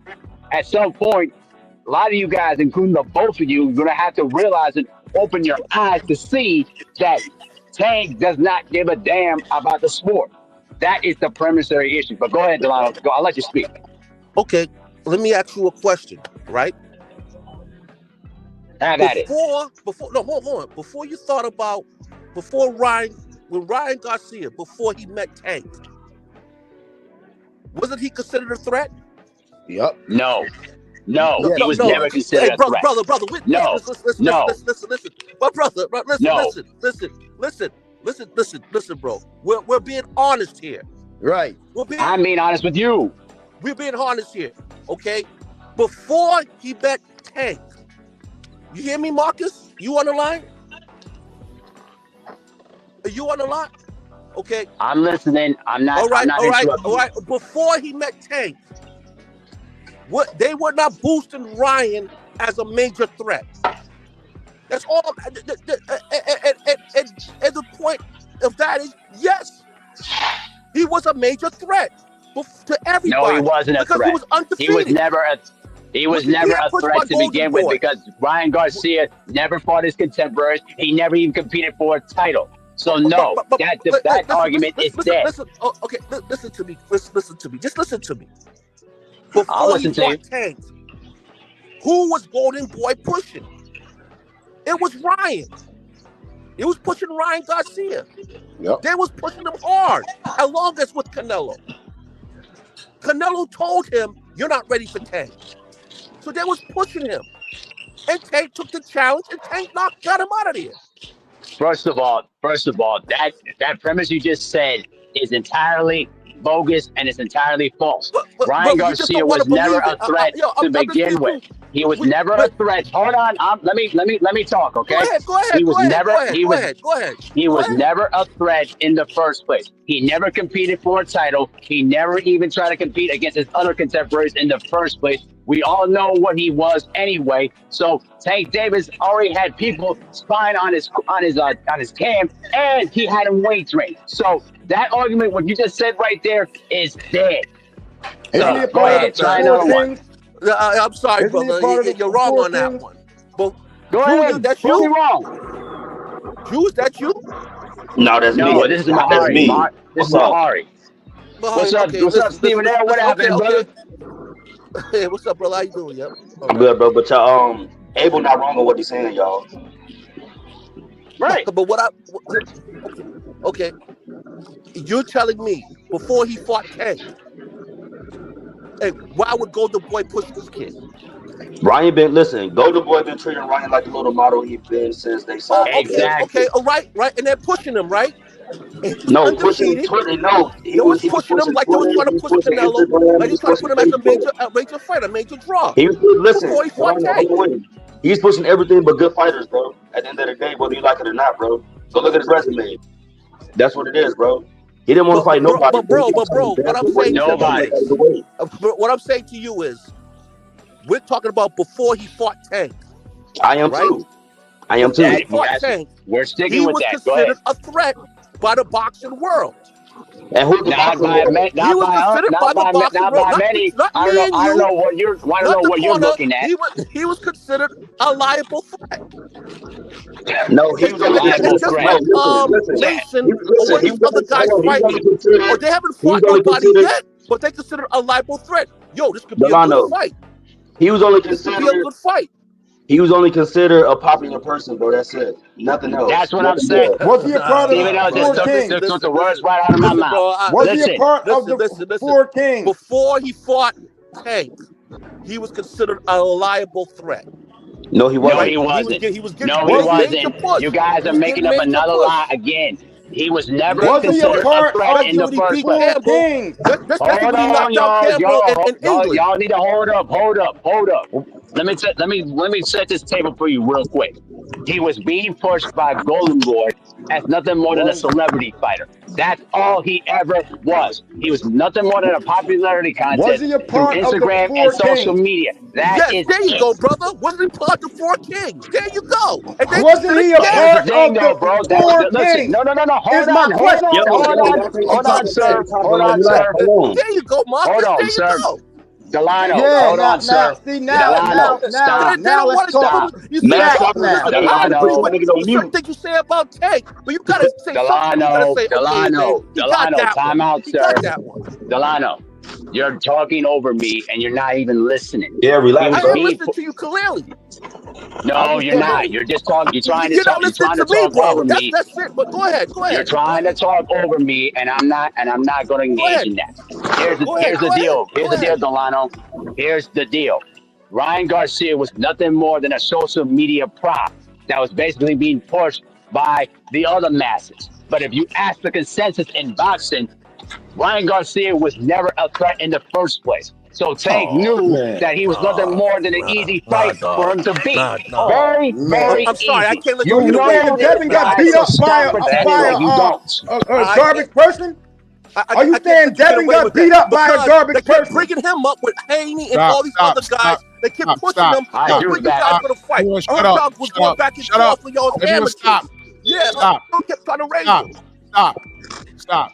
Speaker 8: at some point, a lot of you guys, including the both of you, are going to have to realize and open your eyes to see that Tank does not give a damn about the sport. That is the premissory issue. But go ahead, Delano. I'll let you speak.
Speaker 7: Okay, let me ask you a question, right?
Speaker 8: Have at it.
Speaker 7: Before you thought about, when Ryan Garcia, before he met Tank, wasn't he considered a threat?
Speaker 4: Yep.
Speaker 8: No, he was never considered a threat.
Speaker 7: Brother, listen. My brother, listen, bro. We're being honest here.
Speaker 4: Right.
Speaker 8: I'm being honest with you.
Speaker 7: We're being honest here, okay? Before he met Tank, you hear me, Marcus? You on the line? Are you on the line? Okay.
Speaker 8: I'm listening. I'm not.
Speaker 7: All right.
Speaker 8: Interrupting.
Speaker 7: Before he met Tank, they were not boosting Ryan as a major threat. That's all. And the point of that is, yes, he was a major threat to everybody.
Speaker 8: No, he wasn't a threat.
Speaker 7: Because he was undefeated.
Speaker 8: He was never a threat to begin with because Ryan Garcia never fought his contemporaries. He never even competed for a title. So no, that argument is dead.
Speaker 7: Listen to me. Listen to me. Just listen to me. Before
Speaker 8: I'll listen to you.
Speaker 7: Tank, who was Golden Boy pushing? It was Ryan. It was pushing Ryan Garcia.
Speaker 4: Yep.
Speaker 7: They was pushing him hard, along as with Canelo. Canelo told him, "You're not ready for Tank." So they was pushing him. And Tank took the challenge, and Tank got him out of there.
Speaker 8: First of all, that premise you just said is entirely bogus and it's entirely false. Ryan Garcia was never a threat to begin with. He was never a threat. Hold on, let me talk, okay?
Speaker 7: Go ahead.
Speaker 8: He was never a threat in the first place. He never competed for a title. He never even tried to compete against his other contemporaries in the first place. We all know what he was anyway. So Tank Davis already had people spying on his cam, and he had him weight trained. So that argument, what you just said right there, is dead. So, go ahead, try another one.
Speaker 7: I'm sorry, brother. You're wrong on that one. But
Speaker 8: go ahead.
Speaker 7: That's
Speaker 8: you.
Speaker 7: You wrong. Drew, is that you?
Speaker 8: No, that's me. This is Mahari. This is Mahari. What's up? What's up, Stephen? What happened, brother?
Speaker 7: Hey, what's up, brother? How you doing, yo?
Speaker 9: I'm good, bro. But y'all, Abel not wrong on what he's saying, y'all.
Speaker 8: Right.
Speaker 7: But okay. You're telling me before he fought Tank, hey, why would Golden Boy push this kid?
Speaker 9: Golden Boy been treating Ryan like the little model he's been since they signed him.
Speaker 8: Exactly.
Speaker 7: Okay, all right, and they're pushing him, right?
Speaker 9: No, pushing Twitter. No,
Speaker 7: he was pushing him like they was trying to push Canelo, like he was trying to put him as a major fight, a major draw. Before he fought Tank.
Speaker 9: He's pushing everything but good fighters, bro. At the end of the day, whether you like it or not, bro. Go look at his resume. That's what it is, bro. He didn't want to fight nobody.
Speaker 7: But bro, what I'm saying,
Speaker 8: nobody.
Speaker 7: What I'm saying to you is, we're talking about before he fought Tank.
Speaker 9: I am too.
Speaker 7: Tank,
Speaker 8: we're sticking with that. Go ahead.
Speaker 7: He was considered a threat by the boxing world.
Speaker 9: And who not by many. I
Speaker 8: don't know what you're looking at.
Speaker 7: He was considered a liable threat.
Speaker 9: No, he was a liable threat.
Speaker 7: Mason or these other guys fighting, or they haven't fought nobody yet, but they consider a liable threat. Yo, this could be a good fight.
Speaker 9: He was only considered
Speaker 7: a good fight.
Speaker 9: He was only considered a popular person, bro. That's it. Nothing else.
Speaker 8: That's what I'm
Speaker 9: Nothing
Speaker 8: saying.
Speaker 9: more.
Speaker 4: Was he a part of
Speaker 8: Even though
Speaker 4: the four
Speaker 8: just
Speaker 4: kings?
Speaker 8: took the words right out of my
Speaker 7: Listen,
Speaker 8: mouth.
Speaker 7: bro.
Speaker 4: Was he a
Speaker 8: Listen,
Speaker 4: part of the
Speaker 7: listen.
Speaker 4: four kings?
Speaker 7: Before he fought Tank, he was considered a reliable threat.
Speaker 9: No, he
Speaker 8: No,
Speaker 9: wasn't.
Speaker 8: he wasn't.
Speaker 7: He was getting
Speaker 8: No, he
Speaker 7: major
Speaker 8: wasn't.
Speaker 7: push.
Speaker 8: You guys
Speaker 7: He
Speaker 8: are
Speaker 7: was
Speaker 8: making
Speaker 7: getting
Speaker 8: up
Speaker 7: major
Speaker 8: another
Speaker 7: push.
Speaker 8: lie again. He was never
Speaker 4: Was he a
Speaker 8: considered a
Speaker 4: part
Speaker 8: threat
Speaker 4: of
Speaker 8: in the
Speaker 7: the
Speaker 8: first
Speaker 4: four
Speaker 8: place.
Speaker 7: Campbell?
Speaker 4: kings?
Speaker 7: That's
Speaker 8: Hold
Speaker 7: when he
Speaker 8: on,
Speaker 7: knocked out Campbell in England.
Speaker 8: y'all need to hold up. Let me set this table for you real quick. He was being pushed by Golden Boy as nothing more than a celebrity fighter. That's all he ever was. He was nothing more than a popularity
Speaker 4: Was
Speaker 8: contest
Speaker 4: he a
Speaker 8: through
Speaker 4: part of the
Speaker 8: Instagram
Speaker 4: four
Speaker 8: and social
Speaker 4: kings?
Speaker 8: media. That
Speaker 7: Yes,
Speaker 8: is
Speaker 7: there you
Speaker 8: it.
Speaker 7: go, brother. Wasn't he part of the four kings? There you go. And they
Speaker 4: Wasn't he a
Speaker 8: Here's the
Speaker 4: part
Speaker 8: thing,
Speaker 4: of
Speaker 8: though,
Speaker 4: the
Speaker 8: bro.
Speaker 4: four
Speaker 8: Listen,
Speaker 4: kings?
Speaker 8: no.
Speaker 4: Is my question.
Speaker 8: Hold on, sir.
Speaker 9: Hold on,
Speaker 8: sir.
Speaker 7: There you go, Marcus.
Speaker 8: Hold on,
Speaker 7: There you
Speaker 8: sir.
Speaker 7: go.
Speaker 8: Delano,
Speaker 4: Yeah,
Speaker 8: hold on, sir.
Speaker 4: now
Speaker 8: Stop.
Speaker 4: let's talk.
Speaker 7: You see,
Speaker 8: Stop.
Speaker 7: I
Speaker 8: Delano.
Speaker 7: agree with certain things you say about Tank, but you gotta say something. You gotta say, okay, man, he got that
Speaker 8: time
Speaker 7: one.
Speaker 8: out,
Speaker 7: He
Speaker 8: sir.
Speaker 7: got that one.
Speaker 8: Delano, you're talking over me and you're not even listening.
Speaker 9: Yeah, relax,
Speaker 8: He was
Speaker 7: I am
Speaker 9: bro.
Speaker 7: listening to you clearly.
Speaker 8: No, you're not. You're just talking. You're trying to
Speaker 7: You're
Speaker 8: talk.
Speaker 7: not
Speaker 8: You're
Speaker 7: listening
Speaker 8: trying
Speaker 7: to
Speaker 8: to
Speaker 7: me,
Speaker 8: talk
Speaker 7: bro.
Speaker 8: over me.
Speaker 7: That's it. But go ahead.
Speaker 8: You're trying to talk over me, and I'm not going to engage in that. Here's the deal. Here's the deal, Delano. Here's the deal. Ryan Garcia was nothing more than a social media prop that was basically being pushed by the other masses. But if you ask the consensus in boxing, Ryan Garcia was never a threat in the first place. So Tank knew that he was nothing more than an easy fight for him to beat. Very, very
Speaker 7: I'm sorry, I
Speaker 8: easy.
Speaker 7: can't let
Speaker 4: You
Speaker 7: you get
Speaker 4: know
Speaker 7: away
Speaker 4: that
Speaker 7: with
Speaker 4: Devin
Speaker 7: it.
Speaker 4: got beat up
Speaker 8: So
Speaker 4: by
Speaker 8: stop pretending like you don't.
Speaker 4: a garbage person? Are you
Speaker 7: I can't
Speaker 4: saying
Speaker 7: let you get
Speaker 4: Devin
Speaker 7: away
Speaker 4: got
Speaker 7: with
Speaker 4: beat
Speaker 7: that
Speaker 4: up by a
Speaker 7: because
Speaker 4: garbage
Speaker 7: they kept
Speaker 4: person?
Speaker 7: bringing him up with Haney and
Speaker 2: Stop,
Speaker 7: all these
Speaker 2: stop,
Speaker 7: other guys.
Speaker 2: stop,
Speaker 7: They kept
Speaker 2: stop,
Speaker 7: pushing
Speaker 2: stop.
Speaker 7: them.
Speaker 8: I
Speaker 7: Don't
Speaker 8: agree
Speaker 7: put
Speaker 8: with
Speaker 7: you
Speaker 8: that.
Speaker 7: guys for the fight.
Speaker 2: Everyone
Speaker 7: I
Speaker 2: shut
Speaker 7: heard
Speaker 2: up,
Speaker 7: y'all was
Speaker 2: shut
Speaker 7: going
Speaker 2: up,
Speaker 7: back and
Speaker 2: shut up.
Speaker 7: forth for y'all's
Speaker 2: Everyone
Speaker 7: amateurs.
Speaker 2: stop.
Speaker 7: Yeah,
Speaker 2: Stop.
Speaker 7: y'all kept trying to raise
Speaker 2: Stop.
Speaker 7: him.
Speaker 2: Stop.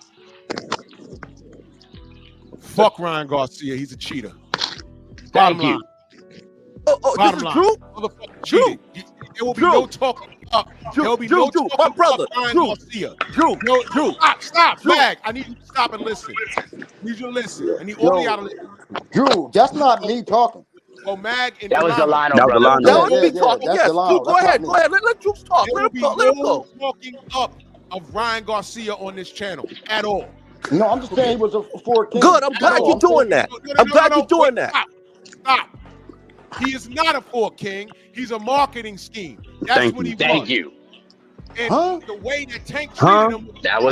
Speaker 2: Fuck Ryan Garcia. He's a cheater. Bottom
Speaker 8: Thank you.
Speaker 2: line.
Speaker 7: This
Speaker 2: Bottom
Speaker 7: is
Speaker 2: line.
Speaker 7: Drew?
Speaker 2: Motherfucker
Speaker 7: Drew.
Speaker 2: cheated. There will be
Speaker 7: Drew.
Speaker 2: no talking up. There will be no
Speaker 7: Drew,
Speaker 2: talking
Speaker 7: my brother.
Speaker 2: up Ryan
Speaker 7: Drew.
Speaker 2: Garcia.
Speaker 7: Drew,
Speaker 2: No,
Speaker 7: Drew.
Speaker 2: Stop,
Speaker 7: Drew.
Speaker 2: Mag. I need you to stop and listen. I need you to listen. I need
Speaker 4: Yo.
Speaker 2: all y'all to listen.
Speaker 4: Drew, that's not me talking.
Speaker 2: Well, Mag and
Speaker 8: That was
Speaker 2: Delano.
Speaker 8: Delano, brother.
Speaker 7: That was me
Speaker 4: Yeah,
Speaker 7: talking.
Speaker 4: that's
Speaker 7: Yes,
Speaker 4: Delano.
Speaker 7: Drew, go
Speaker 4: That's not
Speaker 7: ahead.
Speaker 4: me.
Speaker 7: Go ahead. Let Drew talk.
Speaker 2: There
Speaker 7: Let
Speaker 2: will
Speaker 7: him
Speaker 2: be
Speaker 7: talk. Let him
Speaker 2: no
Speaker 7: go.
Speaker 2: talking up of Ryan Garcia on this channel at all.
Speaker 4: No, I'm just saying he was a four king.
Speaker 7: Good. I'm glad you're doing that. I'm glad you're doing that.
Speaker 2: Stop. He is not a four king. He's a marketing scheme. That's what he was.
Speaker 8: Thank you.
Speaker 2: And the way that Tank treated him,
Speaker 8: That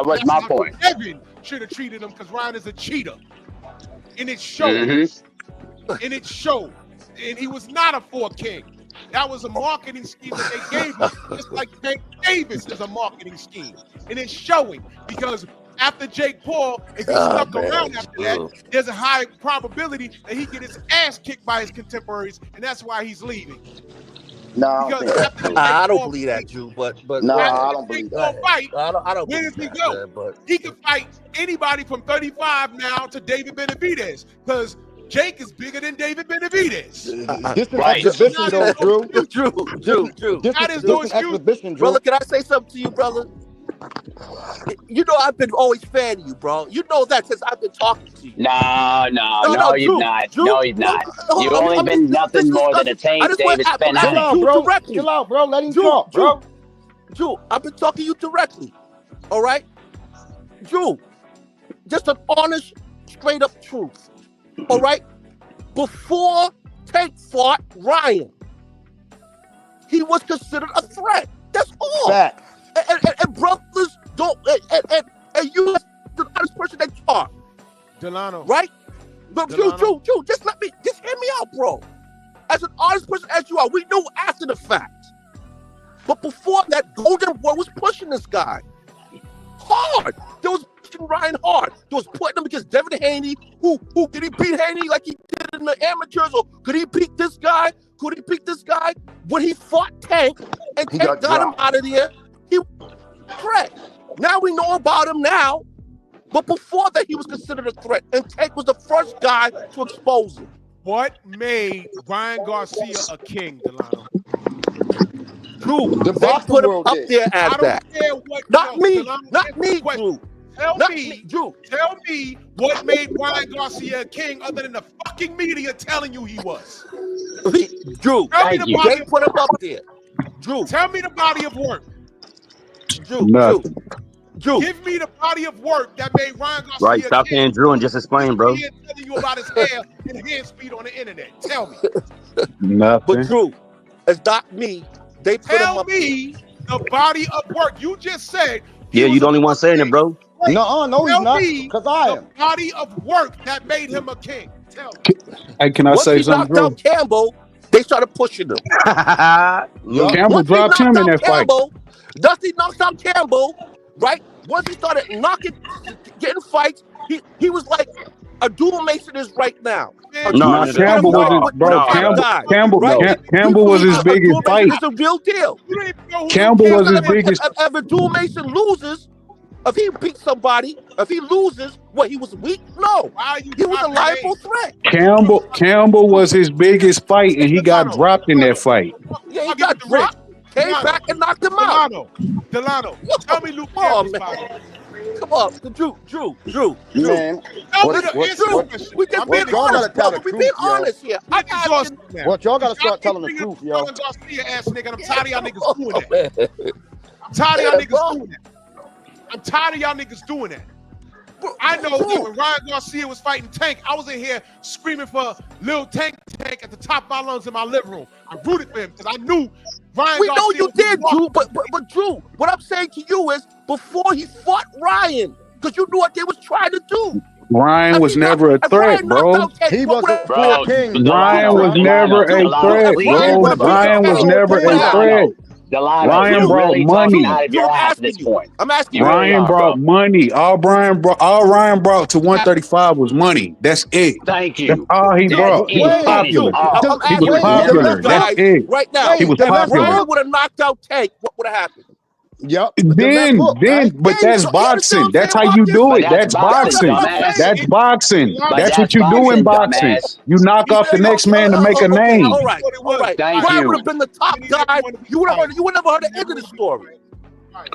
Speaker 8: was my point.
Speaker 2: Devin should have treated him because Ryan is a cheater, and it showed.
Speaker 8: Mm-hmm.
Speaker 2: And it showed. And he was not a four king. That was a marketing scheme that they gave him, just like Tank Davis is a marketing scheme, and it's showing because after Jake Paul, if he stuck around after that, there's a high probability that he get his ass kicked by his contemporaries, and that's why he's leaving.
Speaker 4: No, I don't think that.
Speaker 7: I don't believe that, Drew. But
Speaker 4: No,
Speaker 7: after
Speaker 4: I
Speaker 7: the
Speaker 4: don't believe
Speaker 7: Jake
Speaker 4: that.
Speaker 7: Paul
Speaker 2: Fight,
Speaker 7: I don't
Speaker 2: where
Speaker 7: believe
Speaker 2: does he
Speaker 7: that,
Speaker 2: go?
Speaker 7: man, but
Speaker 2: He can fight anybody from 35 now to David Benavidez because Jake is bigger than David Benavidez.
Speaker 4: This is
Speaker 8: Right.
Speaker 4: exhibition, though, Drew.
Speaker 7: Drew.
Speaker 4: This
Speaker 2: That
Speaker 4: is
Speaker 2: is no
Speaker 4: an
Speaker 2: excuse.
Speaker 4: exhibition, Drew.
Speaker 7: Brother, can I say something to you, brother? You know I've been always fan of you, bro. You know that since I've been talking to you.
Speaker 8: No, you've
Speaker 7: Drew,
Speaker 8: not.
Speaker 7: Drew,
Speaker 8: No, you've not.
Speaker 7: hold
Speaker 8: You've
Speaker 7: on,
Speaker 8: only
Speaker 7: I'm
Speaker 8: been
Speaker 7: just-
Speaker 8: nothing
Speaker 7: this
Speaker 8: more than a
Speaker 7: discussion. I
Speaker 8: Tank
Speaker 7: just want
Speaker 8: Davis
Speaker 7: to
Speaker 8: fan.
Speaker 7: ask
Speaker 4: Chill out,
Speaker 7: Drew
Speaker 4: bro.
Speaker 7: directly.
Speaker 4: Chill out, bro. Let him
Speaker 7: Drew,
Speaker 4: talk, bro.
Speaker 7: Drew, I've been talking to you directly. All right? Drew, just an honest, straight up truth. All right? Before Tank fought Ryan, he was considered a threat. That's all.
Speaker 4: Fact.
Speaker 7: And brothers don't, and you as the honest person that you are,
Speaker 2: Delano.
Speaker 7: right? But
Speaker 2: Delano.
Speaker 7: Drew, just hear me out, bro. As an honest person as you are, we knew after the fact. But before that, Golden Boy was pushing this guy hard. There was pushing Ryan hard. There was putting him against Devin Haney. Who could he beat Haney like he did in the amateurs? Or could he beat this guy? Could he beat this guy? When he fought Tank and
Speaker 4: He
Speaker 7: Tank
Speaker 4: got
Speaker 7: got him out of there, he was a threat. Now we know about him now. But before that, he was considered a threat. And Tank was the first guy to expose him.
Speaker 2: What made Ryan Garcia a king, Delano?
Speaker 7: Drew,
Speaker 4: The
Speaker 7: they
Speaker 4: boxing
Speaker 7: put him
Speaker 4: world
Speaker 7: up
Speaker 4: did.
Speaker 7: there
Speaker 2: I
Speaker 7: as
Speaker 2: don't
Speaker 7: that.
Speaker 2: care what.
Speaker 7: Not
Speaker 2: no,
Speaker 7: me.
Speaker 2: Delano,
Speaker 7: Not
Speaker 2: answer
Speaker 7: me,
Speaker 2: the question.
Speaker 7: Drew. Not
Speaker 2: me,
Speaker 7: Drew.
Speaker 2: tell me what made Ryan Garcia a king other than the fucking media telling you he was.
Speaker 7: Drew,
Speaker 2: Tell me
Speaker 8: Thank
Speaker 2: the
Speaker 8: you.
Speaker 2: body
Speaker 7: they
Speaker 2: of
Speaker 7: put him
Speaker 2: work.
Speaker 7: up there. Drew,
Speaker 2: Tell me the body of work.
Speaker 3: Nothing.
Speaker 7: Drew.
Speaker 2: Give me the body of work that made Ryan Garcia
Speaker 9: Right, stop
Speaker 2: king.
Speaker 9: saying Drew and just explain, bro.
Speaker 2: He ain't telling you about his hair and hand speed on the internet. Tell me.
Speaker 7: But
Speaker 3: Nothing.
Speaker 7: Drew, it's not me. They put him
Speaker 2: Tell
Speaker 7: up
Speaker 2: me the body of work. You just said. he
Speaker 9: Yeah, you
Speaker 2: was
Speaker 9: the
Speaker 2: a
Speaker 9: only one saying it,
Speaker 2: king.
Speaker 9: bro.
Speaker 2: Wait,
Speaker 4: No, he's
Speaker 2: tell
Speaker 4: not.
Speaker 2: me
Speaker 4: Because I
Speaker 2: the
Speaker 4: am.
Speaker 2: body of work that made him a king. Tell me.
Speaker 3: Hey, can I
Speaker 7: Once
Speaker 3: say
Speaker 7: he
Speaker 3: something,
Speaker 7: knocked
Speaker 3: Drew?
Speaker 7: out Campbell, they started pushing him.
Speaker 9: Look,
Speaker 3: Campbell
Speaker 7: Once he
Speaker 3: dropped
Speaker 7: knocked
Speaker 3: him in
Speaker 7: out
Speaker 3: that fight.
Speaker 7: Campbell, Dusty knocked out Campbell, right? Once he started getting fights, he was like a dual Mason is right now. A
Speaker 8: No,
Speaker 7: dual
Speaker 3: Nah,
Speaker 7: Mason
Speaker 8: nigga.
Speaker 3: Campbell was
Speaker 8: No,
Speaker 3: his bro.
Speaker 8: no,
Speaker 7: top
Speaker 8: bro.
Speaker 7: guy,
Speaker 3: Campbell
Speaker 7: right?
Speaker 3: Campbell was his
Speaker 7: A
Speaker 3: biggest
Speaker 7: dual
Speaker 3: fight.
Speaker 7: Mason is a real deal.
Speaker 2: You don't even know who
Speaker 3: Campbell
Speaker 2: Luke
Speaker 3: was his
Speaker 2: Campbell is.
Speaker 3: biggest.
Speaker 7: If a dual Mason loses, if he beats somebody, if he loses, what, he was weak? No,
Speaker 2: Why are you
Speaker 7: he was a
Speaker 2: dropping
Speaker 7: liable
Speaker 2: names?
Speaker 7: threat.
Speaker 3: Campbell was his biggest fight, and he got dropped in that fight.
Speaker 7: Yeah, he
Speaker 2: I'll give
Speaker 7: got
Speaker 2: it to Rich.
Speaker 7: dropped, came
Speaker 2: Delano.
Speaker 7: back and knocked him out.
Speaker 2: Delano, tell me Luke
Speaker 7: Come on,
Speaker 2: Campbell's
Speaker 7: man.
Speaker 2: body.
Speaker 7: Come on, Drew.
Speaker 4: Man,
Speaker 2: Tell me
Speaker 4: what-
Speaker 2: the
Speaker 4: what-
Speaker 2: answer to the
Speaker 4: what-
Speaker 2: question.
Speaker 7: We just
Speaker 2: I'm
Speaker 7: being
Speaker 2: being
Speaker 4: y'all
Speaker 7: honest,
Speaker 4: gotta tell
Speaker 7: brother.
Speaker 4: the
Speaker 7: We being
Speaker 4: truth, yo.
Speaker 7: honest here. I'm asking.
Speaker 2: exhausted now.
Speaker 4: what y'all gotta
Speaker 2: Y'all
Speaker 4: start
Speaker 2: keep
Speaker 4: telling the
Speaker 2: bringing
Speaker 4: truth,
Speaker 2: up
Speaker 4: yo.
Speaker 2: Ryan Garcia ass nigga, and I'm tired of y'all niggas doing that. I'm tired of y'all niggas doing that. I'm tired of y'all niggas doing that. I know that when Ryan Garcia was fighting Tank, I was in here screaming for Lil Tank at the top of my lungs in my living room. I rooted for him because I knew Ryan
Speaker 7: We know
Speaker 2: Garcia
Speaker 7: you
Speaker 2: was
Speaker 7: did,
Speaker 2: walking.
Speaker 7: Drew, but Drew, what I'm saying to you is before he fought Ryan, because you knew what they was trying to do.
Speaker 3: Ryan was never a threat, bro.
Speaker 4: He was a
Speaker 8: Bro,
Speaker 4: king.
Speaker 3: Ryan was
Speaker 8: Delano,
Speaker 3: never a
Speaker 8: Delano,
Speaker 3: threat,
Speaker 8: please,
Speaker 3: bro.
Speaker 8: bro.
Speaker 3: Ryan was never a threat.
Speaker 8: Delano,
Speaker 3: Ryan
Speaker 8: you're
Speaker 3: brought
Speaker 8: really
Speaker 3: money.
Speaker 8: talking out of
Speaker 7: Drew,
Speaker 8: your
Speaker 7: I'm
Speaker 8: ass at
Speaker 7: asking
Speaker 8: this
Speaker 7: you.
Speaker 8: point.
Speaker 7: I'm asking
Speaker 8: You
Speaker 7: you.
Speaker 8: really
Speaker 3: Ryan
Speaker 8: are,
Speaker 3: brought
Speaker 8: bro.
Speaker 3: money. All Ryan brought to 135 was money. That's it.
Speaker 8: Thank
Speaker 3: That's
Speaker 8: you.
Speaker 3: all he
Speaker 8: That's
Speaker 3: brought. He
Speaker 8: it.
Speaker 3: was
Speaker 8: And
Speaker 3: popular.
Speaker 8: it's
Speaker 7: I'm
Speaker 3: He
Speaker 7: asking
Speaker 3: was
Speaker 7: you
Speaker 3: popular.
Speaker 7: guys
Speaker 3: That's it.
Speaker 7: right now.
Speaker 3: He was
Speaker 7: If
Speaker 3: popular.
Speaker 7: Ryan would have knocked out Tank, what would have happened?
Speaker 4: Yep.
Speaker 3: Then, but that's boxing. That's how you do
Speaker 8: But
Speaker 3: it.
Speaker 8: that's
Speaker 3: That's
Speaker 8: boxing,
Speaker 3: boxing.
Speaker 8: dumbass.
Speaker 3: That's boxing.
Speaker 8: But
Speaker 3: That's what
Speaker 8: that's
Speaker 3: you do in
Speaker 8: boxing,
Speaker 3: boxing.
Speaker 8: dumbass.
Speaker 3: You knock off the next man to make a name.
Speaker 7: All right.
Speaker 8: Thank
Speaker 7: Ryan
Speaker 8: you.
Speaker 7: would have been the top guy. You would never heard the end of the story.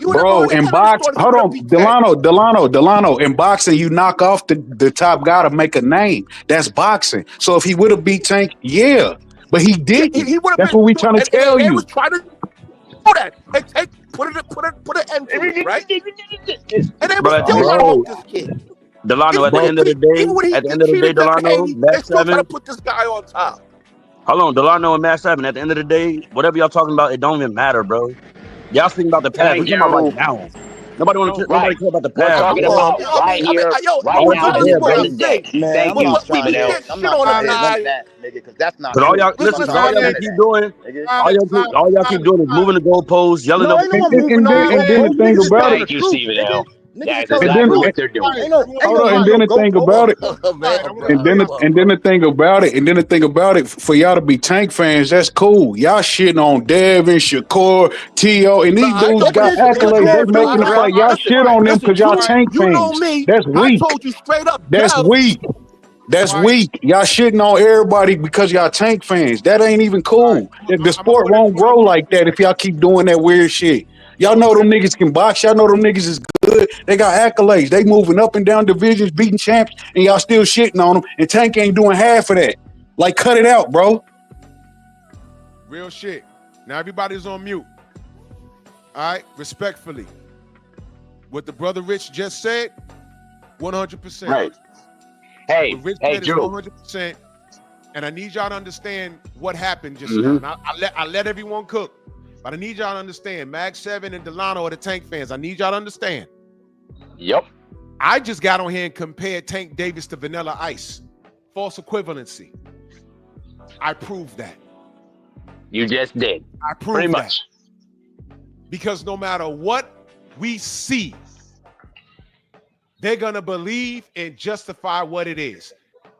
Speaker 7: You would
Speaker 3: Bro,
Speaker 7: never heard the
Speaker 3: in
Speaker 7: end of the
Speaker 3: box,
Speaker 7: story. He
Speaker 3: hold
Speaker 7: would've
Speaker 3: on,
Speaker 7: beat Tank.
Speaker 3: Delano. In boxing, you knock off the top guy to make a name. That's boxing. So if he would have beat Tank, yeah, but he didn't.
Speaker 7: He would have
Speaker 3: That's
Speaker 7: been.
Speaker 3: what we trying to tell
Speaker 7: They
Speaker 3: you.
Speaker 7: was trying to do that and Tank put an end to it, right? And they
Speaker 9: Bro,
Speaker 7: was still trying to
Speaker 9: bro.
Speaker 7: put this kid.
Speaker 9: Delano, at the end of the
Speaker 7: Even when
Speaker 9: day,
Speaker 7: he
Speaker 9: at the end of the day,
Speaker 7: cheated Jeff
Speaker 9: Delano,
Speaker 7: Haney, they
Speaker 9: Max
Speaker 7: still trying to
Speaker 9: 7.
Speaker 7: put this guy on top.
Speaker 9: Hold on, Delano and Max 7. At the end of the day, whatever y'all talking about, it don't even matter, bro. Y'all speaking about the past. We
Speaker 8: Thank
Speaker 9: talking about
Speaker 8: you.
Speaker 9: right now. Nobody
Speaker 8: Right.
Speaker 9: care about the
Speaker 8: We're
Speaker 9: past.
Speaker 8: talking
Speaker 9: bro.
Speaker 8: about right here, right now,
Speaker 9: regardless
Speaker 8: this
Speaker 9: of what you
Speaker 8: present day.
Speaker 4: Man,
Speaker 8: Thank
Speaker 4: I'm
Speaker 8: you,
Speaker 4: not trying to
Speaker 8: Stephen
Speaker 4: hear
Speaker 8: L.
Speaker 4: it. I'm not trying to hear none of that, nigga, because that's not
Speaker 9: Cause all
Speaker 4: true.
Speaker 9: y'all
Speaker 4: I'm
Speaker 9: listen,
Speaker 4: not
Speaker 9: all
Speaker 4: trying to
Speaker 9: y'all
Speaker 4: hear
Speaker 9: keep
Speaker 4: none
Speaker 9: doing,
Speaker 4: of that, nigga.
Speaker 9: all y'all keep doing is moving the goalposts, yelling
Speaker 4: No,
Speaker 9: up.
Speaker 4: ain't no one
Speaker 3: And
Speaker 4: moving
Speaker 3: then-
Speaker 4: no
Speaker 3: and then the
Speaker 4: goalposts.
Speaker 3: thing
Speaker 4: Niggas is
Speaker 3: about
Speaker 4: telling
Speaker 3: it-
Speaker 4: the
Speaker 8: Thank you,
Speaker 4: truth,
Speaker 8: Stephen
Speaker 4: nigga.
Speaker 8: L.
Speaker 4: Niggas
Speaker 8: That's
Speaker 4: is telling the
Speaker 8: exactly
Speaker 4: truth.
Speaker 8: what they're doing.
Speaker 4: Ain't no
Speaker 3: Hold on, and
Speaker 4: moving
Speaker 3: then
Speaker 4: no
Speaker 3: the thing
Speaker 4: goalposts.
Speaker 3: about it,
Speaker 7: Man,
Speaker 3: and then the thing about it, for y'all to be Tank fans, that's cool. Y'all shitting on Devin, Shakur, T.O., and these
Speaker 7: I
Speaker 3: dudes
Speaker 7: know,
Speaker 3: got
Speaker 7: but here's the
Speaker 3: accolades. They
Speaker 7: thing,
Speaker 3: making the
Speaker 7: Drew.
Speaker 3: fight. Y'all
Speaker 7: Listen,
Speaker 3: shit on them
Speaker 7: listen,
Speaker 3: because y'all
Speaker 7: Drew,
Speaker 3: Tank
Speaker 7: you know
Speaker 3: fans.
Speaker 7: me.
Speaker 3: That's
Speaker 7: I
Speaker 3: weak.
Speaker 7: told you straight up.
Speaker 3: That's
Speaker 7: Dev,
Speaker 3: weak. That's weak. Y'all shitting on everybody because y'all Tank fans. That ain't even cool. The sport won't grow like that if y'all keep doing that weird shit. Y'all know them niggas can box. Y'all know them niggas is good. They got accolades. They moving up and down divisions, beating champs, and y'all still shitting on them. And Tank ain't doing half of that. Like, cut it out, bro.
Speaker 2: Real shit. Now everybody's on mute. All right, respectfully. What the brother Rich just said, 100%.
Speaker 8: Right. Hey,
Speaker 2: What Rich
Speaker 8: hey,
Speaker 2: said is
Speaker 8: Drew.
Speaker 2: 100%. And I need y'all to understand what happened just now. And I let everyone cook. But I need y'all to understand, Mag 7 and Delano are the Tank fans. I need y'all to understand.
Speaker 8: Yep.
Speaker 2: I just got on here and compared Tank Davis to Vanilla Ice. False equivalency. I proved that.
Speaker 8: You just did.
Speaker 2: I proved
Speaker 8: Pretty
Speaker 2: that.
Speaker 8: much.
Speaker 2: Because no matter what we see, they're going to believe and justify what it is.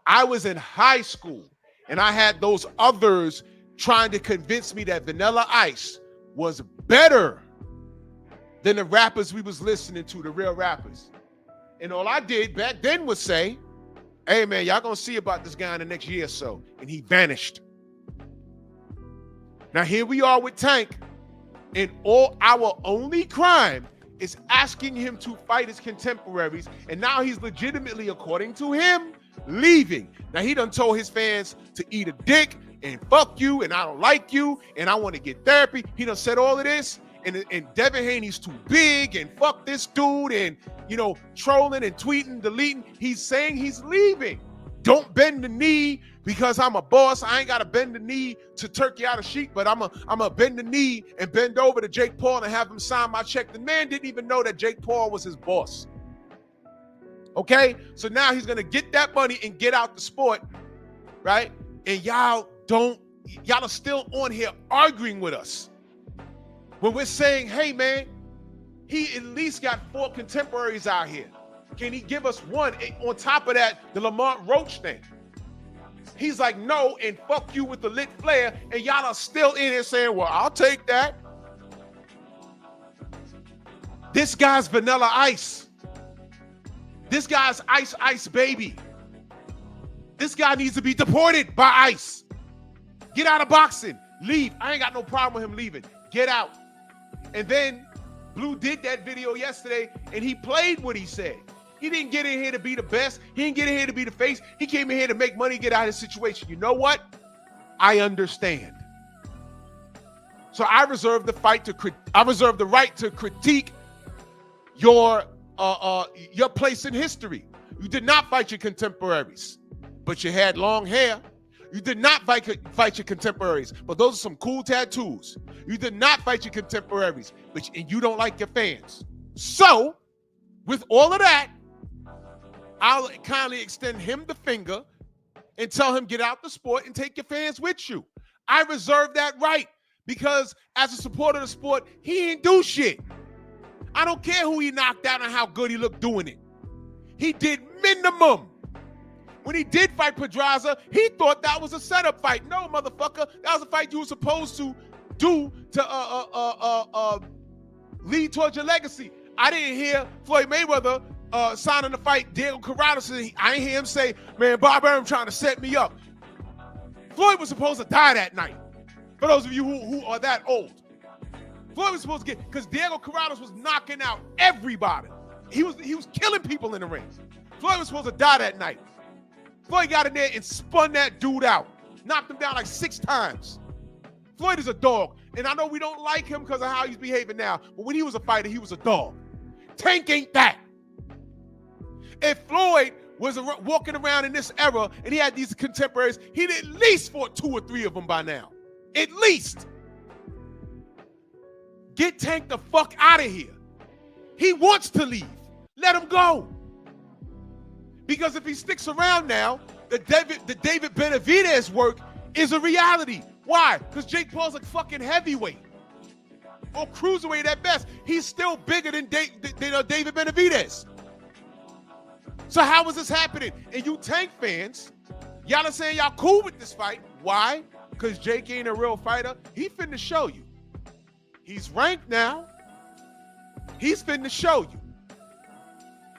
Speaker 2: I was in high school and I had those others trying to convince me that Vanilla Ice was better than the rappers we was listening to, the real rappers. And all I did back then was say, hey man, y'all gonna see about this guy in the next year or so. And he vanished. Now here we are with Tank, and all our only crime is asking him to fight his contemporaries, and now he's legitimately, according to him, leaving. Now he done told his fans to eat a dick and fuck you, and I don't like you, and I want to get therapy. He done said all of this, and Devin Haney's too big, and fuck this dude, and trolling and tweeting, deleting. He's saying he's leaving. Don't bend the knee because I'm a boss. I ain't got to bend the knee to Turkey out of Sheik, but I'm a bend the knee and bend over to Jake Paul and have him sign my check. The man didn't even know that Jake Paul was his boss. Okay? So now he's going to get that money and get out the sport, right? And y'all are still on here arguing with us when we're saying, hey, man, he at least got 4 contemporaries out here. Can he give us one? On top of that, the Lamont Roach thing. He's like, no, and fuck you with the lit flare, and y'all are still in here saying, well, I'll take that. This guy's Vanilla Ice. This guy's Ice Baby. This guy needs to be deported by ICE. Get out of boxing. Leave. I ain't got no problem with him leaving. Get out. And then Blue did that video yesterday, and he played what he said. He didn't get in here to be the best. He didn't get in here to be the face. He came in here to make money, get out of the situation. You know what? I understand. So I reserve the right to critique your place in history. You did not fight your contemporaries, but you had long hair. You did not fight your contemporaries, but those are some cool tattoos. You did not fight your contemporaries, and you don't like your fans. So, with all of that, I'll kindly extend him the finger and tell him get out the sport and take your fans with you. I reserve that right because as a supporter of the sport, he ain't do shit. I don't care who he knocked out and how good he looked doing it. He did minimum. When he did fight Pedraza, he thought that was a setup fight. No, motherfucker, that was a fight you were supposed to do to lead towards your legacy. I didn't hear Floyd Mayweather signing the fight. Diego Corrales, I didn't hear him say, man, Bob Arum trying to set me up. Floyd was supposed to die that night. For those of you who are that old. Floyd was supposed to because Diego Corrales was knocking out everybody. He was killing people in the ring. Floyd was supposed to die that night. Floyd got in there and spun that dude out. Knocked him down like 6 times. Floyd is a dog. And I know we don't like him because of how he's behaving now. But when he was a fighter, he was a dog. Tank ain't that. If Floyd was walking around in this era and he had these contemporaries, he'd at least fought 2 or 3 of them by now. At least. Get Tank the fuck out of here. He wants to leave. Let him go. Because if he sticks around now, the David Benavidez work is a reality. Why? Because Jake Paul's a fucking heavyweight. Or cruiserweight at best. He's still bigger than David Benavidez. So how is this happening? And you Tank fans, y'all are saying y'all cool with this fight. Why? Because Jake ain't a real fighter. He finna show you. He's ranked now. He's finna show you.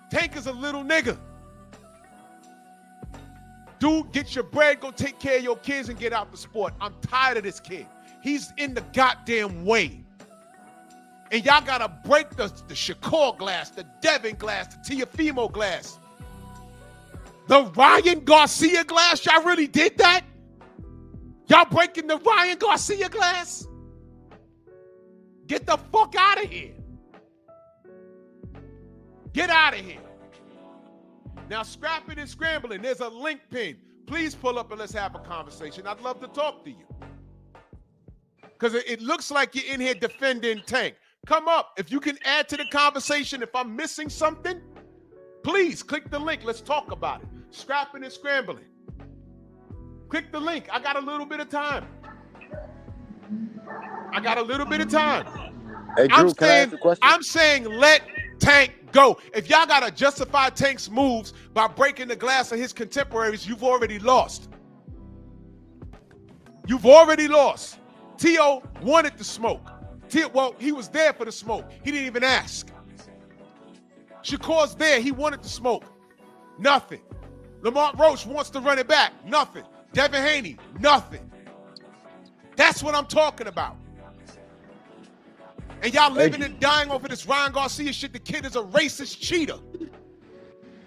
Speaker 2: Tank is a little nigga. Dude, get your bread, go take care of your kids and get out the sport. I'm tired of this kid. He's in the goddamn way. And y'all gotta break the Shakur glass, the Devin glass, the Teofimo glass. The Ryan Garcia glass, y'all really did that? Y'all breaking the Ryan Garcia glass? Get the fuck out of here. Get out of here. Now, scrapping and scrambling, there's a link pin. Please pull up and let's have a conversation. I'd love to talk to you. Because it looks like you're in here defending Tank. Come up. If you can add to the conversation, if I'm missing something, please click the link. Let's talk about it. Scrapping and scrambling. Click the link. I got a little bit of time.
Speaker 4: Hey, Drew, can I ask a question?
Speaker 2: I'm saying let Tank go. If y'all got to justify Tank's moves by breaking the glass of his contemporaries, you've already lost. You've already lost. T.O. wanted the smoke. Well, he was there for the smoke. He didn't even ask. Shakur's there. He wanted the smoke. Nothing. Lamont Roach wants to run it back. Nothing. Devin Haney. Nothing. That's what I'm talking about. And y'all living and dying over this Ryan Garcia shit. The kid is a racist cheater.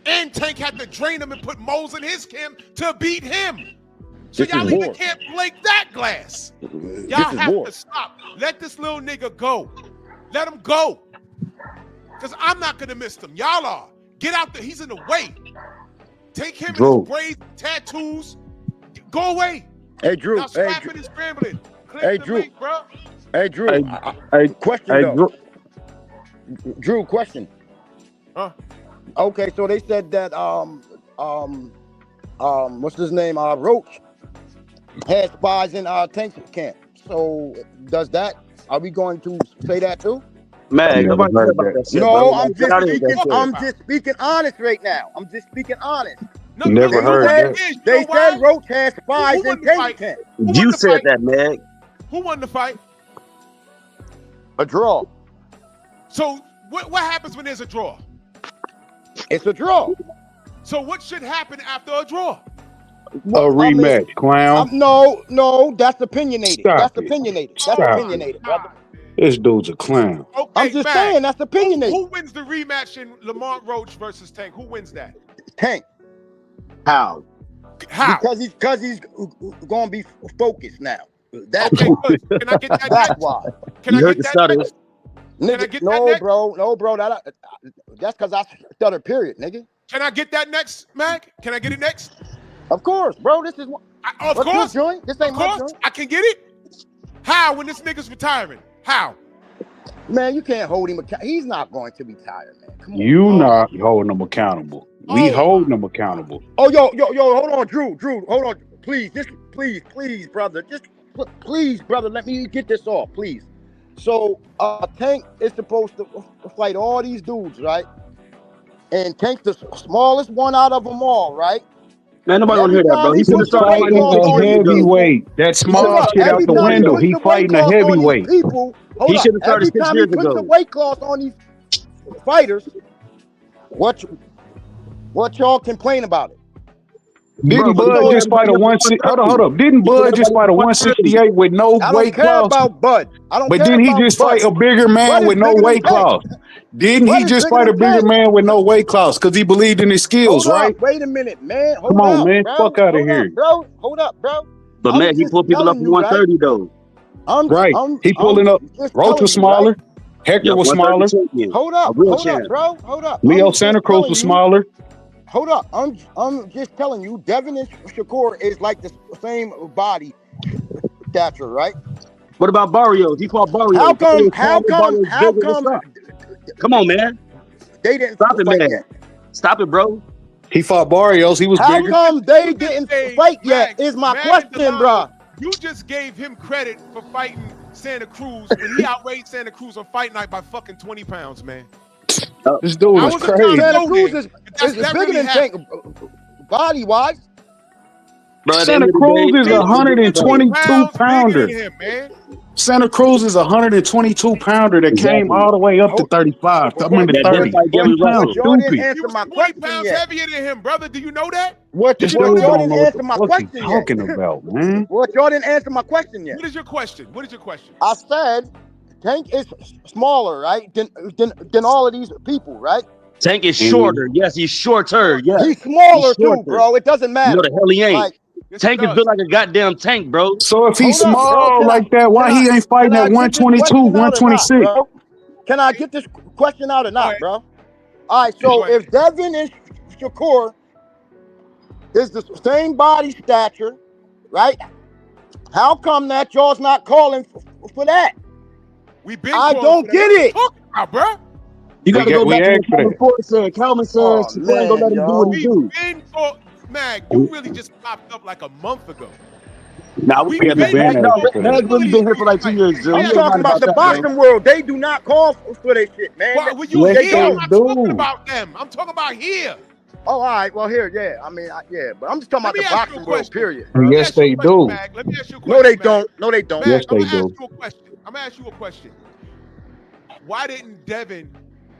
Speaker 2: And Tank had to drain him and put moles in his camp to beat him. So
Speaker 4: This
Speaker 2: y'all
Speaker 4: is
Speaker 2: even
Speaker 4: war.
Speaker 2: can't break that glass.
Speaker 4: This
Speaker 2: Y'all
Speaker 4: is
Speaker 2: have
Speaker 4: war.
Speaker 2: to stop. Let this little nigga go. Let him go. Because I'm not going to miss him. Y'all are. Get out there. He's in the way. Take him
Speaker 3: Drew.
Speaker 2: and his braids, tattoos. Go away.
Speaker 4: Hey, Drew.
Speaker 2: Now
Speaker 4: Hey,
Speaker 2: scrapping and scrambling. Click
Speaker 4: Hey,
Speaker 2: the
Speaker 4: Drew.
Speaker 2: link, bro.
Speaker 4: Hey, Drew.
Speaker 3: Hey,
Speaker 4: Question
Speaker 3: hey,
Speaker 4: though. Drew, question.
Speaker 2: Huh?
Speaker 4: Okay, so they said that what's his name? Roach had spies in Tank's camp. So does that? Are we going to say that too?
Speaker 9: Man,
Speaker 3: Never
Speaker 9: nobody
Speaker 3: heard
Speaker 9: care about
Speaker 3: that.
Speaker 9: that shit,
Speaker 4: No,
Speaker 9: bro.
Speaker 4: I'm
Speaker 9: Get
Speaker 4: just
Speaker 9: out of here with
Speaker 4: speaking.
Speaker 9: that shit.
Speaker 4: I'm just speaking honest right now. I'm just speaking honest.
Speaker 2: No,
Speaker 3: Never
Speaker 2: you know
Speaker 3: heard
Speaker 2: what
Speaker 3: that.
Speaker 2: it is? You
Speaker 4: They
Speaker 2: know why?
Speaker 4: said Roach had spies
Speaker 2: Who won
Speaker 4: in
Speaker 2: the
Speaker 4: Tank's
Speaker 2: fight?
Speaker 4: camp.
Speaker 2: Who won
Speaker 9: You
Speaker 2: the
Speaker 9: said
Speaker 2: fight?
Speaker 9: that, man.
Speaker 2: Who won the fight?
Speaker 4: A draw.
Speaker 2: So what happens when there's a draw?
Speaker 4: It's a draw.
Speaker 2: So what should happen after a draw?
Speaker 3: A rematch, clown.
Speaker 4: No, that's opinionated.
Speaker 3: Stop
Speaker 4: That's
Speaker 3: it.
Speaker 4: opinionated. That's
Speaker 3: Stop it.
Speaker 4: opinionated, brother.
Speaker 3: This dude's a clown.
Speaker 2: Okay,
Speaker 4: I'm just
Speaker 2: Mag,
Speaker 4: saying that's opinionated.
Speaker 2: Who wins the rematch in Lamont Roach versus Tank? Who wins that?
Speaker 4: Tank.
Speaker 9: How?
Speaker 2: How?
Speaker 4: Because he's gonna be focused now. That's
Speaker 2: Okay,
Speaker 4: why.
Speaker 2: good. Can I get that
Speaker 4: That's
Speaker 2: next?
Speaker 4: why.
Speaker 2: Can
Speaker 9: You
Speaker 2: I
Speaker 9: heard
Speaker 2: get
Speaker 9: the
Speaker 2: that
Speaker 9: stutter.
Speaker 2: next? Can I
Speaker 4: Nigga,
Speaker 2: get that
Speaker 4: no,
Speaker 2: next?
Speaker 4: bro. That's because I stutter. Period, nigga.
Speaker 2: Can I get that next, Mag? Can I get it next?
Speaker 4: Of course, bro. This is what.
Speaker 2: Of
Speaker 4: What's
Speaker 2: course.
Speaker 4: your joint? This
Speaker 2: Of
Speaker 4: ain't my
Speaker 2: course.
Speaker 4: joint.
Speaker 2: I can get it. How when this nigga's retiring? How?
Speaker 4: Man, you can't hold him accountable. He's not going to be tired, man. Come on.
Speaker 3: You not holding them accountable. We
Speaker 2: Oh.
Speaker 3: holding them accountable.
Speaker 4: Oh, yo, hold on, Drew, hold on. Please, brother. Please, brother, let me get this off, please. So, Tank is supposed to fight all these dudes, right? And Tank's the smallest one out of them all, right?
Speaker 9: Man, nobody want to hear that, bro. He should have
Speaker 3: He's
Speaker 9: started
Speaker 3: fighting
Speaker 9: fighting
Speaker 3: a
Speaker 9: 6 years ago.
Speaker 3: heavyweight. That small
Speaker 4: Hold up.
Speaker 3: shit out
Speaker 4: Every
Speaker 3: the
Speaker 4: time he
Speaker 3: window.
Speaker 4: puts
Speaker 3: He
Speaker 4: the weight
Speaker 3: fighting a
Speaker 4: class on these
Speaker 3: heavyweight.
Speaker 4: people, hold
Speaker 9: He
Speaker 4: up.
Speaker 9: should have started
Speaker 4: Every
Speaker 9: 6
Speaker 4: time he
Speaker 9: years
Speaker 4: puts the
Speaker 9: ago.
Speaker 4: weight class on these fighters, what y'all complain about it?
Speaker 3: Didn't
Speaker 9: Bro,
Speaker 3: Bud just fight a 160? Hold up. Didn't Bud just fight a 168 with no
Speaker 4: I don't
Speaker 3: weight
Speaker 4: care
Speaker 3: class?
Speaker 4: about Bud. I don't
Speaker 3: But
Speaker 4: care
Speaker 3: didn't he
Speaker 4: about
Speaker 3: just
Speaker 4: Bud.
Speaker 3: fight a bigger man
Speaker 4: Bud is
Speaker 3: with no
Speaker 4: bigger than
Speaker 3: weight
Speaker 4: Tank.
Speaker 3: class? Didn't
Speaker 4: Bud
Speaker 3: he
Speaker 4: is
Speaker 3: just
Speaker 4: bigger
Speaker 3: fight a
Speaker 4: than
Speaker 3: bigger
Speaker 4: Tank.
Speaker 3: man with no weight class because he believed in his skills,
Speaker 4: Hold
Speaker 3: right?
Speaker 4: up. Wait a minute, man.
Speaker 3: Come
Speaker 4: Hold
Speaker 3: on,
Speaker 4: up,
Speaker 3: man.
Speaker 4: bro.
Speaker 3: Fuck out of
Speaker 4: Hold
Speaker 3: here.
Speaker 4: up, bro. Hold up, bro.
Speaker 9: But
Speaker 4: I'm
Speaker 9: man, he
Speaker 4: just
Speaker 9: pulled people up
Speaker 4: telling
Speaker 9: from
Speaker 4: you, right?
Speaker 9: 130 though.
Speaker 3: Right. He pulling up.
Speaker 4: Just
Speaker 3: Roach
Speaker 4: telling
Speaker 3: was
Speaker 4: you, right?
Speaker 3: smaller. Hector
Speaker 9: Yeah,
Speaker 3: was
Speaker 9: 130
Speaker 3: smaller.
Speaker 9: champion.
Speaker 4: Hold
Speaker 9: A
Speaker 4: up,
Speaker 9: real champ.
Speaker 4: bro. Hold up.
Speaker 3: Leo
Speaker 4: I'm just
Speaker 3: Santa Cruz
Speaker 4: telling
Speaker 3: was
Speaker 4: you.
Speaker 3: smaller.
Speaker 4: Hold up. I'm just telling you, Devin and Shakur is like the same body stature, right?
Speaker 9: What about Barrios? He fought Barrios.
Speaker 4: How come?
Speaker 9: Barrios bigger. What's up? Come on, man.
Speaker 4: They didn't
Speaker 9: Stop it,
Speaker 4: fight
Speaker 9: man.
Speaker 4: yet?
Speaker 9: Stop it, bro.
Speaker 3: He fought Barrios. He was
Speaker 4: How
Speaker 3: bigger.
Speaker 4: come they
Speaker 2: You just
Speaker 4: didn't
Speaker 2: say,
Speaker 4: fight yet?
Speaker 2: Mag,
Speaker 4: Is my
Speaker 2: Mag
Speaker 4: question,
Speaker 2: Delano,
Speaker 4: bro.
Speaker 2: You just gave him credit for fighting Santa Cruz when he outweighed Santa Cruz on fight night by fucking 20 pounds, man.
Speaker 3: This dude
Speaker 2: I
Speaker 3: is
Speaker 2: wasn't
Speaker 3: crazy.
Speaker 2: trying to
Speaker 4: Santa
Speaker 2: go
Speaker 4: Cruz
Speaker 2: there,
Speaker 4: is
Speaker 2: but that
Speaker 4: bigger
Speaker 2: really
Speaker 4: than Tank,
Speaker 2: happened.
Speaker 4: body wise.
Speaker 9: Bro, at the
Speaker 3: Santa
Speaker 9: end of the
Speaker 3: Cruz
Speaker 9: day,
Speaker 3: is
Speaker 2: He
Speaker 3: a
Speaker 2: was
Speaker 3: 122
Speaker 2: pounds bigger
Speaker 3: pounder.
Speaker 2: than him, man.
Speaker 3: Santa Cruz is a 122 pounder that came
Speaker 9: Exactly.
Speaker 3: all the way up to
Speaker 4: Hold-
Speaker 3: 35. I mean to
Speaker 9: That didn't
Speaker 3: 30.
Speaker 9: fight Gary
Speaker 3: He sounds
Speaker 9: Russell.
Speaker 4: Y'all didn't
Speaker 3: stupid.
Speaker 2: He
Speaker 4: answer
Speaker 2: was
Speaker 4: my
Speaker 2: 20
Speaker 4: question
Speaker 2: pounds
Speaker 4: yet.
Speaker 2: heavier than him, brother. Do you know that?
Speaker 3: This
Speaker 4: Y'all
Speaker 3: dude don't
Speaker 4: didn't
Speaker 3: know what
Speaker 4: answer
Speaker 3: the
Speaker 4: my
Speaker 3: fuck he's
Speaker 4: question yet.
Speaker 3: talking about, man.
Speaker 4: What y'all didn't answer my question yet.
Speaker 2: What is your question? What is your question?
Speaker 4: I said Tank is smaller, right? Than all of these people, right?
Speaker 9: Tank is shorter. Yes, he's shorter. Yes.
Speaker 4: He's smaller
Speaker 9: He's
Speaker 4: too,
Speaker 9: shorter.
Speaker 4: bro. It doesn't
Speaker 9: No,
Speaker 4: matter.
Speaker 9: the hell he ain't.
Speaker 4: Like,
Speaker 2: Yes,
Speaker 9: Tank
Speaker 2: he
Speaker 9: is
Speaker 2: does.
Speaker 9: built like a goddamn tank, bro.
Speaker 3: So if he's
Speaker 4: hold up, bro.
Speaker 3: small like that, why he ain't fighting
Speaker 4: can
Speaker 3: at
Speaker 4: I get this
Speaker 3: 122,
Speaker 4: question out or not,
Speaker 3: 126?
Speaker 4: bro? Can I get this question out or
Speaker 2: Go
Speaker 4: not,
Speaker 2: ahead.
Speaker 4: bro? All right, so
Speaker 2: Go ahead.
Speaker 4: if Devin and Shakur is the same body stature, right? How come that y'all's not calling for that?
Speaker 2: We've been
Speaker 4: I
Speaker 2: calling
Speaker 4: don't
Speaker 2: for that.
Speaker 4: get
Speaker 2: What you
Speaker 4: it.
Speaker 2: talking about, bro?
Speaker 9: You got to go
Speaker 3: we
Speaker 9: back to
Speaker 3: asked
Speaker 9: what
Speaker 3: for
Speaker 9: Calvin
Speaker 3: that.
Speaker 9: Ford said. Calvin said,
Speaker 4: Oh,
Speaker 9: Shakur ain't gonna let
Speaker 4: man,
Speaker 9: him do what he
Speaker 2: We've
Speaker 9: do.
Speaker 2: been called, Mag, you really just popped up like a month ago.
Speaker 9: Now
Speaker 2: We've
Speaker 3: Yeah,
Speaker 2: been
Speaker 3: been
Speaker 9: no,
Speaker 3: asking for
Speaker 2: calling
Speaker 3: that.
Speaker 9: Mag really been here for like 2 years, Jill.
Speaker 4: I'm
Speaker 9: He ain't
Speaker 4: talking
Speaker 9: lying
Speaker 4: about
Speaker 9: about
Speaker 4: the
Speaker 9: that, man.
Speaker 4: boxing world. They do not call for their shit, man.
Speaker 2: Well, when you
Speaker 3: Yes,
Speaker 2: here,
Speaker 3: they
Speaker 2: I'm not talking
Speaker 3: do.
Speaker 2: about them. I'm talking about here.
Speaker 4: Oh, all right. Well, here, yeah. I mean, yeah, but I'm just talking
Speaker 2: Let
Speaker 4: about
Speaker 2: me
Speaker 4: the
Speaker 2: ask you a
Speaker 4: boxing world,
Speaker 2: question.
Speaker 4: period.
Speaker 2: Let me
Speaker 3: Yes,
Speaker 2: ask you
Speaker 3: they
Speaker 2: a question,
Speaker 3: do.
Speaker 2: Mag. Let me ask you a question.
Speaker 4: No, they
Speaker 2: Mag.
Speaker 4: don't. No, they don't.
Speaker 2: Mag,
Speaker 3: Yes,
Speaker 2: I'm
Speaker 3: they
Speaker 2: gonna ask
Speaker 3: do.
Speaker 2: you a question. I'm gonna ask you a question. Why didn't Devin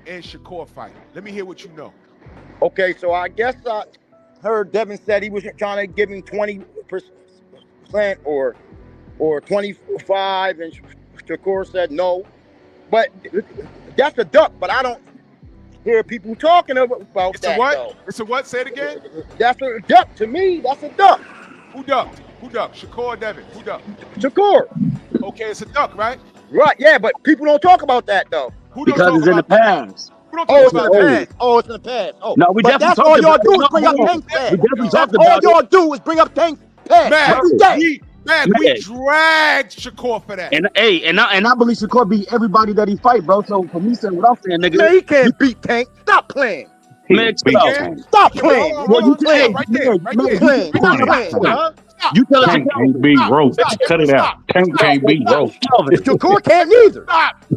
Speaker 2: and Shakur fight? Let me hear what you know.
Speaker 4: Okay, so I guess I heard Devin said he was trying to give him 20% or 25, and Shakur said no. But that's a duck. But I don't hear people talking about
Speaker 2: It's
Speaker 4: that.
Speaker 2: a what?
Speaker 4: Though.
Speaker 2: It's a what? Say it again.
Speaker 4: That's a duck to me. That's a duck.
Speaker 2: Who ducked? Who ducked? Shakur or Devin? Who ducked?
Speaker 4: Shakur.
Speaker 2: Okay, it's a duck, right?
Speaker 4: Right. Yeah, but people don't talk about that though.
Speaker 2: Who don't
Speaker 9: Because
Speaker 2: talk
Speaker 9: it's in the
Speaker 2: about that?
Speaker 9: past.
Speaker 2: Who don't
Speaker 4: Oh,
Speaker 2: talk
Speaker 4: it's in
Speaker 2: about
Speaker 4: the
Speaker 2: that?
Speaker 4: past. Oh, it's in the past. Oh,
Speaker 9: No, we
Speaker 4: but
Speaker 9: definitely
Speaker 4: that's
Speaker 9: talked
Speaker 4: all y'all
Speaker 9: about
Speaker 4: do
Speaker 9: it.
Speaker 4: is bring up
Speaker 9: No,
Speaker 4: Tank's
Speaker 9: we
Speaker 4: past.
Speaker 9: definitely
Speaker 4: That's
Speaker 9: talked
Speaker 4: all
Speaker 9: about
Speaker 4: y'all do is bring up Tank's past
Speaker 2: Man,
Speaker 4: every day.
Speaker 2: we dragged Shakur for that.
Speaker 9: And I believe Shakur beat everybody that he fight, bro. So for me saying what I'm saying, nigga,
Speaker 4: Man, he can't beat Tank. Stop playing.
Speaker 9: man,
Speaker 3: Beat
Speaker 9: chill out.
Speaker 3: Tank.
Speaker 4: Stop playing.
Speaker 2: Hold on,
Speaker 9: Well,
Speaker 2: hold
Speaker 9: you
Speaker 2: on,
Speaker 9: can,
Speaker 2: right there, right
Speaker 9: man,
Speaker 2: there.
Speaker 4: Stop playing. Stop
Speaker 3: Tank.
Speaker 4: playing, huh?
Speaker 9: you tell us
Speaker 3: Tank can't beat Roach. Cut it out. Tank can't beat Roach.
Speaker 4: Shakur can't either.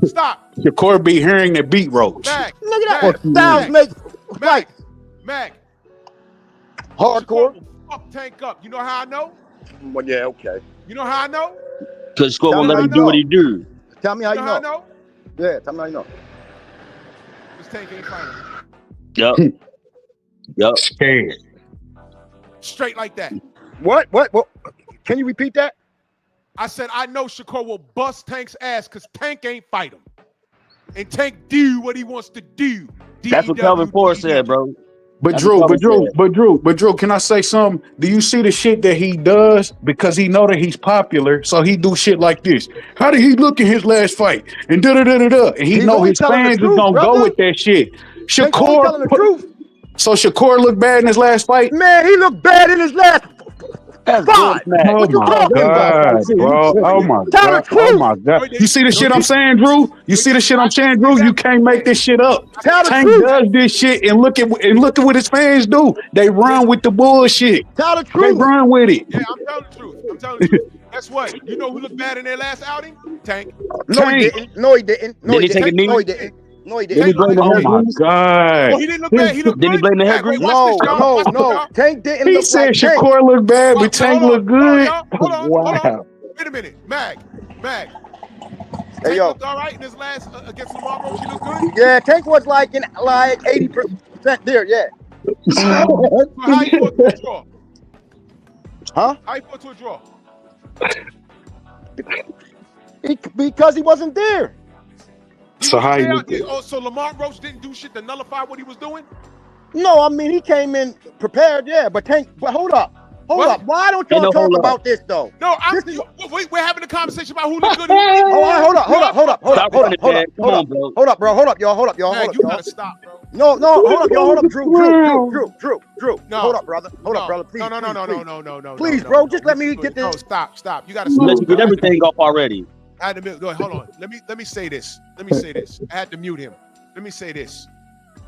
Speaker 2: Stop.
Speaker 3: Shakur beat Herring that beat Roach.
Speaker 2: Mag,
Speaker 4: Look at
Speaker 2: Mag,
Speaker 4: that. Styles makes right.
Speaker 2: Mag.
Speaker 4: Hardcore.
Speaker 2: Shakur will fuck Tank up. You know how I know?
Speaker 4: Well, yeah, okay.
Speaker 2: You know how I know?
Speaker 9: Because Shakur won't
Speaker 4: Tell
Speaker 9: let
Speaker 4: me
Speaker 9: him
Speaker 4: how
Speaker 9: do
Speaker 4: I
Speaker 9: what he do.
Speaker 4: Tell me how
Speaker 2: You
Speaker 4: you
Speaker 2: know how I
Speaker 4: know.
Speaker 2: know?
Speaker 4: Yeah, tell me how you know.
Speaker 2: This Tank ain't fighting.
Speaker 9: Yep. Yep.
Speaker 3: Scared.
Speaker 2: Straight like that.
Speaker 4: What? Can you repeat that?
Speaker 2: I said I know Shakur will bust Tank's ass because Tank ain't fight him. And Tank do what he wants to do.
Speaker 9: That's what Kelvin Ford said, bro.
Speaker 3: But
Speaker 9: That's
Speaker 3: Drew,
Speaker 9: what
Speaker 3: but
Speaker 9: Kelvin
Speaker 3: Drew, can I say something? Do you see the shit that he does because he know that he's popular? So he do shit like this. How did he look in his last fight? And and he
Speaker 4: He's
Speaker 3: know
Speaker 4: only
Speaker 3: his
Speaker 4: telling the
Speaker 3: fans is
Speaker 4: truth,
Speaker 3: gonna
Speaker 4: brother.
Speaker 3: go with that shit.
Speaker 4: Tank only telling the truth.
Speaker 3: So Shakur looked bad in his last fight.
Speaker 4: Man, he looked bad in his last
Speaker 9: That's
Speaker 4: fight.
Speaker 9: good, man.
Speaker 4: What you
Speaker 3: my
Speaker 4: talking about?
Speaker 3: God, bro. Oh my
Speaker 4: Tell the
Speaker 3: God. Oh
Speaker 4: truth.
Speaker 3: my God. You see the shit I'm saying, Drew? You see the shit I'm saying,
Speaker 2: Drew?
Speaker 3: Drew? You can't make this shit up.
Speaker 4: Tell the
Speaker 3: Tank
Speaker 4: truth.
Speaker 3: does this shit and look at what his fans do. They run with the bullshit.
Speaker 4: Tell the
Speaker 3: They
Speaker 4: truth.
Speaker 3: run with it.
Speaker 2: Yeah, I'm telling the truth. I'm telling the truth. Guess what? You know who looked bad in their last outing? Tank.
Speaker 4: No, he
Speaker 3: Tank.
Speaker 4: didn't. No, he didn't. No,
Speaker 9: Did
Speaker 4: he
Speaker 9: he take a
Speaker 4: didn't.
Speaker 9: knee?
Speaker 4: No, he didn't. No, he
Speaker 9: Did he
Speaker 4: didn't.
Speaker 9: blame the
Speaker 3: Oh
Speaker 9: head
Speaker 3: my
Speaker 9: grease?
Speaker 2: Oh,
Speaker 3: God.
Speaker 2: he didn't look bad. He looked
Speaker 9: Did he
Speaker 2: good.
Speaker 9: blame the head
Speaker 2: Wait,
Speaker 9: grease?
Speaker 2: watch
Speaker 4: No,
Speaker 2: this, y'all.
Speaker 4: no,
Speaker 2: Watch this,
Speaker 4: no.
Speaker 2: y'all.
Speaker 4: Tank didn't
Speaker 3: He
Speaker 4: look
Speaker 3: said
Speaker 4: like Tank.
Speaker 3: Shakur looked bad, but
Speaker 2: Hold
Speaker 3: Tank
Speaker 2: on,
Speaker 3: looked
Speaker 2: hold on,
Speaker 3: good.
Speaker 2: y'all. Hold on.
Speaker 3: Wow.
Speaker 2: Wait a minute. Mag.
Speaker 4: Hey,
Speaker 2: Tank
Speaker 4: yo.
Speaker 2: looked all right in his last against Lamar Roach. He looked good.
Speaker 4: Yeah, Tank was like 80% there. Yeah.
Speaker 2: So how you fought to a draw?
Speaker 4: Huh?
Speaker 2: How you fought to a draw?
Speaker 4: Because he wasn't there.
Speaker 3: So how you
Speaker 2: Yeah,
Speaker 3: look good?
Speaker 2: oh, so Lamar Roach didn't do shit to nullify what he was doing?
Speaker 4: No, I mean he came in prepared. Yeah, but Tank. But hold up.
Speaker 2: What?
Speaker 4: Why don't
Speaker 9: Ain't
Speaker 4: y'all
Speaker 9: no
Speaker 4: talk
Speaker 9: hold up.
Speaker 4: about this though?
Speaker 2: No,
Speaker 4: This is-
Speaker 2: we're having a conversation about who looked good. And who didn't.
Speaker 4: Oh, all right, hold up,
Speaker 9: Stop running, man. Come on, bro.
Speaker 4: hold up, bro. Hold up, y'all. Hold up, y'all.
Speaker 2: Mag,
Speaker 4: Hold up,
Speaker 2: you
Speaker 4: y'all.
Speaker 2: gotta stop, bro.
Speaker 4: No, hold up, y'all. Hold up, Drew.
Speaker 2: No.
Speaker 4: Hold up, brother. Hold
Speaker 2: No.
Speaker 4: up, brother. Please.
Speaker 2: No.
Speaker 4: Please,
Speaker 2: no,
Speaker 4: bro,
Speaker 2: no,
Speaker 4: just let me get
Speaker 2: No,
Speaker 4: this.
Speaker 2: stop. You gotta
Speaker 9: You
Speaker 2: stop.
Speaker 9: let you get everything off already.
Speaker 2: I had to mute. Hold on. Let me say this. I had to mute him. Let me say this.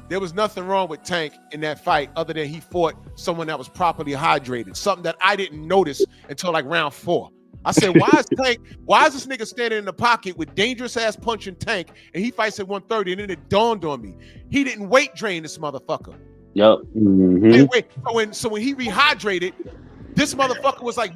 Speaker 2: There was nothing wrong with Tank in that fight other than he fought someone that was properly hydrated. Something that I didn't notice until like round 4. I said, why is this nigga standing in the pocket with dangerous ass punching Tank and he fights at 130? And then it dawned on me. He didn't weight drain this motherfucker.
Speaker 9: Yep.
Speaker 3: Mhm.
Speaker 2: So when he rehydrated, this motherfucker was like,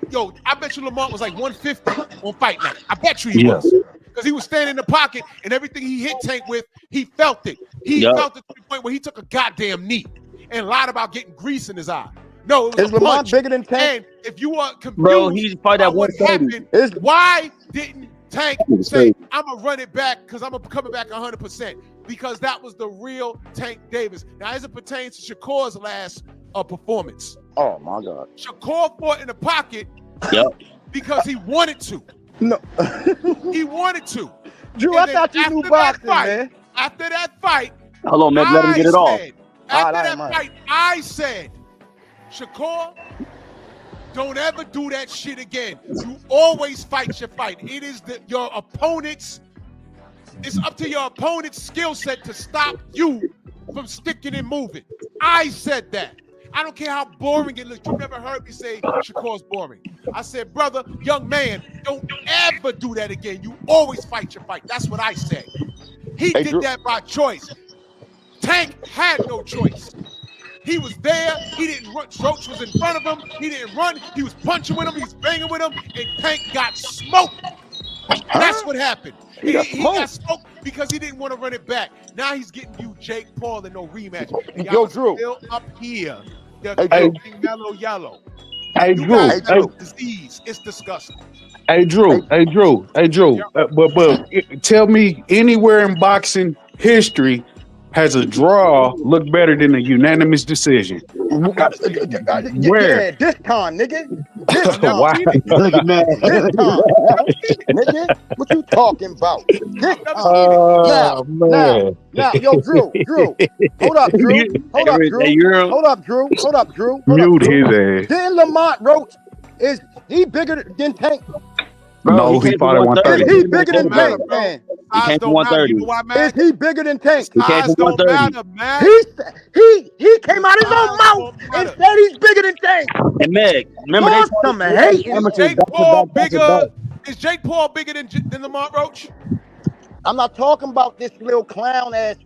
Speaker 2: yo, I bet you Lamont was like 150 on fight night. I bet you he
Speaker 3: Yeah.
Speaker 2: was. Because he was standing in the pocket and everything he hit Tank with, he felt it. He
Speaker 9: Yup.
Speaker 2: felt it to the point where he took a goddamn knee and lied about getting grease in his eye. No, it was
Speaker 4: Is
Speaker 2: a
Speaker 4: Lamont
Speaker 2: punch.
Speaker 4: bigger than Tank?
Speaker 2: And if you are confused
Speaker 9: Bro, he fight at
Speaker 2: about what
Speaker 9: 130.
Speaker 2: happened,
Speaker 4: Is
Speaker 2: why didn't Tank
Speaker 3: was
Speaker 2: say,
Speaker 3: crazy.
Speaker 2: I'm going to run it back because I'm coming back 100%? Because that was the real Tank Davis. Now, as it pertains to Shakur's last performance,
Speaker 4: oh my God.
Speaker 2: Shakur fought in the pocket
Speaker 9: Yep.
Speaker 2: because he wanted to.
Speaker 4: No.
Speaker 2: He wanted to.
Speaker 4: Drew,
Speaker 2: And
Speaker 4: I
Speaker 2: then
Speaker 4: thought you
Speaker 2: after
Speaker 4: knew
Speaker 2: that
Speaker 4: boxing,
Speaker 2: fight-
Speaker 4: man.
Speaker 2: After that fight,
Speaker 9: Hold on, man. Let him get it off.
Speaker 2: After
Speaker 4: I
Speaker 2: that
Speaker 4: don't mind.
Speaker 2: fight, I said, Shakur, don't ever do that shit again. You always fight your fight. It is your opponent's. It's up to your opponent's skill set to stop you from sticking and moving. I said that. I don't care how boring it looks. You never heard me say Shakur's boring. I said, brother, young man, don't ever do that again. You always fight your fight. That's what I said. He
Speaker 4: Hey,
Speaker 2: did
Speaker 4: Drew.
Speaker 2: that by choice. Tank had no choice. He was there. He didn't run. Roach was in front of him. He didn't run. He was punching with him. He was banging with him. And Tank got smoked. That's what happened.
Speaker 4: He got
Speaker 2: He got smoked because he didn't want to run it back. Now he's getting you Jake Paul and no rematch. And
Speaker 4: Yo,
Speaker 2: y'all
Speaker 4: Drew.
Speaker 2: still up here. They're
Speaker 4: Hey,
Speaker 2: talking mellow yellow.
Speaker 3: Hey,
Speaker 2: You
Speaker 3: Drew.
Speaker 2: guys
Speaker 3: Hey,
Speaker 2: have a disease. It's disgusting.
Speaker 3: Drew. But tell me anywhere in boxing history has a draw look better than a unanimous decision?
Speaker 4: Yeah,
Speaker 3: Where?
Speaker 4: this time, nigga. This
Speaker 2: I've never
Speaker 3: Wow.
Speaker 4: time.
Speaker 2: seen it.
Speaker 9: Look at man.
Speaker 4: This time.
Speaker 2: Never seen it.
Speaker 4: Nigga, what you talking about? This
Speaker 2: Never
Speaker 4: time.
Speaker 2: seen it.
Speaker 3: Man.
Speaker 4: Now, yo, Drew. Hold up, Drew. Hold up, Drew.
Speaker 3: Mute his ass.
Speaker 4: Then Lamont Roach, is he bigger than Tank?
Speaker 3: No, he fought at
Speaker 4: Is
Speaker 3: 130.
Speaker 4: he bigger than
Speaker 2: Matter,
Speaker 4: Tank,
Speaker 2: bro.
Speaker 4: man?
Speaker 2: Size
Speaker 9: came
Speaker 2: don't
Speaker 9: from
Speaker 2: matter.
Speaker 9: 130.
Speaker 2: You know why,
Speaker 4: Is
Speaker 2: man?
Speaker 4: he bigger than Tank?
Speaker 9: He came
Speaker 2: Size
Speaker 9: from
Speaker 2: don't
Speaker 9: 130.
Speaker 2: matter, man.
Speaker 4: He came out his own mouth and said he's bigger than Tank.
Speaker 9: And Meg, remember
Speaker 4: Lord,
Speaker 9: they
Speaker 4: some hating.
Speaker 9: amateurs
Speaker 2: Jake
Speaker 9: back to
Speaker 2: Paul
Speaker 9: back, back to
Speaker 2: bigger?
Speaker 9: back.
Speaker 2: Is Jake Paul bigger than Lamont Roach?
Speaker 4: I'm not talking about this little clown ass.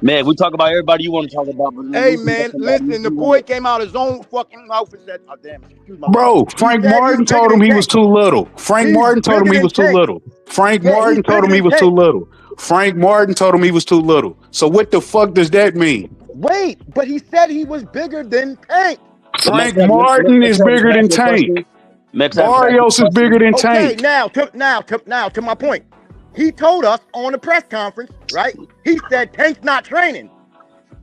Speaker 9: Man, we talk about everybody you want to talk about. But
Speaker 4: Hey man, listen, the boy came out his own fucking mouth and said, "Oh damn, excuse my
Speaker 3: Bro, Frank
Speaker 4: He said
Speaker 3: Martin
Speaker 4: he's
Speaker 3: told
Speaker 4: bigger
Speaker 3: him
Speaker 4: than
Speaker 3: he was
Speaker 4: Tank.
Speaker 3: too little. Frank
Speaker 4: He's
Speaker 3: Martin told him
Speaker 4: bigger
Speaker 3: he
Speaker 4: than
Speaker 3: was too
Speaker 4: Tank.
Speaker 3: little. Frank
Speaker 4: Yeah,
Speaker 3: Martin
Speaker 4: he's
Speaker 3: told him
Speaker 4: bigger
Speaker 3: he
Speaker 4: than
Speaker 3: was too
Speaker 4: Tank.
Speaker 3: little. Frank Martin told him he was too little. So what the fuck does that mean?
Speaker 4: Wait, but he said he was bigger than Tank.
Speaker 3: Frank Martin is bigger than Tank. Barrios is bigger than
Speaker 4: Okay,
Speaker 3: Tank.
Speaker 4: now to my point. He told us on the press conference, right? He said Tank's not training.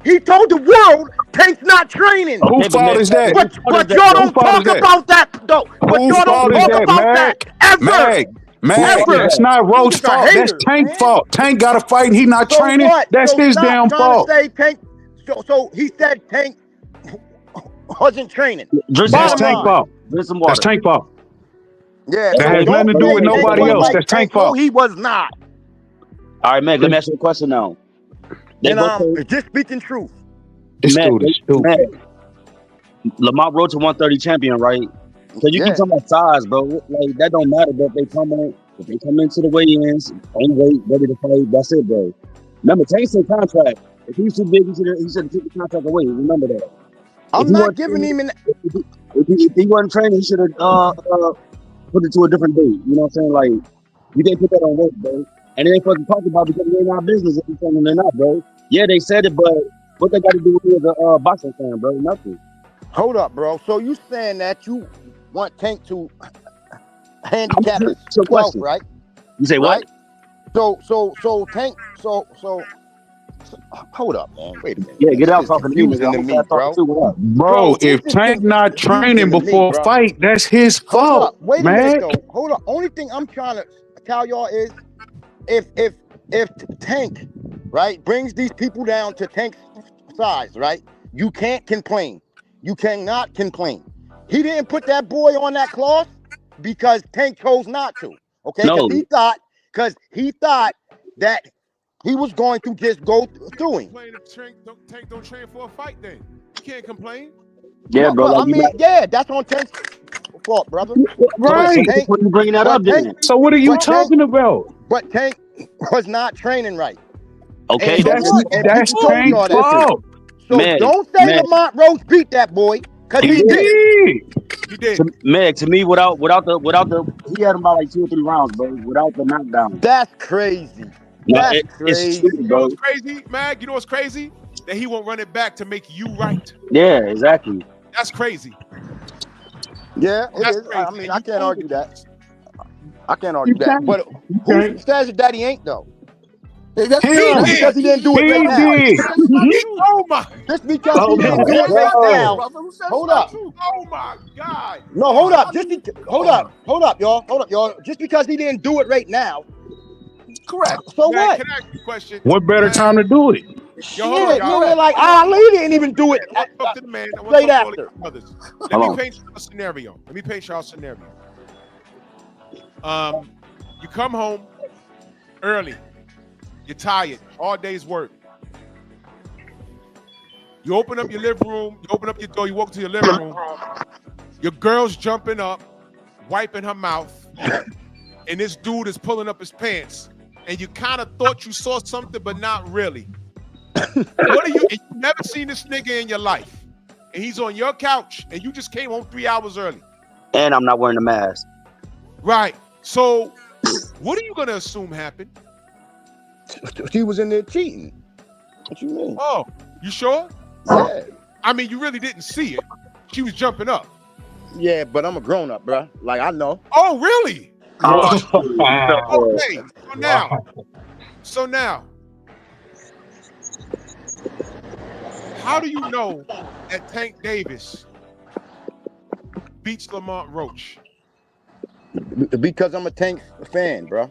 Speaker 4: He told the world Tank's not training.
Speaker 3: Whose fault is that?
Speaker 4: But y'all don't talk about that though. But
Speaker 3: Whose
Speaker 4: y'all
Speaker 3: fault
Speaker 4: don't
Speaker 3: is
Speaker 4: talk
Speaker 3: that,
Speaker 4: about that ever.
Speaker 3: Mag,
Speaker 4: Ever.
Speaker 3: that's not Roach's
Speaker 4: He's a
Speaker 3: fault. That's
Speaker 4: hater,
Speaker 3: Tank's
Speaker 4: man.
Speaker 3: fault. Tank got to fight and he not
Speaker 4: So
Speaker 3: training.
Speaker 4: what?
Speaker 3: That's
Speaker 4: So
Speaker 3: his
Speaker 4: stop
Speaker 3: damn
Speaker 4: trying
Speaker 3: fault.
Speaker 4: to say Tank. So he said Tank wasn't training.
Speaker 3: That's
Speaker 4: Bottom
Speaker 3: Tank's
Speaker 4: line.
Speaker 3: fault.
Speaker 9: Drink some
Speaker 3: That's
Speaker 9: water.
Speaker 3: Tank's fault.
Speaker 4: Yeah,
Speaker 3: That
Speaker 4: so
Speaker 3: has
Speaker 4: don't
Speaker 3: nothing to do
Speaker 4: say
Speaker 3: with
Speaker 4: Tank
Speaker 3: nobody
Speaker 4: was
Speaker 3: else.
Speaker 4: like
Speaker 3: That's
Speaker 4: Tank.
Speaker 3: Tank's fault.
Speaker 4: No, he was not.
Speaker 9: All right, Meg, let me ask you a question now. They
Speaker 4: And
Speaker 9: both say,
Speaker 4: just speaking truth.
Speaker 3: This
Speaker 9: Meg,
Speaker 3: dude is stupid.
Speaker 9: Meg, Lamont Roach a 130 champion, right? So you
Speaker 4: Yeah.
Speaker 9: keep talking about size, bro. Like that don't matter. But if they come into the weigh-ins, on weight, ready to fight, that's it, bro. Remember, Tank's in contract. If he's too big, he should have took the contract away. Remember that.
Speaker 4: I'm
Speaker 9: If he
Speaker 4: not
Speaker 9: wasn't
Speaker 4: giving
Speaker 9: training-
Speaker 4: him an.
Speaker 9: If he wasn't training, he should have put it to a different date. You know what I'm saying? Like you can't put that on weight, bro. And they ain't fucking talking about it because it ain't our business if you're saying they're not, bro. Yeah, they said it, but what they got to do with me as a boxing fan, bro? Nothing.
Speaker 4: Hold up, bro. So you saying that you want Tank to handicap his
Speaker 9: So
Speaker 4: 12th,
Speaker 9: question.
Speaker 4: right?
Speaker 9: You say what?
Speaker 4: Right? So Tank. So hold up, man. Wait a minute.
Speaker 9: Yeah,
Speaker 4: man.
Speaker 9: get
Speaker 4: This
Speaker 9: out
Speaker 4: is
Speaker 9: talking to me,
Speaker 4: confusing
Speaker 9: nigga.
Speaker 4: to
Speaker 9: I'm
Speaker 4: me,
Speaker 9: fast
Speaker 4: bro.
Speaker 9: talking too. What up?
Speaker 3: Bro,
Speaker 4: this
Speaker 3: if
Speaker 4: is
Speaker 3: Tank not
Speaker 4: confusing
Speaker 3: training
Speaker 4: to me,
Speaker 3: before
Speaker 4: bro.
Speaker 3: fight, that's his
Speaker 4: Hold
Speaker 3: fault,
Speaker 4: up. Wait a
Speaker 3: man.
Speaker 4: minute, though. Hold up. Only thing I'm trying to tell y'all is if Tank, right, brings these people down to Tank's size, right, you can't complain. You cannot complain. He didn't put that boy on that clause because Tank chose not to. Okay,
Speaker 9: No.
Speaker 4: because he thought that he was going to just go through him.
Speaker 2: Complain if Tank don't train for a fight, then you can't complain.
Speaker 9: Yeah, bro.
Speaker 4: Well,
Speaker 9: Like
Speaker 4: I mean, yeah, that's on Tank's fault, brother.
Speaker 3: Right.
Speaker 4: Tank,
Speaker 9: what are you bringing that
Speaker 4: but
Speaker 9: up then?
Speaker 4: Tank-
Speaker 3: So what are you
Speaker 4: But Tank-
Speaker 3: talking about?
Speaker 4: But Tank was not training right.
Speaker 9: Okay,
Speaker 4: And
Speaker 3: That's
Speaker 4: what? And
Speaker 3: that's
Speaker 4: people told y'all
Speaker 3: Tank's
Speaker 4: that.
Speaker 3: fault.
Speaker 4: So
Speaker 9: Man,
Speaker 4: don't say
Speaker 9: man.
Speaker 4: Lamont Roach beat that boy, because he
Speaker 3: He
Speaker 4: did.
Speaker 3: did.
Speaker 2: He did.
Speaker 9: to, Meg, to me, without the, he had him by like 2 or 3 rounds, bro. Without the knockdown.
Speaker 4: That's crazy.
Speaker 9: No,
Speaker 4: That's
Speaker 9: it's
Speaker 4: crazy.
Speaker 9: true,
Speaker 2: You know
Speaker 9: bro.
Speaker 2: what's crazy, Mag? You know what's crazy? That he won't run it back to make you right.
Speaker 9: Yeah, exactly.
Speaker 2: That's crazy.
Speaker 4: Yeah, it
Speaker 2: That's
Speaker 4: is.
Speaker 2: crazy.
Speaker 4: I mean,
Speaker 2: And
Speaker 4: I
Speaker 2: you
Speaker 4: can't
Speaker 2: own
Speaker 4: argue
Speaker 2: it.
Speaker 4: that. I can't argue that.
Speaker 3: can't.
Speaker 4: But who
Speaker 3: can't.
Speaker 4: says that he ain't though?
Speaker 3: Him.
Speaker 4: Just because he didn't do it right now.
Speaker 3: He did.
Speaker 2: Oh my!
Speaker 4: Just because
Speaker 3: Oh
Speaker 4: he didn't
Speaker 3: my
Speaker 4: do it right
Speaker 3: God.
Speaker 4: now. Hold up.
Speaker 2: Oh my God!
Speaker 4: No, hold up. Hold up, y'all. Just because he didn't do it right now. Correct. So
Speaker 2: Mag,
Speaker 4: what?
Speaker 2: can I ask you a question?
Speaker 3: What better
Speaker 2: Mag,
Speaker 3: time to do it?
Speaker 2: Yo, hold on,
Speaker 4: Shit,
Speaker 2: y'all.
Speaker 4: nigga, like Ali didn't even do it.
Speaker 2: I want to talk to the man. I want to
Speaker 4: Straight
Speaker 2: talk to all
Speaker 4: after.
Speaker 2: the brothers. Let
Speaker 9: Hold
Speaker 2: me
Speaker 9: on.
Speaker 2: paint y'all a scenario. You come home early. You're tired. All day's work. You open up your living room. You open up your door. You walk to your living room. Your girl's jumping up, wiping her mouth, and this dude is pulling up his pants. And you kind of thought you saw something, but not really. What are you? And you never seen this nigga in your life, and he's on your couch, and you just came home 3 hours early.
Speaker 9: And I'm not wearing a mask.
Speaker 2: Right. So What are you gonna assume happened?
Speaker 4: She was in there cheating. What you mean?
Speaker 2: Oh, you sure?
Speaker 4: Yeah.
Speaker 2: I mean, you really didn't see it. She was jumping up.
Speaker 4: Yeah, but I'm a grown up, bro. Like I know.
Speaker 2: Oh, really?
Speaker 3: Oh,
Speaker 2: Okay. So now, how do you know that Tank Davis beats Lamont Roach?
Speaker 4: Because I'm a Tank fan, bro.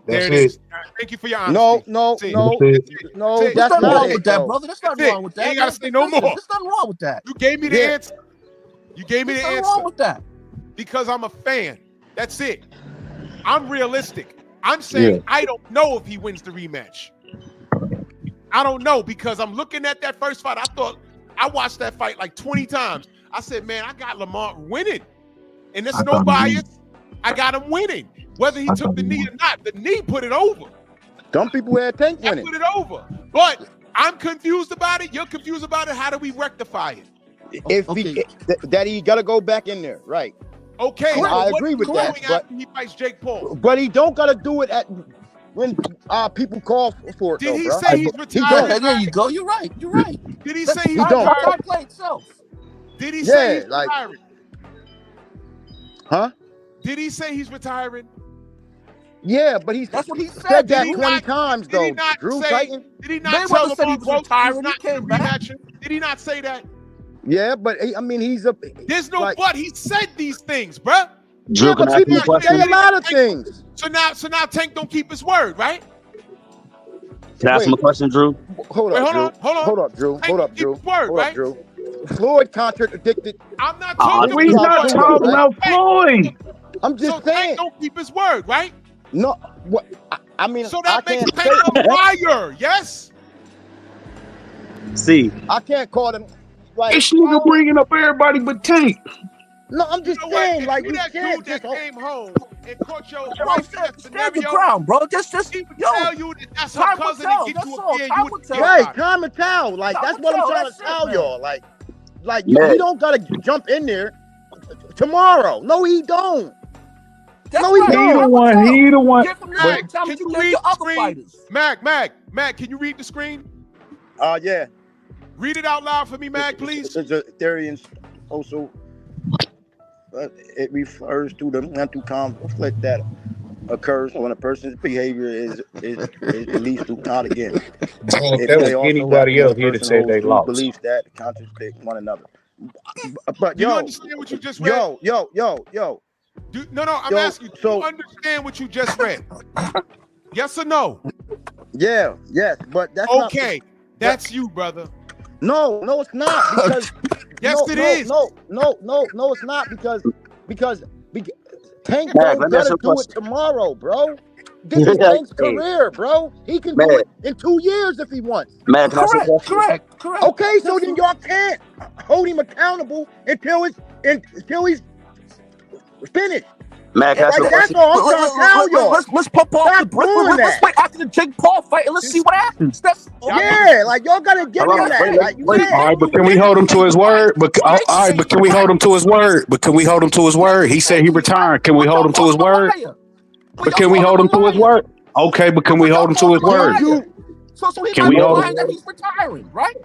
Speaker 2: There it is. Thank you for your honesty.
Speaker 4: No.
Speaker 2: See,
Speaker 4: That's
Speaker 7: There's nothing
Speaker 4: not
Speaker 7: wrong
Speaker 4: it,
Speaker 7: with that,
Speaker 4: though.
Speaker 7: brother. There's nothing
Speaker 2: That's it.
Speaker 7: wrong with
Speaker 2: You
Speaker 7: that.
Speaker 2: ain't gotta say no more.
Speaker 7: There's nothing wrong with that.
Speaker 2: You gave me the
Speaker 4: Yeah.
Speaker 2: answer. You gave me
Speaker 7: There's
Speaker 2: the
Speaker 7: nothing
Speaker 2: answer
Speaker 7: wrong with that.
Speaker 2: because I'm a fan. That's it. I'm realistic. I'm saying I don't know if he wins the rematch. I don't know because I'm looking at that first fight. I watched that fight like 20 times. I said, man, I got Lamont winning. And there's no bias. I got him winning. Whether he took the knee or not, the knee put it over.
Speaker 4: Some people had Tank
Speaker 2: I
Speaker 4: winning.
Speaker 2: put it over. But I'm confused about it. You're confused about it. How do we rectify it?
Speaker 4: If
Speaker 7: Okay.
Speaker 4: that he gotta go back in there, right?
Speaker 2: Okay.
Speaker 4: Correct.
Speaker 2: so
Speaker 4: I
Speaker 2: what
Speaker 4: agree
Speaker 2: are
Speaker 4: with
Speaker 2: you
Speaker 4: that,
Speaker 2: doing
Speaker 4: but-
Speaker 2: after he fights Jake Paul?
Speaker 4: But he don't gotta do it at when people call for it.
Speaker 2: Did
Speaker 4: though,
Speaker 2: he
Speaker 4: bro.
Speaker 2: say he's
Speaker 4: don't.
Speaker 2: retired?
Speaker 7: Okay, there you go. You're right. You're right.
Speaker 2: Did he say he's
Speaker 4: He don't.
Speaker 2: retired?
Speaker 7: Play itself.
Speaker 2: Did he say he's
Speaker 4: like-
Speaker 2: retiring?
Speaker 4: Huh?
Speaker 2: Did he say he's retiring?
Speaker 4: Yeah, but he
Speaker 7: That's what he
Speaker 4: said
Speaker 7: said.
Speaker 4: that
Speaker 2: Did he
Speaker 4: 20
Speaker 2: not-
Speaker 4: times
Speaker 2: Did he
Speaker 4: though.
Speaker 2: not
Speaker 4: Drew
Speaker 2: say?
Speaker 4: Titan.
Speaker 2: Did he not
Speaker 7: Mayweather
Speaker 2: tell
Speaker 7: said he
Speaker 2: Lamont
Speaker 7: was
Speaker 2: Roach
Speaker 7: retiring,
Speaker 2: he's
Speaker 7: he
Speaker 2: not
Speaker 7: came
Speaker 2: going to
Speaker 7: back.
Speaker 2: rematch him? Did he not say that?
Speaker 4: Yeah, but I mean he's a.
Speaker 2: There's no
Speaker 4: like-
Speaker 2: but. He said these things, bruh.
Speaker 3: Drew,
Speaker 4: Yeah,
Speaker 3: can
Speaker 4: but
Speaker 3: I ask you a
Speaker 4: people say
Speaker 3: question?
Speaker 4: a lot of things.
Speaker 2: So now Tank don't keep his word, right?
Speaker 9: Can I ask him a question, Drew?
Speaker 4: Hold
Speaker 2: Wait,
Speaker 4: up, Drew.
Speaker 2: hold on.
Speaker 4: Drew.
Speaker 2: Tank
Speaker 4: Hold up,
Speaker 2: keep
Speaker 4: Drew.
Speaker 2: his word,
Speaker 4: Hold
Speaker 2: right?
Speaker 4: up, Drew. Floyd contradicted.
Speaker 2: I'm not
Speaker 9: Oh,
Speaker 2: talking
Speaker 3: We
Speaker 2: about
Speaker 3: not
Speaker 4: Floyd,
Speaker 3: talking
Speaker 4: right?
Speaker 3: about Floyd.
Speaker 4: I'm
Speaker 2: So
Speaker 4: just saying.
Speaker 2: Tank don't keep his word, right?
Speaker 4: No, what? I mean,
Speaker 2: So
Speaker 4: I
Speaker 2: that makes
Speaker 4: can't
Speaker 2: Tank
Speaker 4: say.
Speaker 2: a liar, yes?
Speaker 9: See,
Speaker 4: I can't call him. Like,
Speaker 3: This nigga bringing up everybody but Tank.
Speaker 4: no, I'm
Speaker 2: You
Speaker 4: just
Speaker 2: know
Speaker 4: saying.
Speaker 2: what?
Speaker 4: Like,
Speaker 2: If
Speaker 4: you
Speaker 2: you that
Speaker 4: can't
Speaker 2: dude that
Speaker 4: just.
Speaker 2: came home and caught your
Speaker 7: Yo,
Speaker 2: wife in that
Speaker 7: stand your
Speaker 2: scenario,
Speaker 7: ground, bro. Just
Speaker 2: he would
Speaker 7: yo.
Speaker 2: tell you that that's her
Speaker 7: Time will
Speaker 2: cousin
Speaker 7: tell.
Speaker 2: and get
Speaker 7: That's
Speaker 2: you
Speaker 7: all.
Speaker 2: a beer.
Speaker 7: Time
Speaker 2: You
Speaker 7: will
Speaker 2: would
Speaker 7: tell.
Speaker 2: get
Speaker 4: Right,
Speaker 2: about it.
Speaker 4: time and tell. Like
Speaker 7: Time
Speaker 4: that's
Speaker 7: will
Speaker 4: what I'm
Speaker 7: tell.
Speaker 4: trying
Speaker 7: That's
Speaker 4: to
Speaker 7: it,
Speaker 4: tell
Speaker 7: man.
Speaker 4: y'all. Like
Speaker 9: Man.
Speaker 4: he don't gotta jump in there tomorrow. No, he don't.
Speaker 7: That's
Speaker 4: No, he
Speaker 7: right.
Speaker 3: He
Speaker 4: don't.
Speaker 3: the
Speaker 7: Time will
Speaker 3: one.
Speaker 7: tell.
Speaker 3: He the one.
Speaker 7: Give him the
Speaker 2: Mag,
Speaker 7: same time
Speaker 2: can
Speaker 7: that you
Speaker 2: you
Speaker 7: gave
Speaker 2: read
Speaker 7: your
Speaker 2: the
Speaker 7: other
Speaker 2: screen?
Speaker 7: fighters.
Speaker 2: Mag, can you read the screen?
Speaker 4: Yeah.
Speaker 2: Read it out loud for me, Mag, please.
Speaker 4: It's a theory and also it refers to the mental conflict that occurs when a person's behavior is leads to not again.
Speaker 3: If
Speaker 4: It
Speaker 3: that was
Speaker 4: may also
Speaker 3: anybody
Speaker 4: happen when
Speaker 3: else,
Speaker 4: a
Speaker 3: he'd have
Speaker 4: person
Speaker 3: said
Speaker 4: holds
Speaker 3: they
Speaker 4: true
Speaker 3: lost.
Speaker 4: beliefs that contradict one another. But
Speaker 2: Do you
Speaker 4: yo,
Speaker 2: understand what you just read?
Speaker 4: yo.
Speaker 2: No, I'm
Speaker 4: Yo,
Speaker 2: asking you. Do
Speaker 4: so-
Speaker 2: you understand what you just read? Yes or no?
Speaker 4: Yeah, yes, but that's
Speaker 2: Okay, that's you, brother.
Speaker 4: No, it's not because
Speaker 2: Yes,
Speaker 4: no,
Speaker 2: it
Speaker 4: no,
Speaker 2: is.
Speaker 4: No, it's not because Tank
Speaker 9: Man,
Speaker 4: don't
Speaker 9: let me ask
Speaker 4: gotta
Speaker 9: you a
Speaker 4: do it tomorrow, bro. This is Tank's
Speaker 9: Hey.
Speaker 4: career, bro. He can
Speaker 9: Man.
Speaker 4: do it in 2 years if he wants.
Speaker 9: man, can I ask you a question?
Speaker 7: Correct.
Speaker 4: Okay, so then y'all can't hold him accountable until he's finished.
Speaker 9: Man, can I ask you a
Speaker 4: Like that's
Speaker 9: question?
Speaker 4: all I'm trying to tell y'all.
Speaker 7: Let's pump off
Speaker 4: Stop
Speaker 7: the brick.
Speaker 4: doing
Speaker 7: Let's
Speaker 4: that.
Speaker 7: wait after the Jake Paul fight and let's see what happens. That's
Speaker 4: Yeah, like y'all gotta give
Speaker 9: Hold
Speaker 4: him
Speaker 9: on,
Speaker 4: that.
Speaker 9: wait,
Speaker 4: Like you
Speaker 9: wait.
Speaker 4: can't.
Speaker 3: All right, but can we hold him to his word? But all right, but can we hold him to his word? But can we hold him to his word? He said he retired. Can we hold him to his word? But can we hold him to his word? Okay, but can we hold him to his word?
Speaker 7: So he
Speaker 3: Can
Speaker 7: might
Speaker 3: we
Speaker 7: be
Speaker 3: hold
Speaker 7: lying
Speaker 3: him?
Speaker 7: that he's retiring, right?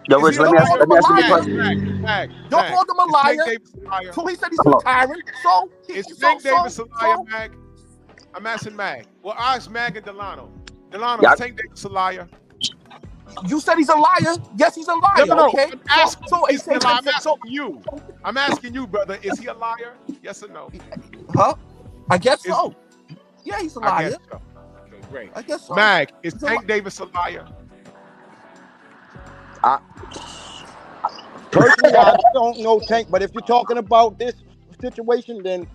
Speaker 9: Yo,
Speaker 2: Is
Speaker 9: Rich,
Speaker 2: he
Speaker 9: let
Speaker 2: a
Speaker 9: me ask
Speaker 2: liar?
Speaker 9: you a question.
Speaker 2: Mag.
Speaker 7: Y'all called him a
Speaker 2: Is Tank
Speaker 7: liar.
Speaker 2: Davis a liar?
Speaker 7: So he said he's
Speaker 9: Hold on.
Speaker 7: retiring. So
Speaker 2: Is Tank Davis a liar, Mag? I'm asking Mag. Well, I asked Mag and Delano. Delano,
Speaker 9: Yeah.
Speaker 2: is Tank Davis a liar?
Speaker 7: you said he's a liar. Yes, he's a liar.
Speaker 2: No.
Speaker 7: Okay.
Speaker 2: I'm asking,
Speaker 7: So
Speaker 2: is he a liar? I'm
Speaker 7: so
Speaker 2: asking you. I'm asking you, brother. Is he a liar? Yes or no?
Speaker 7: huh? I guess
Speaker 2: Is-
Speaker 7: so. Yeah, he's a
Speaker 2: I
Speaker 7: liar.
Speaker 2: guess so. Okay, great.
Speaker 7: I guess so.
Speaker 2: Mag, is
Speaker 7: He's a
Speaker 2: Tank Davis a liar?
Speaker 4: Personally, I don't know Tank, but if you're talking about this situation, then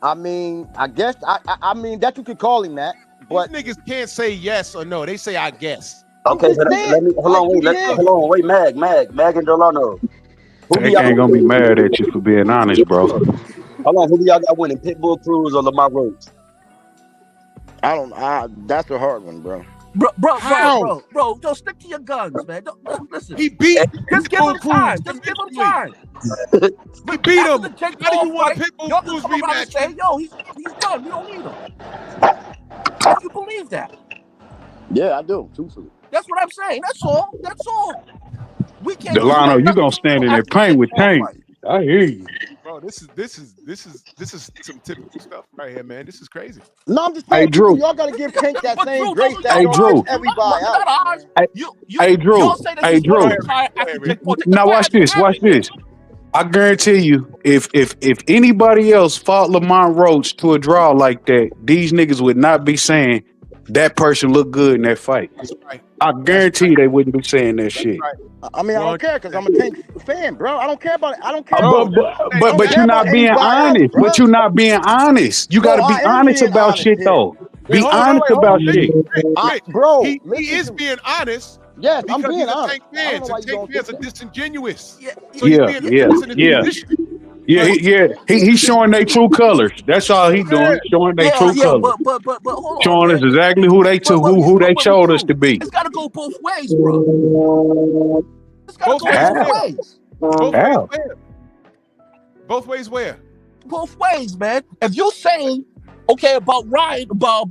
Speaker 4: I mean, I guess I mean that you could call him that, but
Speaker 2: These niggas can't say yes or no. They say I guess.
Speaker 9: Okay,
Speaker 4: just
Speaker 9: so
Speaker 4: saying,
Speaker 9: let me hold on,
Speaker 4: like,
Speaker 9: wait,
Speaker 4: you did.
Speaker 9: hold on, wait, Mag and Delano. Who do
Speaker 3: Tank
Speaker 9: y'all
Speaker 3: ain't gonna be mad at you for being honest, bro.
Speaker 9: Hold on, who do y'all got winning? Pitbull Cruz or Lamar Roach?
Speaker 4: I don't. That's a hard one, bro.
Speaker 2: How?
Speaker 7: Bro, don't stick to your guns, man. Don't listen.
Speaker 2: He beat
Speaker 7: Just give him
Speaker 2: Pitbull
Speaker 7: time.
Speaker 2: Cruz
Speaker 7: Just give him
Speaker 2: convincingly.
Speaker 7: time.
Speaker 2: He beat
Speaker 7: After
Speaker 2: him.
Speaker 7: the Jake
Speaker 2: How do
Speaker 7: Paul
Speaker 2: you want
Speaker 7: fight,
Speaker 2: Pitbull
Speaker 7: y'all
Speaker 2: Cruz
Speaker 7: can come around and
Speaker 2: rematch?
Speaker 7: say, yo, he's done. We don't need him. If you believe that.
Speaker 4: Yeah, I do. Truthfully.
Speaker 7: That's what I'm saying. That's all. That's all. We can't.
Speaker 3: Delano, you gonna stand in that paint with Tank. I hear you.
Speaker 2: Bro, this is some typical stuff right here, man. This is crazy.
Speaker 4: No, I'm just
Speaker 3: Hey,
Speaker 4: saying,
Speaker 3: Drew.
Speaker 4: y'all gotta give Tank that
Speaker 7: But
Speaker 4: same
Speaker 7: Drew,
Speaker 4: grace
Speaker 7: those
Speaker 4: that
Speaker 3: Hey,
Speaker 4: y'all
Speaker 3: Drew.
Speaker 4: give everybody
Speaker 7: Not
Speaker 4: else.
Speaker 7: ours.
Speaker 4: Man.
Speaker 3: Hey, Drew.
Speaker 7: Y'all say that
Speaker 3: Hey,
Speaker 7: he's
Speaker 3: Drew.
Speaker 7: gonna retire after Jake Paul.
Speaker 3: Now watch this. Watch this. I guarantee you, if anybody else fought Lamont Roach to a draw like that, these niggas would not be saying that person looked good in that fight.
Speaker 2: That's right.
Speaker 3: I guarantee you they wouldn't be saying that shit.
Speaker 2: Right.
Speaker 4: I mean, I don't care because I'm a Tank fan, bro. I don't care about it. I don't care
Speaker 2: Bro,
Speaker 4: about
Speaker 3: But you're not being honest. But you're not being honest. You got to be honest about shit though. Be honest about shit.
Speaker 4: Bro,
Speaker 2: He is being honest.
Speaker 4: Yes, I'm
Speaker 2: because
Speaker 4: being
Speaker 2: he's a
Speaker 4: honest.
Speaker 2: Tank fans, and Tank fans are disingenuous. So
Speaker 3: Yeah,
Speaker 2: he's being honest in his position.
Speaker 3: He's showing their true colors. That's all he's doing. Showing their true colors.
Speaker 7: But hold on.
Speaker 3: Showing us exactly who they showed us to be.
Speaker 7: It's got to go both ways, bro. It's got to go both ways.
Speaker 2: Both ways where?
Speaker 7: Both ways, man. If you're saying, okay, about Ryan, about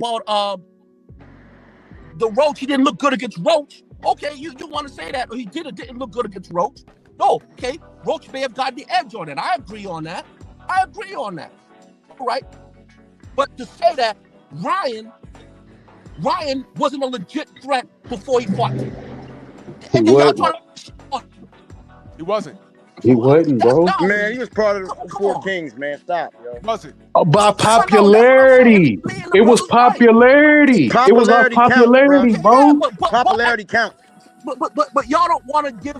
Speaker 7: the Roach, he didn't look good against Roach. Okay, you want to say that, or he didn't look good against Roach. No, okay, Roach may have gotten the edge on it. I agree on that. All right. But to say that Ryan wasn't a legit threat before he fought him.
Speaker 2: He wasn't.
Speaker 3: He wasn't, bro.
Speaker 4: Man, he was part of the Four Kings, man. Stop, yo.
Speaker 2: Was it?
Speaker 3: By popularity. It was popularity. It was our popularity, bro.
Speaker 4: Popularity counts.
Speaker 7: But y'all don't want to give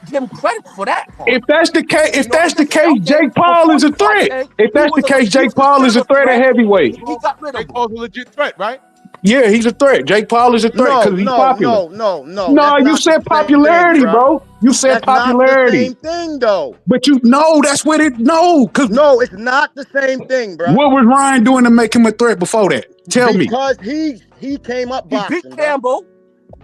Speaker 7: him credit for that.
Speaker 3: If that's the case, Jake Paul is a threat. If that's the case, Jake Paul is a threat at heavyweight.
Speaker 7: He got rid of him.
Speaker 2: Jake Paul's a legit threat, right?
Speaker 3: Yeah, he's a threat. Jake Paul is a threat because he's popular.
Speaker 4: No.
Speaker 3: No, you said popularity, bro. You said popularity.
Speaker 4: That's not the same thing, though.
Speaker 3: But that's what it. No,
Speaker 4: it's not the same thing, bro.
Speaker 3: What was Ryan doing to make him a threat before that? Tell me.
Speaker 4: Because he came up boxing.
Speaker 7: He beat Campbell.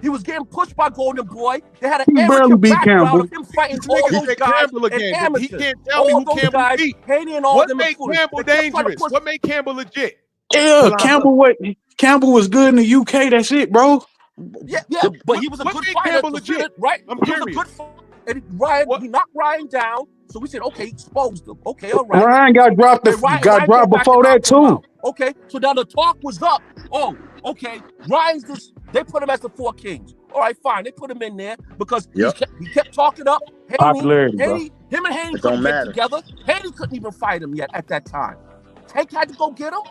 Speaker 7: He was getting pushed by Golden Boy. They had an
Speaker 3: He barely
Speaker 7: amateur
Speaker 3: beat
Speaker 7: background
Speaker 3: Campbell.
Speaker 7: of him fighting all those guys
Speaker 2: Campbell
Speaker 7: and
Speaker 2: again.
Speaker 7: amateurs.
Speaker 2: He can't tell me
Speaker 7: All
Speaker 2: who
Speaker 7: those
Speaker 2: Campbell
Speaker 7: guys,
Speaker 2: beat.
Speaker 7: Haney and all
Speaker 2: What
Speaker 7: them.
Speaker 2: made Campbell dangerous? What made Campbell legit?
Speaker 3: Yeah, Campbell was good in the UK. That's it, bro.
Speaker 7: Yeah, but he was a good fighter.
Speaker 2: Campbell legit?
Speaker 7: Right?
Speaker 2: I'm
Speaker 7: He was a
Speaker 2: curious.
Speaker 7: good fighter. And he knocked Ryan down. So we said, okay, he exposed him. Okay, all right.
Speaker 3: Ryan got dropped.
Speaker 7: Ryan
Speaker 3: Got dropped before that too.
Speaker 7: Okay, so now the talk was up. Oh, okay. They put him as the Four Kings. All right, fine. They put him in there because he kept talking up.
Speaker 3: Popularity,
Speaker 7: him and Haney
Speaker 4: It
Speaker 7: couldn't
Speaker 4: don't
Speaker 7: get
Speaker 4: matter.
Speaker 7: together. Haney couldn't even fight him yet at that time. Tank had to go get him.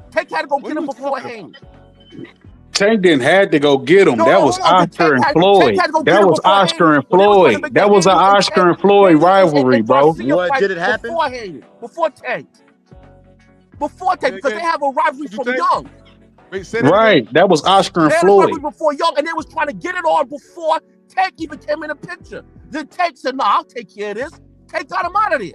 Speaker 7: Tank had to go get him before Haney.
Speaker 3: Tank didn't have to go get him. That was Oscar and Floyd. That was Oscar and Floyd. That was an Oscar and Floyd rivalry, bro.
Speaker 4: What did it happen?
Speaker 7: Before Tank, because they have a rivalry from young.
Speaker 2: Wait, say that
Speaker 3: Right. That was Oscar and
Speaker 7: They had a
Speaker 3: Floyd.
Speaker 7: rivalry before young, and they was trying to get it on before Tank even came in the picture. Then Tank said, "No, I'll take care of this." Tank got him out of there.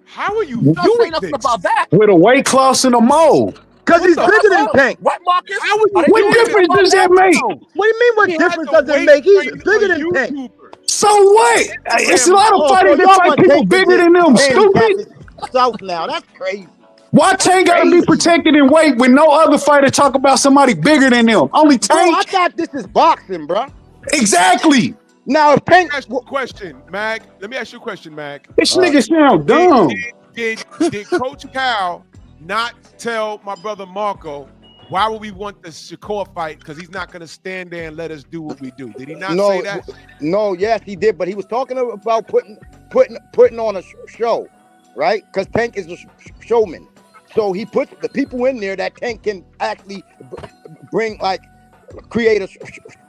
Speaker 2: How are you
Speaker 7: You don't say
Speaker 2: doing
Speaker 7: nothing
Speaker 2: this?
Speaker 7: about that.
Speaker 3: With a weight class and a mold.
Speaker 4: Because he's bigger than Tank.
Speaker 7: Right, Marcus?
Speaker 2: How would you
Speaker 7: Are they
Speaker 3: What
Speaker 7: doing
Speaker 3: difference
Speaker 7: about
Speaker 3: does that make?
Speaker 4: What do you mean? What
Speaker 2: He
Speaker 4: difference
Speaker 2: had to
Speaker 4: does it
Speaker 2: wait
Speaker 4: make? He's
Speaker 2: train
Speaker 4: bigger
Speaker 2: a
Speaker 4: than Tank.
Speaker 2: YouTuber.
Speaker 3: So what? It's a lot of fighters that fight people bigger than them. Stupid.
Speaker 4: South now. That's crazy.
Speaker 3: Why Tank gotta be protected in weight when no other fighter talk about somebody bigger than them? Only
Speaker 4: Bro, I
Speaker 3: Tank.
Speaker 4: thought this is boxing, bro.
Speaker 3: Exactly.
Speaker 4: Now, if Tank,
Speaker 2: Ask you a question, Mag. Let me ask you a question, Mag.
Speaker 3: This nigga sound dumb.
Speaker 2: Did Coach Cal not tell my brother Marco why would we want the Shakur fight? Because he's not going to stand there and let us do what we do. Did he not say that?
Speaker 4: No, yes, he did, but he was talking about putting on a show, right? Because Tank is a showman, so he puts the people in there that Tank can actually bring, like, create a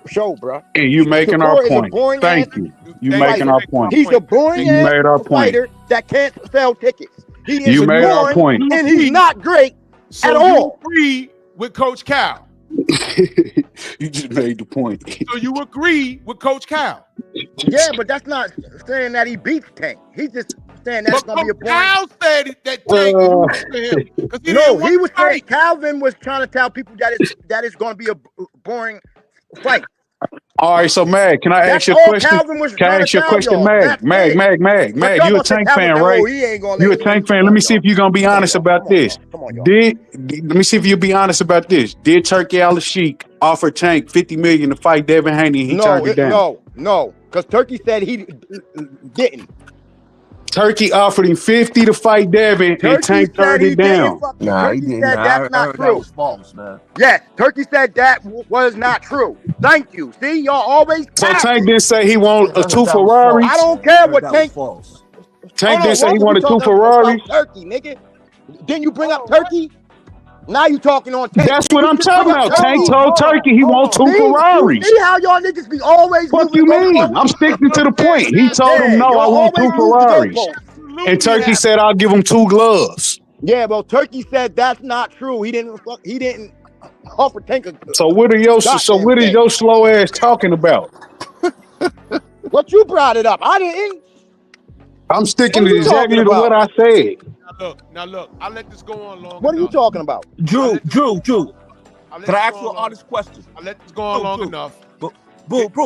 Speaker 4: show, bro.
Speaker 3: And you making our point. Thank you. You making our point.
Speaker 4: He's a boring
Speaker 3: You made our point.
Speaker 4: fighter that can't sell tickets. He is
Speaker 3: You made our
Speaker 4: boring,
Speaker 3: point.
Speaker 4: and he's not great
Speaker 2: So
Speaker 4: at
Speaker 2: you
Speaker 4: all.
Speaker 2: agree with Coach Cal?
Speaker 3: You just made the point.
Speaker 2: So you agree with Coach Cal?
Speaker 4: Yeah, but that's not saying that he beats Tank. He's just saying that's
Speaker 2: But
Speaker 4: gonna be a
Speaker 2: Coach
Speaker 4: boring.
Speaker 2: Cal said that Tank was for him. 'Cause he
Speaker 4: No,
Speaker 2: didn't want
Speaker 4: he was
Speaker 2: to
Speaker 4: saying
Speaker 2: fight.
Speaker 4: Calvin was trying to tell people that it's going to be a boring fight.
Speaker 3: All right, so Mag, can I ask
Speaker 4: That's
Speaker 3: you a
Speaker 4: all
Speaker 3: question?
Speaker 4: Calvin was
Speaker 3: Can I
Speaker 4: trying to
Speaker 3: ask you a
Speaker 4: tell
Speaker 3: question,
Speaker 4: y'all.
Speaker 3: Mag?
Speaker 4: That's
Speaker 3: Mag,
Speaker 4: it.
Speaker 3: Mag, Mag,
Speaker 4: But
Speaker 3: Mag.
Speaker 4: y'all
Speaker 3: You a
Speaker 4: gonna say
Speaker 3: Tank
Speaker 4: Calvin
Speaker 3: fan,
Speaker 4: said,
Speaker 3: right?
Speaker 4: "Oh, he ain't gonna
Speaker 3: You a
Speaker 4: let him
Speaker 3: Tank
Speaker 4: win."
Speaker 3: fan.
Speaker 4: Come
Speaker 3: Let
Speaker 4: on,
Speaker 3: me see
Speaker 4: y'all.
Speaker 3: if you're gonna be
Speaker 4: Come on,
Speaker 3: honest
Speaker 4: y'all.
Speaker 3: about
Speaker 4: Come on,
Speaker 3: this.
Speaker 4: y'all. Come on, y'all.
Speaker 3: Let me see if you'll be honest about this. Did Turkey Al-Sheik offer Tank $50 million to fight Devin Haney and he turned it down?
Speaker 4: No, because Turkey said he didn't.
Speaker 3: Turkey offered him 50 to fight Devin and
Speaker 4: Turkey
Speaker 3: Tank
Speaker 4: said
Speaker 3: turned
Speaker 4: he
Speaker 3: it
Speaker 4: didn't
Speaker 3: down.
Speaker 4: fucking.
Speaker 7: Nah, he
Speaker 4: Turkey
Speaker 7: didn't.
Speaker 4: said
Speaker 7: Nah,
Speaker 4: that's
Speaker 7: I
Speaker 4: not
Speaker 7: heard that
Speaker 4: true.
Speaker 7: was false, man.
Speaker 4: Yes, Turkey said that was not true. Thank you. See, y'all always
Speaker 3: So Tank
Speaker 4: capping.
Speaker 3: didn't say he want
Speaker 7: I heard
Speaker 3: two
Speaker 7: that was
Speaker 3: Ferraris.
Speaker 4: I
Speaker 7: false,
Speaker 4: don't
Speaker 7: man. I
Speaker 4: care
Speaker 7: heard
Speaker 4: what
Speaker 7: that was
Speaker 4: Tank.
Speaker 7: false.
Speaker 3: Tank
Speaker 4: Hold
Speaker 3: didn't
Speaker 4: on,
Speaker 3: say
Speaker 4: why
Speaker 3: he
Speaker 4: was we
Speaker 3: wanted two
Speaker 4: talking
Speaker 3: Ferraris.
Speaker 4: about Turkey, nigga? Didn't you bring up Turkey? Now you talking on Tank.
Speaker 3: That's
Speaker 4: Didn't
Speaker 3: what
Speaker 4: you
Speaker 3: I'm
Speaker 4: just bring
Speaker 3: talking
Speaker 4: up
Speaker 3: about.
Speaker 4: Turkey?
Speaker 3: Tank told Turkey he want two
Speaker 4: See, you
Speaker 3: Ferraris.
Speaker 4: see how y'all niggas be always
Speaker 3: Fuck
Speaker 4: moving
Speaker 3: you
Speaker 4: the
Speaker 3: mean?
Speaker 4: goalposts?
Speaker 3: I'm sticking to the point. He told him,
Speaker 4: Yeah,
Speaker 3: no,
Speaker 4: y'all
Speaker 3: I want
Speaker 4: always
Speaker 3: two
Speaker 4: move the
Speaker 3: Ferraris.
Speaker 4: goalposts.
Speaker 3: And Turkey said, I'll give him 2 gloves.
Speaker 4: Yeah, well, Turkey said that's not true. He didn't offer Tank a
Speaker 3: So what are your
Speaker 4: goddamn
Speaker 3: what is
Speaker 4: thing.
Speaker 3: your slow ass talking about?
Speaker 4: What you brought it up? I didn't.
Speaker 3: I'm sticking
Speaker 4: What
Speaker 3: to
Speaker 4: are you talking
Speaker 3: exactly to what
Speaker 4: about?
Speaker 3: I said.
Speaker 2: Now look. I'll let this go on long
Speaker 4: What are you
Speaker 2: enough.
Speaker 4: talking about?
Speaker 7: Drew.
Speaker 2: Can
Speaker 7: Can I ask you an honest question?
Speaker 2: I'll let this go on long
Speaker 7: Drew.
Speaker 2: enough.
Speaker 7: Bro,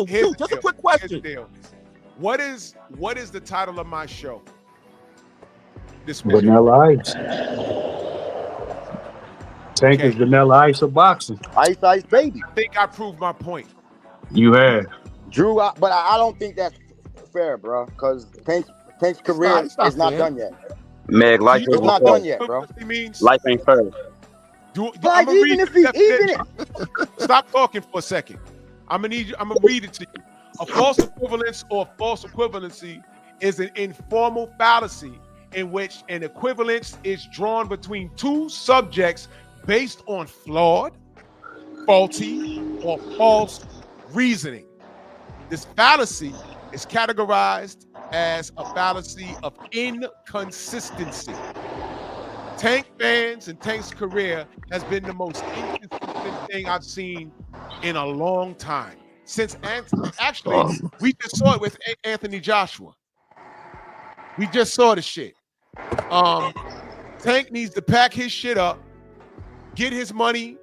Speaker 2: Here's
Speaker 7: Drew,
Speaker 2: the
Speaker 7: just a
Speaker 2: deal.
Speaker 7: quick
Speaker 2: Here's
Speaker 7: question.
Speaker 2: the deal. What is the title of my show this week?
Speaker 3: Vanilla Ice. Tank is Vanilla Ice of boxing.
Speaker 4: Ice baby.
Speaker 2: I think I proved my point.
Speaker 3: You have.
Speaker 4: Drew, but I don't think that's fair, bro. Because Tank's career is not done yet.
Speaker 9: Meg, life
Speaker 4: It's not done yet, bro.
Speaker 9: Life ain't fair.
Speaker 4: Like even if
Speaker 2: Stop talking for a second. I'm gonna read it to you. A false equivalence or false equivalency is an informal fallacy in which an equivalence is drawn between two subjects based on flawed, faulty, or false reasoning. This fallacy is categorized as a fallacy of inconsistency. Tank fans and Tank's career has been the most inconsistent thing I've seen in a long time. Since actually, we just saw it with Anthony Joshua. We just saw the shit. Tank needs to pack his shit up, get his money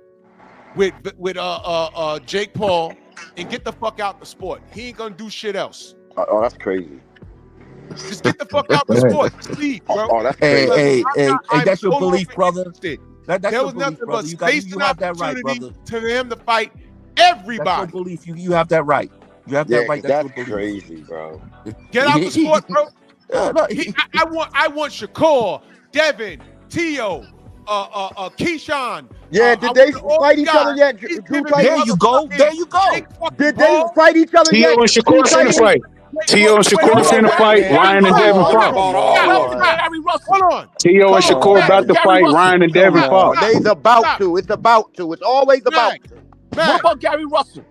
Speaker 2: with Jake Paul, and get the fuck out the sport. He ain't gonna do shit else.
Speaker 4: Oh, that's crazy.
Speaker 2: Just get the fuck out the sport. Just leave, bro.
Speaker 4: Oh, that's crazy.
Speaker 7: Hey, that's your belief, brother. That's
Speaker 2: There
Speaker 7: your
Speaker 2: was
Speaker 7: belief,
Speaker 2: nothing
Speaker 7: brother.
Speaker 2: but
Speaker 7: You
Speaker 2: space
Speaker 7: you
Speaker 2: and
Speaker 7: have that right,
Speaker 2: opportunity
Speaker 7: brother.
Speaker 2: to him to fight
Speaker 7: That's
Speaker 2: everybody.
Speaker 7: your belief. You have that right. You have that right. That's your belief.
Speaker 4: Crazy, bro.
Speaker 2: Get out the sport, bro.
Speaker 7: No,
Speaker 2: I want Shakur, Devin, Tio, Keyshawn.
Speaker 4: Yeah, did they fight each other yet? Drew,
Speaker 7: there you go. There you go.
Speaker 4: Did they fight each other yet?
Speaker 3: Tio and Shakur finna fight. Tio and Shakur finna fight. Ryan and Devin fought.
Speaker 2: Hold on.
Speaker 3: Tio and Shakur about to fight. Ryan and Devin fought.
Speaker 4: They's about to. It's about to. It's always about to.
Speaker 7: What about Gary Russell?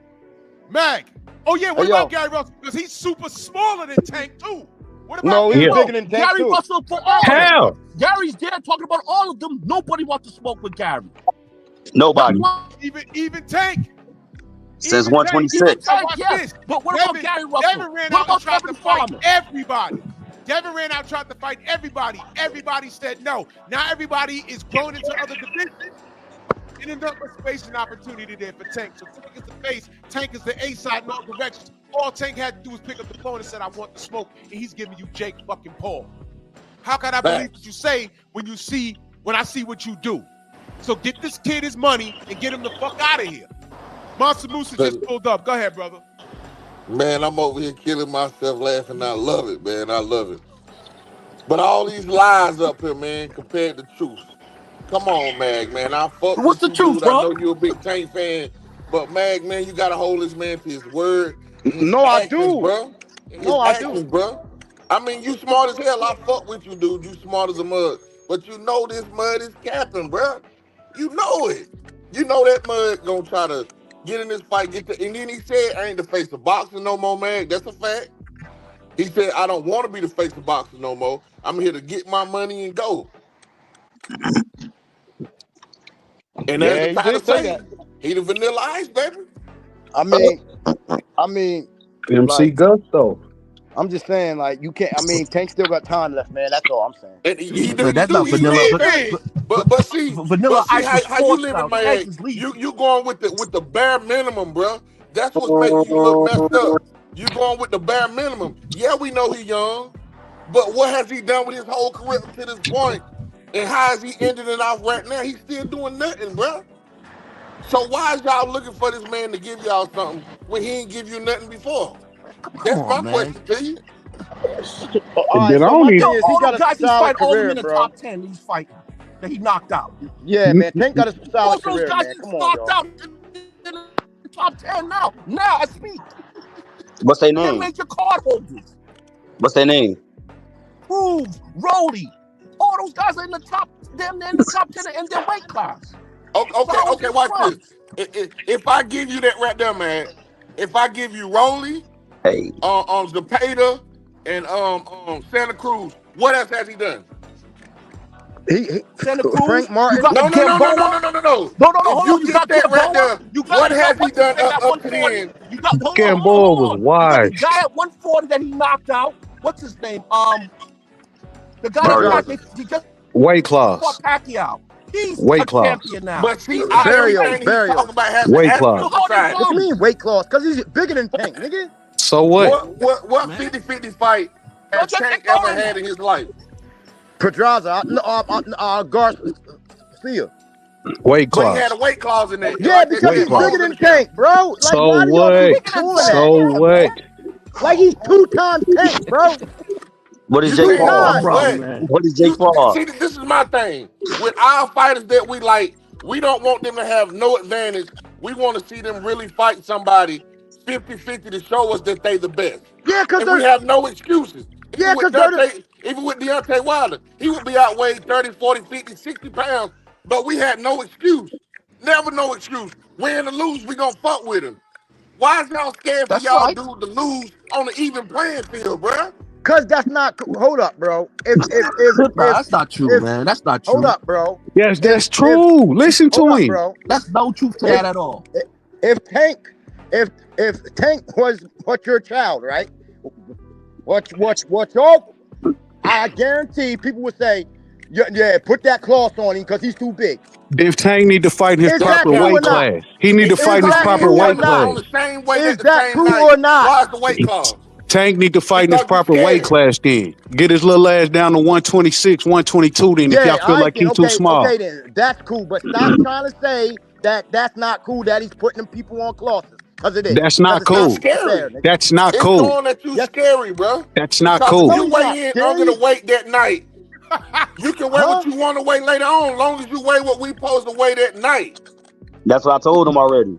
Speaker 2: Mag. Oh yeah, what
Speaker 4: Hey,
Speaker 2: about Gary Russell? Because he's super smaller than Tank too. What about
Speaker 4: No, he's
Speaker 3: Yeah.
Speaker 4: bigger than Tank
Speaker 7: Gary
Speaker 4: too.
Speaker 7: Russell for all of
Speaker 3: Hell.
Speaker 7: them. Gary's there talking about all of them. Nobody wants to smoke with Gary.
Speaker 9: Nobody.
Speaker 2: Even Tank.
Speaker 9: Since
Speaker 2: Even
Speaker 9: 126.
Speaker 2: Tank. Watch
Speaker 7: Yes,
Speaker 2: this.
Speaker 7: but what about Gary Russell?
Speaker 2: Devin ran
Speaker 7: What
Speaker 2: out and
Speaker 7: about
Speaker 2: tried to
Speaker 7: Kevin
Speaker 2: fight
Speaker 7: Farmer?
Speaker 2: everybody. Devin ran out and tried to fight everybody. Everybody said no. Now everybody is grown into other divisions. And enough of space and opportunity there for Tank. So Tank is the face. Tank is the A side in all directions. All Tank had to do was pick up the phone and said, I want the smoke. And he's giving you Jake fucking Paul. How can I believe what you say when I see what you do? So get this kid his money and get him the fuck out of here. Monster Musa just pulled up. Go ahead, brother.
Speaker 10: Man, I'm over here killing myself laughing. I love it, man. I love it. But all these lies up here, man, compared to truth. Come on, Mag, man. I fuck
Speaker 7: What's
Speaker 10: with
Speaker 7: the
Speaker 10: you,
Speaker 7: truth,
Speaker 10: dude.
Speaker 7: bro?
Speaker 10: I know you're a big Tank fan. But, Mag, man, you got to hold this man to his word.
Speaker 4: No, I do.
Speaker 10: Bro.
Speaker 4: No, I do.
Speaker 10: Bro. I mean, you smart as hell. I fuck with you, dude. You smart as a mud. But you know this mud is capping, bro. You know it. You know that mud gonna try to get in this fight, and then he said, I ain't the face of boxing no more, man. That's a fact. He said, I don't want to be the face of boxing no more. I'm here to get my money and go. And
Speaker 4: Yeah,
Speaker 10: as
Speaker 4: he
Speaker 10: the title
Speaker 4: did say
Speaker 10: say, he the Vanilla Ice, baby.
Speaker 4: I mean,
Speaker 3: MC
Speaker 4: like,
Speaker 3: Gusto.
Speaker 4: I'm just saying, like, you can't. I mean, Tank still got time left, man. That's all I'm saying.
Speaker 10: And he
Speaker 7: But that's not vanilla.
Speaker 10: But see,
Speaker 7: Vanilla Ice is
Speaker 10: how you
Speaker 7: forced
Speaker 10: living,
Speaker 7: out.
Speaker 10: man?
Speaker 7: Tank is leaving.
Speaker 10: You going with the bare minimum, bro. That's what's making you look messed up. You going with the bare minimum. Yeah, we know he's young, but what has he done with his whole career up to this point? And how is he ending it off right now? He's still doing nothing, bro. So why is y'all looking for this man to give y'all something when he ain't give you nothing before? That's
Speaker 7: Come
Speaker 10: my
Speaker 7: on, man.
Speaker 10: question to you.
Speaker 4: All right,
Speaker 3: Then I
Speaker 4: so
Speaker 3: don't
Speaker 4: my
Speaker 3: even.
Speaker 4: thing is he
Speaker 7: All
Speaker 4: got
Speaker 7: those
Speaker 4: a
Speaker 7: guys he's
Speaker 4: solid
Speaker 7: fighting, all of them
Speaker 4: career,
Speaker 7: in the
Speaker 4: bro.
Speaker 7: top 10 that he's fighting, that he knocked out.
Speaker 4: Yeah, man. Tank got a solid
Speaker 7: Most of those
Speaker 4: career,
Speaker 7: guys
Speaker 4: man.
Speaker 7: he's
Speaker 4: Come on,
Speaker 7: knocked
Speaker 4: y'all.
Speaker 7: out in the top 10 now. Now I speak.
Speaker 9: What's their
Speaker 7: They're
Speaker 9: name?
Speaker 7: major card holders.
Speaker 9: What's their name?
Speaker 7: Cruz, Rolly, all those guys are in the top. They're in the top 10 in their weight class.
Speaker 10: Okay,
Speaker 7: So how is
Speaker 10: okay,
Speaker 7: this
Speaker 10: watch
Speaker 7: from?
Speaker 10: this. If I give you that right there, man, if I give you Rolly,
Speaker 9: Hey,
Speaker 10: Zepeda, and Santa Cruz, what else has he done?
Speaker 7: Santa Cruz,
Speaker 4: Frank
Speaker 7: you
Speaker 4: Martin.
Speaker 7: got the
Speaker 10: No.
Speaker 7: Gamboa. No,
Speaker 10: If
Speaker 7: hold on.
Speaker 10: you
Speaker 7: You
Speaker 10: get
Speaker 7: got
Speaker 10: that right
Speaker 7: Gamboa.
Speaker 10: there,
Speaker 7: You
Speaker 10: what has
Speaker 7: got
Speaker 10: he
Speaker 7: what's his
Speaker 10: done
Speaker 7: name at
Speaker 10: up to
Speaker 7: 140.
Speaker 10: then?
Speaker 7: You got hold
Speaker 3: Gamboa was
Speaker 7: on. You got the
Speaker 3: washed.
Speaker 7: guy at 140 that he knocked out. What's his name? The guy
Speaker 9: Mario.
Speaker 7: that he just
Speaker 3: Weight
Speaker 7: fought
Speaker 3: class.
Speaker 7: Pacquiao. He's a
Speaker 3: Weight class.
Speaker 7: champion now.
Speaker 10: But see,
Speaker 7: He's not
Speaker 10: everything he's
Speaker 4: Barrios.
Speaker 10: talking about has to
Speaker 3: Weight
Speaker 10: ask
Speaker 3: class.
Speaker 10: the
Speaker 7: So how
Speaker 10: side.
Speaker 7: they
Speaker 4: What you
Speaker 7: come?
Speaker 4: mean weight class? Because he's bigger than Tank, nigga.
Speaker 3: So what?
Speaker 10: What
Speaker 7: Man.
Speaker 10: 50-50 fight
Speaker 7: No,
Speaker 10: has
Speaker 7: just
Speaker 10: Tank
Speaker 7: ignore
Speaker 10: ever
Speaker 7: him.
Speaker 10: had in his life?
Speaker 4: Pedraza, Garcia.
Speaker 3: Weight
Speaker 10: But he had
Speaker 3: class.
Speaker 10: a weight clause in there.
Speaker 4: Yeah,
Speaker 10: Like they
Speaker 4: because
Speaker 10: said,
Speaker 4: he's
Speaker 3: Weight class.
Speaker 4: bigger than Tank, bro. Like,
Speaker 3: So
Speaker 4: why do y'all
Speaker 3: what?
Speaker 4: keep doing that?
Speaker 3: So what?
Speaker 4: Like, he's 2 times Tank, bro.
Speaker 9: What is
Speaker 10: You
Speaker 9: Jake
Speaker 10: saying
Speaker 4: Two
Speaker 10: so
Speaker 9: Paul?
Speaker 4: times.
Speaker 10: what?
Speaker 7: man.
Speaker 9: What is Jake Paul?
Speaker 10: See, this is my thing. With our fighters that we like, we don't want them to have no advantage. We want to see them really fight somebody 50-50 to show us that they the best.
Speaker 4: Yeah, because
Speaker 10: And we
Speaker 4: they're
Speaker 10: have no excuses.
Speaker 4: yeah, because they're
Speaker 10: Even with Deontay Wilder, he would be outweighed 30, 40, 50, 60 pounds, but we had no excuse. Never no excuse. Win or lose, we gonna fuck with him. Why is y'all scared for
Speaker 7: That's
Speaker 10: y'all
Speaker 7: right.
Speaker 10: dude to lose on an even playing field, bruh?
Speaker 4: because that's not. Hold up, bro.
Speaker 7: Nah, that's not true, man. That's not true.
Speaker 4: Hold up, bro.
Speaker 3: Yes, that's
Speaker 4: If-
Speaker 3: true. Listen to
Speaker 4: Hold up,
Speaker 3: him.
Speaker 4: bro.
Speaker 7: That's no truth to that at all.
Speaker 4: If Tank was what your child, right? What your? I guarantee people would say, yeah, put that cloth on him because he's too big.
Speaker 3: If Tank need to fight in his
Speaker 4: Is that
Speaker 3: proper
Speaker 4: true or
Speaker 3: weight
Speaker 4: not?
Speaker 3: class, he need to
Speaker 4: Is
Speaker 3: fight in his
Speaker 4: that
Speaker 3: proper
Speaker 4: true or
Speaker 3: weight
Speaker 4: not?
Speaker 3: class.
Speaker 10: On the same weight
Speaker 4: Is
Speaker 10: at the
Speaker 4: that
Speaker 10: same
Speaker 4: true
Speaker 10: night.
Speaker 4: or not?
Speaker 10: Why is the weight clause?
Speaker 3: Tank need to fight in his
Speaker 10: Because you
Speaker 3: proper weight
Speaker 10: scared.
Speaker 3: class then. Get his little ass down to 126, 122 then if y'all feel like he's too small.
Speaker 4: Okay, then that's cool. But stop trying to say that that's not cool. That he's putting them people on classes because it is.
Speaker 3: That's not
Speaker 4: Because it's
Speaker 3: cool.
Speaker 10: Not scary.
Speaker 4: fair, nigga.
Speaker 3: That's not
Speaker 10: It's
Speaker 3: cool.
Speaker 10: showing that you
Speaker 4: Yes.
Speaker 10: scary, bro.
Speaker 3: That's not
Speaker 10: Because
Speaker 3: cool.
Speaker 10: if
Speaker 4: No,
Speaker 10: you
Speaker 4: he's
Speaker 10: weigh
Speaker 4: not
Speaker 10: in
Speaker 4: scary.
Speaker 10: under the weight that night, you can weigh
Speaker 4: Huh?
Speaker 10: what you want to weigh later on, as long as you weigh what we supposed to weigh that night.
Speaker 9: That's what I told him already.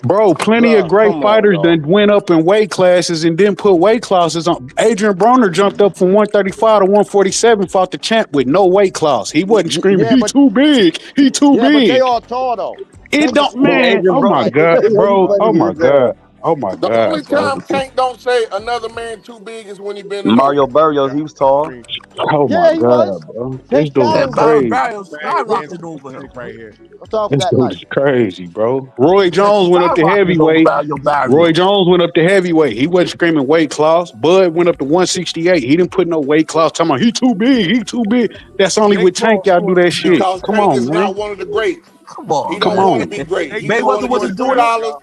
Speaker 3: Bro, plenty of
Speaker 4: Bruh,
Speaker 3: great
Speaker 4: come on,
Speaker 3: fighters
Speaker 4: dog.
Speaker 3: that went up in weight classes and then put weight classes on. Adrian Broner jumped up from 135 to 147, fought the champ with no weight class. He wasn't screaming,
Speaker 4: Yeah,
Speaker 3: he
Speaker 4: but
Speaker 3: too big, he too
Speaker 4: yeah, but they
Speaker 3: big.
Speaker 4: all tall though.
Speaker 3: It
Speaker 4: Tank is
Speaker 3: don't,
Speaker 4: small.
Speaker 3: man.
Speaker 9: Adrian
Speaker 3: Oh my
Speaker 4: Like,
Speaker 3: God,
Speaker 9: He's
Speaker 3: bro.
Speaker 9: funny
Speaker 3: Oh my
Speaker 9: as hell.
Speaker 3: God. Oh my
Speaker 10: The only
Speaker 3: God, bro.
Speaker 10: time Tank don't say another man too big is when he been in
Speaker 9: Mario Barrios, he was tall.
Speaker 3: Oh
Speaker 4: yeah,
Speaker 3: my
Speaker 4: he was.
Speaker 3: God, bro. This
Speaker 4: Tank
Speaker 3: dude is
Speaker 7: Yeah,
Speaker 4: challenged him.
Speaker 3: crazy.
Speaker 7: Barrios skyrocketed over him.
Speaker 2: right here.
Speaker 4: Let's talk
Speaker 3: This
Speaker 4: that
Speaker 3: dude
Speaker 4: night.
Speaker 3: is crazy, bro. Roy
Speaker 7: Yeah,
Speaker 3: Jones went up to
Speaker 7: skyrocketed over
Speaker 3: heavyweight.
Speaker 7: Mario Barrios.
Speaker 3: Roy Jones went up to heavyweight. He wasn't screaming weight class. Bud went up to 168. He didn't put no weight class. Talking about he too big. He too big. That's only with Tank y'all do that shit.
Speaker 10: because
Speaker 3: Come
Speaker 10: Tank
Speaker 3: on,
Speaker 10: is
Speaker 3: man.
Speaker 10: not one of the greats.
Speaker 7: Come on,
Speaker 10: He
Speaker 3: Come
Speaker 10: don't want to
Speaker 3: on.
Speaker 10: be great. He just
Speaker 7: Mayweather
Speaker 10: want to
Speaker 7: wasn't
Speaker 10: get
Speaker 7: doing
Speaker 10: $3,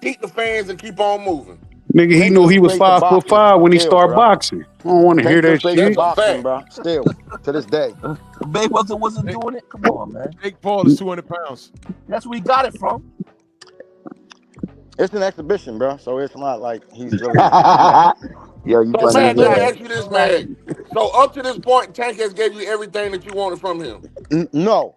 Speaker 10: keep the fans, and keep on moving.
Speaker 3: Nigga, he
Speaker 4: Tank
Speaker 3: knew
Speaker 4: was
Speaker 3: he was
Speaker 4: straight to
Speaker 3: 5'5"
Speaker 4: boxing
Speaker 3: when he
Speaker 4: still,
Speaker 3: started
Speaker 4: bro.
Speaker 3: boxing. I don't want to hear
Speaker 4: Tank was
Speaker 3: that
Speaker 4: straight to
Speaker 3: shit.
Speaker 10: That's a
Speaker 4: boxing,
Speaker 10: fact.
Speaker 4: bro. Still to this day.
Speaker 7: Mayweather wasn't doing it. Come on, man.
Speaker 2: Jake Paul is 200 pounds.
Speaker 7: That's where he got it from.
Speaker 4: It's an exhibition, bro. So it's not like he's really.
Speaker 9: Yo, you
Speaker 10: So,
Speaker 9: funny
Speaker 10: Mag,
Speaker 9: as
Speaker 10: let me
Speaker 9: hell.
Speaker 10: ask you this, Mag. So, up to this point, Tank has gave you everything that you wanted from him.
Speaker 4: No.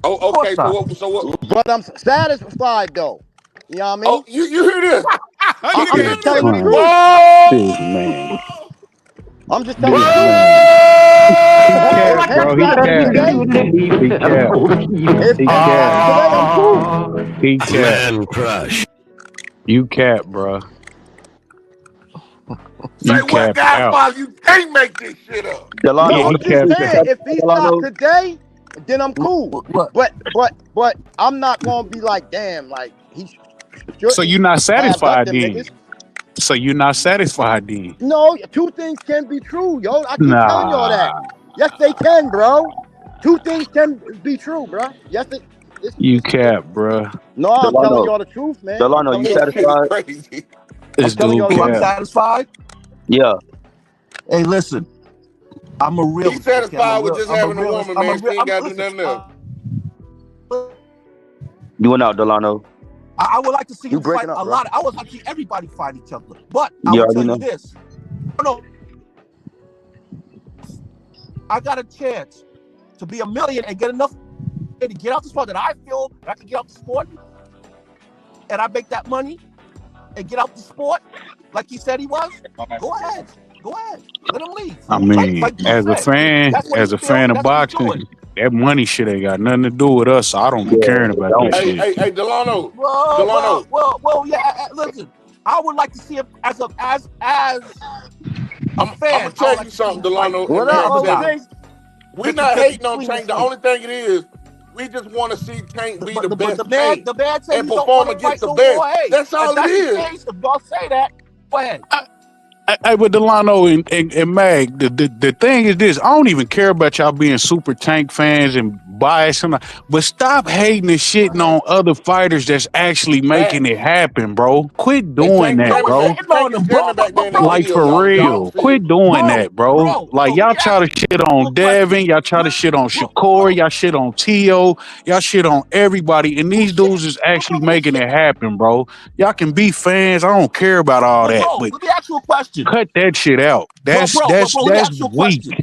Speaker 10: Oh,
Speaker 7: Of course
Speaker 10: okay.
Speaker 7: not.
Speaker 10: So what?
Speaker 4: But I'm satisfied though. You know what I mean?
Speaker 10: Oh, you hear this?
Speaker 4: I'm
Speaker 3: This
Speaker 4: just telling you the
Speaker 3: man.
Speaker 4: truth.
Speaker 3: This man.
Speaker 4: I'm just telling
Speaker 3: This
Speaker 4: you the truth.
Speaker 3: man. He
Speaker 4: If
Speaker 3: capped, bro.
Speaker 4: Tank
Speaker 3: He
Speaker 4: got me
Speaker 3: capped.
Speaker 4: today,
Speaker 3: He capped.
Speaker 4: if
Speaker 3: He
Speaker 4: Tank got me
Speaker 3: capped.
Speaker 4: today, I'm cool.
Speaker 3: He capped.
Speaker 6: Man crush.
Speaker 3: You capped, bro.
Speaker 10: Say
Speaker 3: You
Speaker 10: what,
Speaker 3: capped out.
Speaker 10: Godfather? You can't make this shit up.
Speaker 4: No,
Speaker 9: Delano,
Speaker 3: Yeah,
Speaker 4: I'm
Speaker 3: he
Speaker 4: just
Speaker 3: capped
Speaker 4: saying,
Speaker 3: out.
Speaker 4: if he
Speaker 9: Delano,
Speaker 4: stopped today, then I'm cool.
Speaker 7: What?
Speaker 4: But I'm not gonna be like, damn, like he shouldn't
Speaker 3: So you're not
Speaker 4: have let
Speaker 3: satisfied
Speaker 4: them
Speaker 3: then?
Speaker 4: niggas.
Speaker 3: So you're not satisfied then?
Speaker 4: No, two things can be true, yo. I keep
Speaker 3: Nah.
Speaker 4: telling y'all that. Yes, they can, bro. Two things can be true, bro. Yes,
Speaker 3: You cap, bruh.
Speaker 4: No, I'm telling
Speaker 9: Delano,
Speaker 4: y'all the truth, man.
Speaker 9: Delano, you
Speaker 10: This shit
Speaker 9: satisfied?
Speaker 10: crazy.
Speaker 3: This
Speaker 4: telling
Speaker 3: dude
Speaker 4: y'all
Speaker 7: I'm
Speaker 3: cap.
Speaker 7: satisfied.
Speaker 9: Yeah.
Speaker 7: Hey, listen, I'm a
Speaker 10: He's
Speaker 7: realist. Okay, I'm
Speaker 10: satisfied
Speaker 7: a
Speaker 10: with
Speaker 7: real.
Speaker 10: just
Speaker 7: I'm a
Speaker 10: having a
Speaker 7: realist.
Speaker 10: woman,
Speaker 7: I'm a
Speaker 10: man. She
Speaker 7: real.
Speaker 10: ain't got to do
Speaker 7: Listen.
Speaker 10: nothing else.
Speaker 9: You went out, Delano.
Speaker 7: I would like to see
Speaker 4: You
Speaker 7: him fight
Speaker 4: breaking up,
Speaker 7: a
Speaker 4: bro.
Speaker 7: lot. I would like to see everybody fight each other. But I
Speaker 9: You
Speaker 7: will
Speaker 9: already
Speaker 7: tell
Speaker 9: know.
Speaker 7: you this. No, I got a chance to be a million and get enough to get out the sport that I feel I can get out the sport, and I make that money and get out the sport like he said he was. Go ahead. Let him leave.
Speaker 3: I mean,
Speaker 7: Like you
Speaker 3: as a
Speaker 7: said,
Speaker 3: fan,
Speaker 7: that's what he
Speaker 3: as a
Speaker 7: feels.
Speaker 3: fan of
Speaker 7: That's what he's
Speaker 3: boxing,
Speaker 7: doing.
Speaker 3: that money shit ain't got nothing to do with us. So I don't be
Speaker 9: Yeah,
Speaker 3: caring about
Speaker 9: don't.
Speaker 3: that
Speaker 10: Hey,
Speaker 3: shit.
Speaker 10: hey, Delano.
Speaker 7: Well, yeah. Listen, I would like to see him as a
Speaker 10: I'm
Speaker 7: fan.
Speaker 10: gonna
Speaker 7: I would
Speaker 10: tell
Speaker 7: like
Speaker 10: you
Speaker 7: to see
Speaker 10: something,
Speaker 7: him
Speaker 10: Delano
Speaker 7: fight
Speaker 10: and
Speaker 4: What up,
Speaker 10: Mag
Speaker 7: other
Speaker 10: 7.
Speaker 7: guys.
Speaker 4: OG?
Speaker 10: We not
Speaker 7: 50-50
Speaker 10: hating on
Speaker 7: between
Speaker 10: Tank. The
Speaker 7: the
Speaker 10: only thing it is, we just want to see Tank be the
Speaker 7: But
Speaker 10: best
Speaker 7: the man
Speaker 10: Tank
Speaker 7: said
Speaker 10: and
Speaker 7: he don't
Speaker 10: perform
Speaker 7: want to
Speaker 10: against
Speaker 7: fight
Speaker 10: the
Speaker 7: no
Speaker 10: best.
Speaker 7: more. Hey,
Speaker 10: That's
Speaker 7: if
Speaker 10: all it
Speaker 7: that's the
Speaker 10: is.
Speaker 7: case, if y'all say that, go ahead.
Speaker 3: Hey, with Delano and Mag, the thing is this: I don't even care about y'all being super Tank fans and biased, but stop hating and shitting on other fighters that's actually making it
Speaker 10: Facts.
Speaker 3: happing, bro. Quit
Speaker 10: And
Speaker 3: doing
Speaker 10: Tank
Speaker 3: that,
Speaker 7: I was
Speaker 3: bro.
Speaker 10: jamming back.
Speaker 7: hitting on
Speaker 10: Tank is
Speaker 7: him, bro.
Speaker 10: jamming back there in the
Speaker 3: Like
Speaker 10: videos,
Speaker 3: for
Speaker 10: y'all. Y'all
Speaker 3: real,
Speaker 10: don't see
Speaker 3: quit
Speaker 10: it.
Speaker 3: doing that, bro. Like y'all
Speaker 7: let me
Speaker 3: try to
Speaker 7: ask
Speaker 3: shit
Speaker 7: you
Speaker 3: on
Speaker 7: a
Speaker 3: Devin,
Speaker 7: question.
Speaker 3: y'all try to shit on Shakur, y'all shit on Tio, y'all shit on everybody, and these dudes is actually making it happen, bro. Y'all can be fans. I don't care about all that,
Speaker 7: Bro,
Speaker 3: but
Speaker 7: let me ask you a question.
Speaker 3: cut that shit out. That's
Speaker 7: Bro,
Speaker 3: that's
Speaker 7: let me
Speaker 3: that's
Speaker 7: ask you a
Speaker 3: weak.
Speaker 7: question.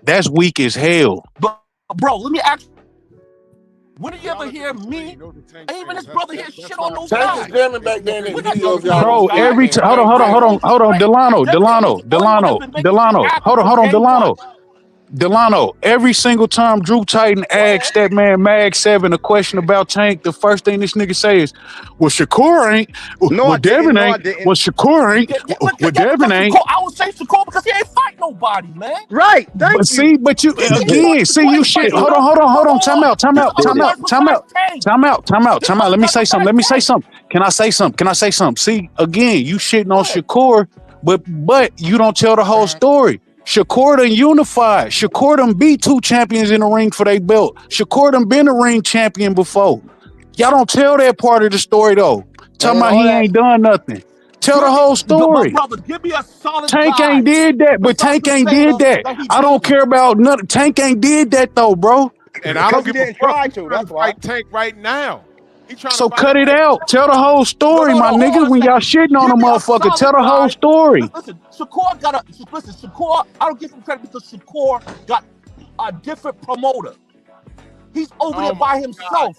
Speaker 3: That's weak as hell.
Speaker 7: Bro, let me ask you. When did you ever hear me and even his brother here shit on those
Speaker 10: Tank is
Speaker 7: guys?
Speaker 10: jamming back there in the
Speaker 7: We're not
Speaker 10: videos,
Speaker 7: talking about
Speaker 10: y'all
Speaker 7: those
Speaker 10: don't
Speaker 3: Bro,
Speaker 10: see it,
Speaker 7: guys.
Speaker 3: every
Speaker 10: man.
Speaker 3: time,
Speaker 10: Tank jamming.
Speaker 3: hold on, Delano,
Speaker 7: Devin ain't the only one that's been making shit happen from day
Speaker 3: Delano.
Speaker 7: one.
Speaker 3: Delano, every single time Drew Titan asks that man Mag 7 a question about Tank, the first thing this nigga say is, well, Shakur ain't,
Speaker 4: No,
Speaker 3: well,
Speaker 4: I didn't.
Speaker 3: Devin
Speaker 4: No, I
Speaker 3: ain't,
Speaker 4: didn't.
Speaker 3: well, Shakur ain't, well, Devin ain't.
Speaker 7: I would say Shakur because he ain't fight nobody, man.
Speaker 4: Right.
Speaker 3: But
Speaker 4: Thank
Speaker 3: see,
Speaker 4: you.
Speaker 3: but you,
Speaker 7: He ain't
Speaker 3: again,
Speaker 7: fight.
Speaker 3: see,
Speaker 7: Shakur
Speaker 3: you
Speaker 7: ain't
Speaker 3: shit.
Speaker 7: fighting
Speaker 3: Hold
Speaker 7: no.
Speaker 3: on, time out.
Speaker 7: This other guys besides Tank.
Speaker 3: Time out. Let me say something. Can I say something? See, again, you shitting on Shakur, but you don't tell the whole story. Shakur done unified. Shakur done beat 2 champions in the ring for their belt. Shakur done been a ring champion before. Y'all don't tell that part of the story though. Talking
Speaker 4: And
Speaker 3: about
Speaker 4: all
Speaker 3: he
Speaker 4: that.
Speaker 3: ain't done nothing. Tell the whole story.
Speaker 7: Brother, give me a solid
Speaker 3: Tank
Speaker 7: guy.
Speaker 3: ain't did that, but
Speaker 7: Besides
Speaker 3: Tank ain't did
Speaker 7: Crusader
Speaker 3: that.
Speaker 7: he
Speaker 3: I don't
Speaker 7: beat.
Speaker 3: care about nothing. Tank ain't did that though, bro.
Speaker 2: And I
Speaker 4: Because
Speaker 2: don't
Speaker 4: he
Speaker 2: give a
Speaker 4: didn't
Speaker 2: fuck.
Speaker 4: try
Speaker 2: He's
Speaker 4: to.
Speaker 2: trying
Speaker 4: That's
Speaker 2: to
Speaker 4: why.
Speaker 2: fight Tank right now. He's trying to
Speaker 3: So
Speaker 2: fight
Speaker 3: cut
Speaker 2: him
Speaker 3: it
Speaker 2: right
Speaker 3: out.
Speaker 2: now.
Speaker 3: Tell the whole story,
Speaker 7: No,
Speaker 3: my
Speaker 7: hold
Speaker 3: nigga.
Speaker 7: on a
Speaker 3: When y'all
Speaker 7: second.
Speaker 3: shitting on a
Speaker 7: Give me a
Speaker 3: motherfucker,
Speaker 7: solid
Speaker 3: tell the whole
Speaker 7: guy.
Speaker 3: story.
Speaker 7: Listen, Shakur I don't give him credit because Shakur got a different promoter. He's over there by himself.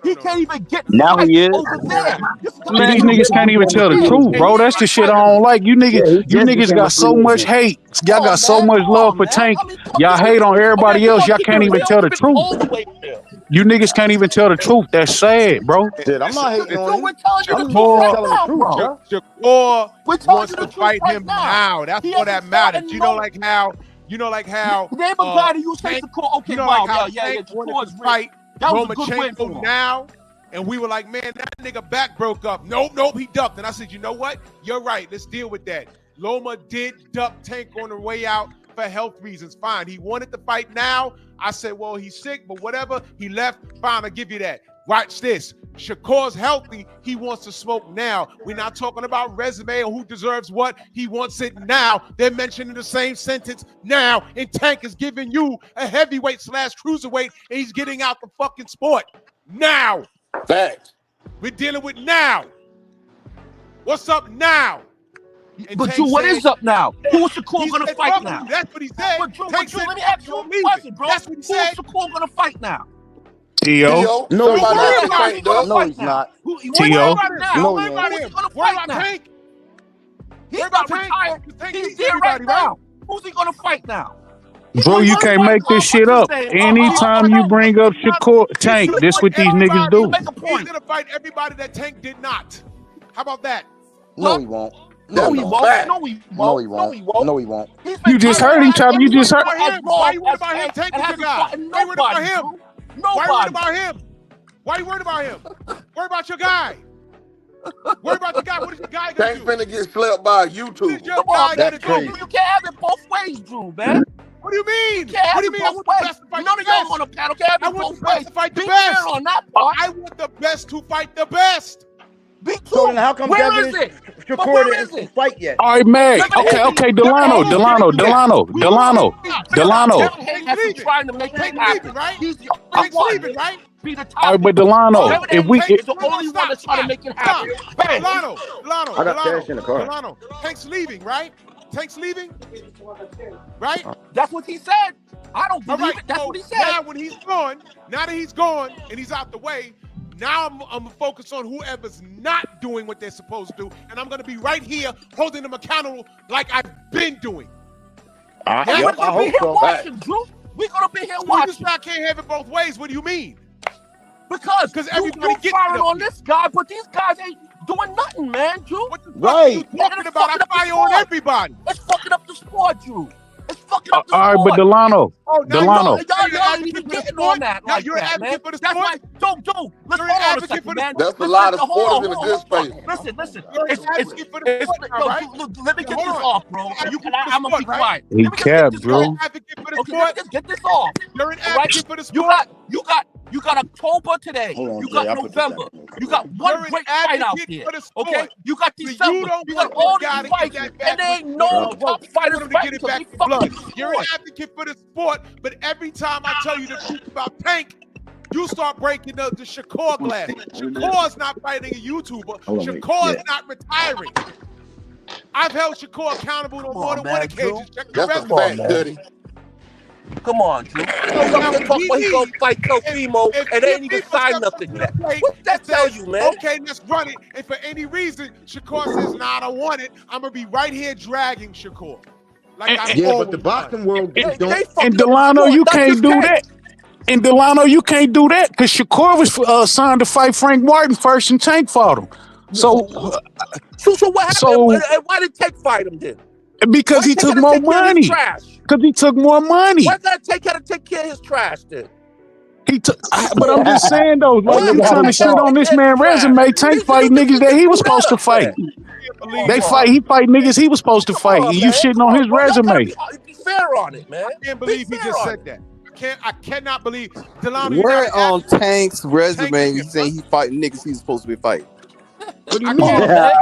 Speaker 7: He can't even get
Speaker 9: Now he
Speaker 7: fights
Speaker 9: is.
Speaker 7: over there.
Speaker 3: See, these
Speaker 9: he
Speaker 3: niggas
Speaker 9: just
Speaker 3: can't even
Speaker 9: became a
Speaker 3: tell the
Speaker 9: free
Speaker 3: truth,
Speaker 9: agent.
Speaker 7: And
Speaker 3: bro.
Speaker 7: he
Speaker 3: That's the
Speaker 7: ain't
Speaker 3: shit I
Speaker 7: fighting.
Speaker 3: don't like. You
Speaker 9: Yeah,
Speaker 3: niggas,
Speaker 9: he just became a
Speaker 3: got so
Speaker 9: free
Speaker 3: much
Speaker 9: agent.
Speaker 3: hate. Y'all got so much love for Tank. Y'all hate on everybody else. Y'all can't even tell the truth.
Speaker 7: All the way there.
Speaker 3: You niggas can't even tell the truth. That's sad, bro.
Speaker 4: Shit, I'm not hating on you.
Speaker 7: We're telling you the
Speaker 4: I'm
Speaker 7: truth
Speaker 4: just
Speaker 7: right
Speaker 4: telling the
Speaker 7: now,
Speaker 4: truth,
Speaker 7: bro.
Speaker 4: bro.
Speaker 2: Shakur
Speaker 7: We're telling
Speaker 2: wants
Speaker 7: you the
Speaker 2: to
Speaker 7: truth
Speaker 2: fight
Speaker 7: right
Speaker 2: him
Speaker 7: now.
Speaker 2: now. That's
Speaker 7: He
Speaker 2: all that
Speaker 7: hasn't fought
Speaker 2: matters.
Speaker 7: in
Speaker 2: You know,
Speaker 7: no.
Speaker 2: like how
Speaker 7: Name a guy that you say
Speaker 2: Tank,
Speaker 7: Shakur. Okay,
Speaker 2: you know,
Speaker 7: wow,
Speaker 2: like how
Speaker 7: yeah.
Speaker 2: Tank wanted
Speaker 7: Shakur's
Speaker 2: to
Speaker 7: real.
Speaker 2: fight
Speaker 7: That was a good win for him.
Speaker 2: Lomachenko now, and we were like, man, that nigga back broke up. Nope, he ducked. And I said, you know what? You're right. Let's deal with that. Loma did duck Tank on the way out for health reasons. Fine. He wanted to fight now. I said, well, he's sick, but whatever. He left. Fine, I'll give you that. Watch this. Shakur's healthy. He wants to smoke now. We're not talking about resume or who deserves what. He wants it now. They're mentioning the same sentence now. And Tank is giving you a heavyweight / cruiserweight, and he's getting out the fucking sport now.
Speaker 10: Facts.
Speaker 2: We're dealing with now. What's up now? And
Speaker 7: But
Speaker 2: Tank
Speaker 7: Drew, what
Speaker 2: said,
Speaker 7: is up now? Who's Shakur
Speaker 2: he
Speaker 7: gonna
Speaker 2: said,
Speaker 7: fight
Speaker 2: fuck
Speaker 7: now?
Speaker 2: you. That's what he said.
Speaker 7: But Drew,
Speaker 2: Tank said,
Speaker 7: let me
Speaker 2: fuck
Speaker 7: ask
Speaker 2: you,
Speaker 7: you
Speaker 2: I'm
Speaker 7: a
Speaker 2: leaving.
Speaker 7: question, bro.
Speaker 2: That's what he
Speaker 7: Who's
Speaker 2: said.
Speaker 7: Shakur gonna fight now?
Speaker 3: T.O.
Speaker 10: Theo,
Speaker 4: No, he's
Speaker 10: somebody
Speaker 4: not.
Speaker 10: after Tank does.
Speaker 4: No, he's not.
Speaker 7: What's he
Speaker 3: T.O.
Speaker 7: fight now?
Speaker 4: No,
Speaker 2: Worry
Speaker 4: he
Speaker 2: about
Speaker 7: Who's
Speaker 2: him.
Speaker 7: he gonna
Speaker 2: Worry
Speaker 7: fight
Speaker 2: about
Speaker 7: now?
Speaker 2: Tank.
Speaker 7: He's
Speaker 2: Worry about
Speaker 7: not
Speaker 2: Tank.
Speaker 7: retired.
Speaker 2: Tank
Speaker 7: He's
Speaker 2: beats
Speaker 7: there right
Speaker 2: everybody, right?
Speaker 7: now. Who's he gonna fight now?
Speaker 3: Bro, you can't make this shit up. Anytime you bring up Shakur, Tank, this what these niggas do.
Speaker 7: Make a
Speaker 2: He's
Speaker 7: point.
Speaker 2: gonna fight everybody that Tank did not. How about that?
Speaker 4: No, he won't.
Speaker 7: No,
Speaker 4: No,
Speaker 7: he
Speaker 4: he
Speaker 7: won't.
Speaker 4: won't.
Speaker 7: No, he
Speaker 4: No,
Speaker 7: won't.
Speaker 4: he
Speaker 7: No,
Speaker 4: won't.
Speaker 7: he won't.
Speaker 4: No, he won't.
Speaker 7: He's been
Speaker 3: You just
Speaker 7: tired
Speaker 3: heard him
Speaker 7: as
Speaker 3: talking. You just heard.
Speaker 2: Why
Speaker 7: as
Speaker 2: him?
Speaker 7: raw
Speaker 2: Why you worried
Speaker 7: as
Speaker 2: about him?
Speaker 7: Tank
Speaker 2: Tank
Speaker 7: and
Speaker 2: is your
Speaker 7: hasn't
Speaker 2: guy.
Speaker 7: fought
Speaker 2: Why you worried about
Speaker 7: nobody,
Speaker 2: him?
Speaker 7: Drew.
Speaker 2: Why you worried
Speaker 7: Nobody.
Speaker 2: about him? Why you worried about him? Worry about your guy. Worry about your guy. What is your guy gonna
Speaker 10: Tank
Speaker 2: do?
Speaker 10: finna get slept by a
Speaker 2: What is
Speaker 10: YouTuber.
Speaker 2: your
Speaker 7: Come on,
Speaker 2: guy
Speaker 7: man.
Speaker 2: gonna
Speaker 4: That's crazy.
Speaker 2: do?
Speaker 7: You can't have it both ways, Drew, man.
Speaker 2: What do you mean?
Speaker 7: You can't have
Speaker 2: What do you
Speaker 7: it
Speaker 2: mean? I
Speaker 7: both
Speaker 2: want the
Speaker 7: ways.
Speaker 2: best to fight
Speaker 7: None
Speaker 2: the
Speaker 7: of y'all
Speaker 2: best.
Speaker 7: on the panel can have
Speaker 2: I
Speaker 7: it
Speaker 2: want
Speaker 7: both
Speaker 2: the best
Speaker 7: ways.
Speaker 2: to fight the
Speaker 7: Be
Speaker 2: best.
Speaker 7: fair on that part.
Speaker 2: I want the best to fight the best.
Speaker 7: Me too.
Speaker 4: So then how come
Speaker 7: Where
Speaker 4: Devin
Speaker 7: is it? But
Speaker 4: Shakur
Speaker 7: where
Speaker 4: didn't
Speaker 7: is it?
Speaker 4: fight yet?
Speaker 3: All right, Meg.
Speaker 7: Devin
Speaker 3: Okay,
Speaker 7: Haney.
Speaker 3: okay,
Speaker 7: Devin
Speaker 3: Delano,
Speaker 7: Haney
Speaker 3: Delano,
Speaker 7: didn't do that.
Speaker 3: Delano,
Speaker 7: We
Speaker 3: Delano, Delano.
Speaker 7: Devin Haney has been trying to make it
Speaker 2: Tank's
Speaker 7: happen.
Speaker 2: leaving, right?
Speaker 7: He's the only
Speaker 2: Tank's
Speaker 7: one.
Speaker 2: leaving, right?
Speaker 7: Be the
Speaker 3: All
Speaker 7: top.
Speaker 3: right, but Delano,
Speaker 7: Devin
Speaker 3: if we
Speaker 7: Haney
Speaker 3: if,
Speaker 7: is the only one that's trying to make it happen. Bang.
Speaker 2: Delano,
Speaker 4: I got cash in the car.
Speaker 2: Delano. Tank's leaving, right? Tank's leaving, right?
Speaker 7: That's what he said. I don't
Speaker 2: All
Speaker 7: believe
Speaker 2: right.
Speaker 7: it. That's
Speaker 2: So
Speaker 7: what he said.
Speaker 2: now when he's gone, now that he's gone and he's out the way, now I'm gonna focus on whoever's not doing what they're supposed to do, and I'm gonna be right here holding them accountable like I've been doing.
Speaker 7: And
Speaker 2: Yeah,
Speaker 7: we're
Speaker 4: I
Speaker 7: gonna
Speaker 4: hope
Speaker 7: be here
Speaker 4: so.
Speaker 7: watching, Drew. We're gonna be here
Speaker 2: So you
Speaker 7: watching.
Speaker 2: just not can't have it both ways. What do you mean?
Speaker 7: Because
Speaker 2: 'Cause
Speaker 7: you
Speaker 2: everybody gets
Speaker 7: firing
Speaker 2: it up
Speaker 7: on
Speaker 2: here.
Speaker 7: this guy, but these guys ain't doing nothing, man, Drew.
Speaker 2: What the fuck
Speaker 4: Right.
Speaker 2: are you talking
Speaker 7: Nigga,
Speaker 2: about? I
Speaker 7: fucking up the
Speaker 2: fire on
Speaker 7: sport.
Speaker 2: everybody.
Speaker 7: It's fucking up the sport, Drew. It's fucking up the
Speaker 3: all right,
Speaker 7: sport.
Speaker 3: but Delano,
Speaker 2: Oh, now
Speaker 3: Delano.
Speaker 7: Y'all
Speaker 2: You're an
Speaker 7: ain't
Speaker 2: advocate
Speaker 7: even
Speaker 2: for the
Speaker 7: getting
Speaker 2: sport?
Speaker 7: on that
Speaker 2: Now
Speaker 7: like
Speaker 2: you're an
Speaker 7: that, man.
Speaker 2: advocate for the
Speaker 7: That's
Speaker 2: sport?
Speaker 7: why, Let's
Speaker 2: You're
Speaker 7: hold
Speaker 2: an
Speaker 7: on a
Speaker 2: advocate
Speaker 7: second,
Speaker 2: for the
Speaker 7: man.
Speaker 10: That's a
Speaker 7: Listen,
Speaker 10: lot of
Speaker 7: hold on,
Speaker 10: supporters in the
Speaker 7: hold
Speaker 10: good
Speaker 7: on, hold
Speaker 10: space.
Speaker 7: on. Listen.
Speaker 2: You're an advocate for the sport now, right?
Speaker 7: Look, let me get
Speaker 2: Hold
Speaker 7: this
Speaker 2: on.
Speaker 7: off, bro.
Speaker 2: You're an advocate
Speaker 7: I'm
Speaker 2: for
Speaker 7: gonna
Speaker 2: the
Speaker 7: be
Speaker 2: sport,
Speaker 7: quiet.
Speaker 3: He
Speaker 7: Let me just get
Speaker 3: capped,
Speaker 7: this
Speaker 3: bro.
Speaker 7: off.
Speaker 2: You're an advocate for the
Speaker 7: Okay, let me
Speaker 2: sport.
Speaker 7: just get this off.
Speaker 2: You're an
Speaker 7: All right?
Speaker 2: advocate for the
Speaker 7: You
Speaker 2: sport.
Speaker 7: got October today.
Speaker 4: Hold on,
Speaker 7: You
Speaker 4: Jay,
Speaker 7: got
Speaker 4: I'll put this
Speaker 7: November.
Speaker 4: back in.
Speaker 7: You got one
Speaker 2: You're an
Speaker 7: great fight out
Speaker 2: advocate
Speaker 7: there.
Speaker 2: for the sport.
Speaker 7: Okay? You got
Speaker 2: So you
Speaker 7: December.
Speaker 2: don't
Speaker 7: You got
Speaker 2: want
Speaker 7: all
Speaker 2: this guy
Speaker 7: these
Speaker 2: to
Speaker 7: fights,
Speaker 2: get that
Speaker 7: and
Speaker 2: back
Speaker 7: there ain't
Speaker 2: with
Speaker 7: no
Speaker 2: rope.
Speaker 7: top
Speaker 2: You
Speaker 7: fighters
Speaker 2: want him to get
Speaker 7: fighting
Speaker 2: it
Speaker 7: because
Speaker 2: back
Speaker 7: they
Speaker 2: for
Speaker 7: fucking
Speaker 2: blood.
Speaker 7: the
Speaker 2: You're
Speaker 7: sport.
Speaker 2: an advocate for the sport, but every time I tell you the truth about Tank, you start breaking the Shakur glass. Shakur's not fighting a YouTuber.
Speaker 4: Hold on, wait.
Speaker 2: Shakur's
Speaker 4: Yeah.
Speaker 2: not retiring. I've held Shakur accountable on more
Speaker 7: on,
Speaker 2: than
Speaker 7: man,
Speaker 2: one occasion.
Speaker 7: Drew.
Speaker 2: Check the
Speaker 10: That's a
Speaker 2: resume.
Speaker 7: Come on,
Speaker 10: fact,
Speaker 7: man.
Speaker 10: Duddy.
Speaker 7: Come on, Drew.
Speaker 2: So
Speaker 7: Come
Speaker 2: now
Speaker 7: to
Speaker 2: when
Speaker 7: talk
Speaker 2: he
Speaker 7: about he gonna
Speaker 2: leaves,
Speaker 7: fight Teofimo
Speaker 2: if
Speaker 7: and
Speaker 2: me
Speaker 7: they ain't
Speaker 2: and
Speaker 7: even
Speaker 2: people
Speaker 7: signed
Speaker 2: step
Speaker 7: nothing
Speaker 2: up to
Speaker 7: yet.
Speaker 2: the plate
Speaker 7: What that
Speaker 2: and
Speaker 7: tell
Speaker 2: says,
Speaker 7: you, man?
Speaker 2: okay, let's run it. And for any reason, Shakur says, nah, I don't want it. I'm gonna be right here dragging Shakur. Like I've
Speaker 4: Yeah,
Speaker 2: always
Speaker 4: but the
Speaker 2: done.
Speaker 4: boxing world
Speaker 7: They
Speaker 4: don't.
Speaker 7: fucking
Speaker 3: And
Speaker 7: up the
Speaker 3: Delano,
Speaker 7: sport,
Speaker 3: you
Speaker 7: not
Speaker 3: can't
Speaker 7: just
Speaker 3: do
Speaker 7: Tank.
Speaker 3: that. And Delano, you can't do that because Shakur was signed to fight Frank Martin first, and Tank fought him. So,
Speaker 7: So what happened?
Speaker 3: so
Speaker 7: And why did Tank fight him then?
Speaker 3: because
Speaker 7: Why
Speaker 3: he
Speaker 7: Tank
Speaker 3: took
Speaker 7: gotta
Speaker 3: more
Speaker 7: take care of his
Speaker 3: money.
Speaker 7: trash?
Speaker 3: Because he took more money.
Speaker 7: Why gotta take care of his trash then?
Speaker 3: He took, but I'm just saying though, like
Speaker 7: Why
Speaker 3: you
Speaker 7: gotta
Speaker 3: trying to
Speaker 7: take
Speaker 3: shit on this man resume. Tank fight niggas that he was supposed to fight. He fight niggas he was supposed to fight, and you shitting on his resume.
Speaker 7: Be fair on it, man.
Speaker 2: I can't believe he
Speaker 7: fair
Speaker 2: just
Speaker 7: on
Speaker 2: said that. I cannot believe Delano. you're
Speaker 11: Where
Speaker 2: not an
Speaker 11: on
Speaker 2: advocate.
Speaker 11: Tank's resume
Speaker 2: Tank-
Speaker 11: he's saying he fighting niggas he's supposed to be fighting?
Speaker 4: What do you
Speaker 2: I
Speaker 4: mean?
Speaker 2: can't-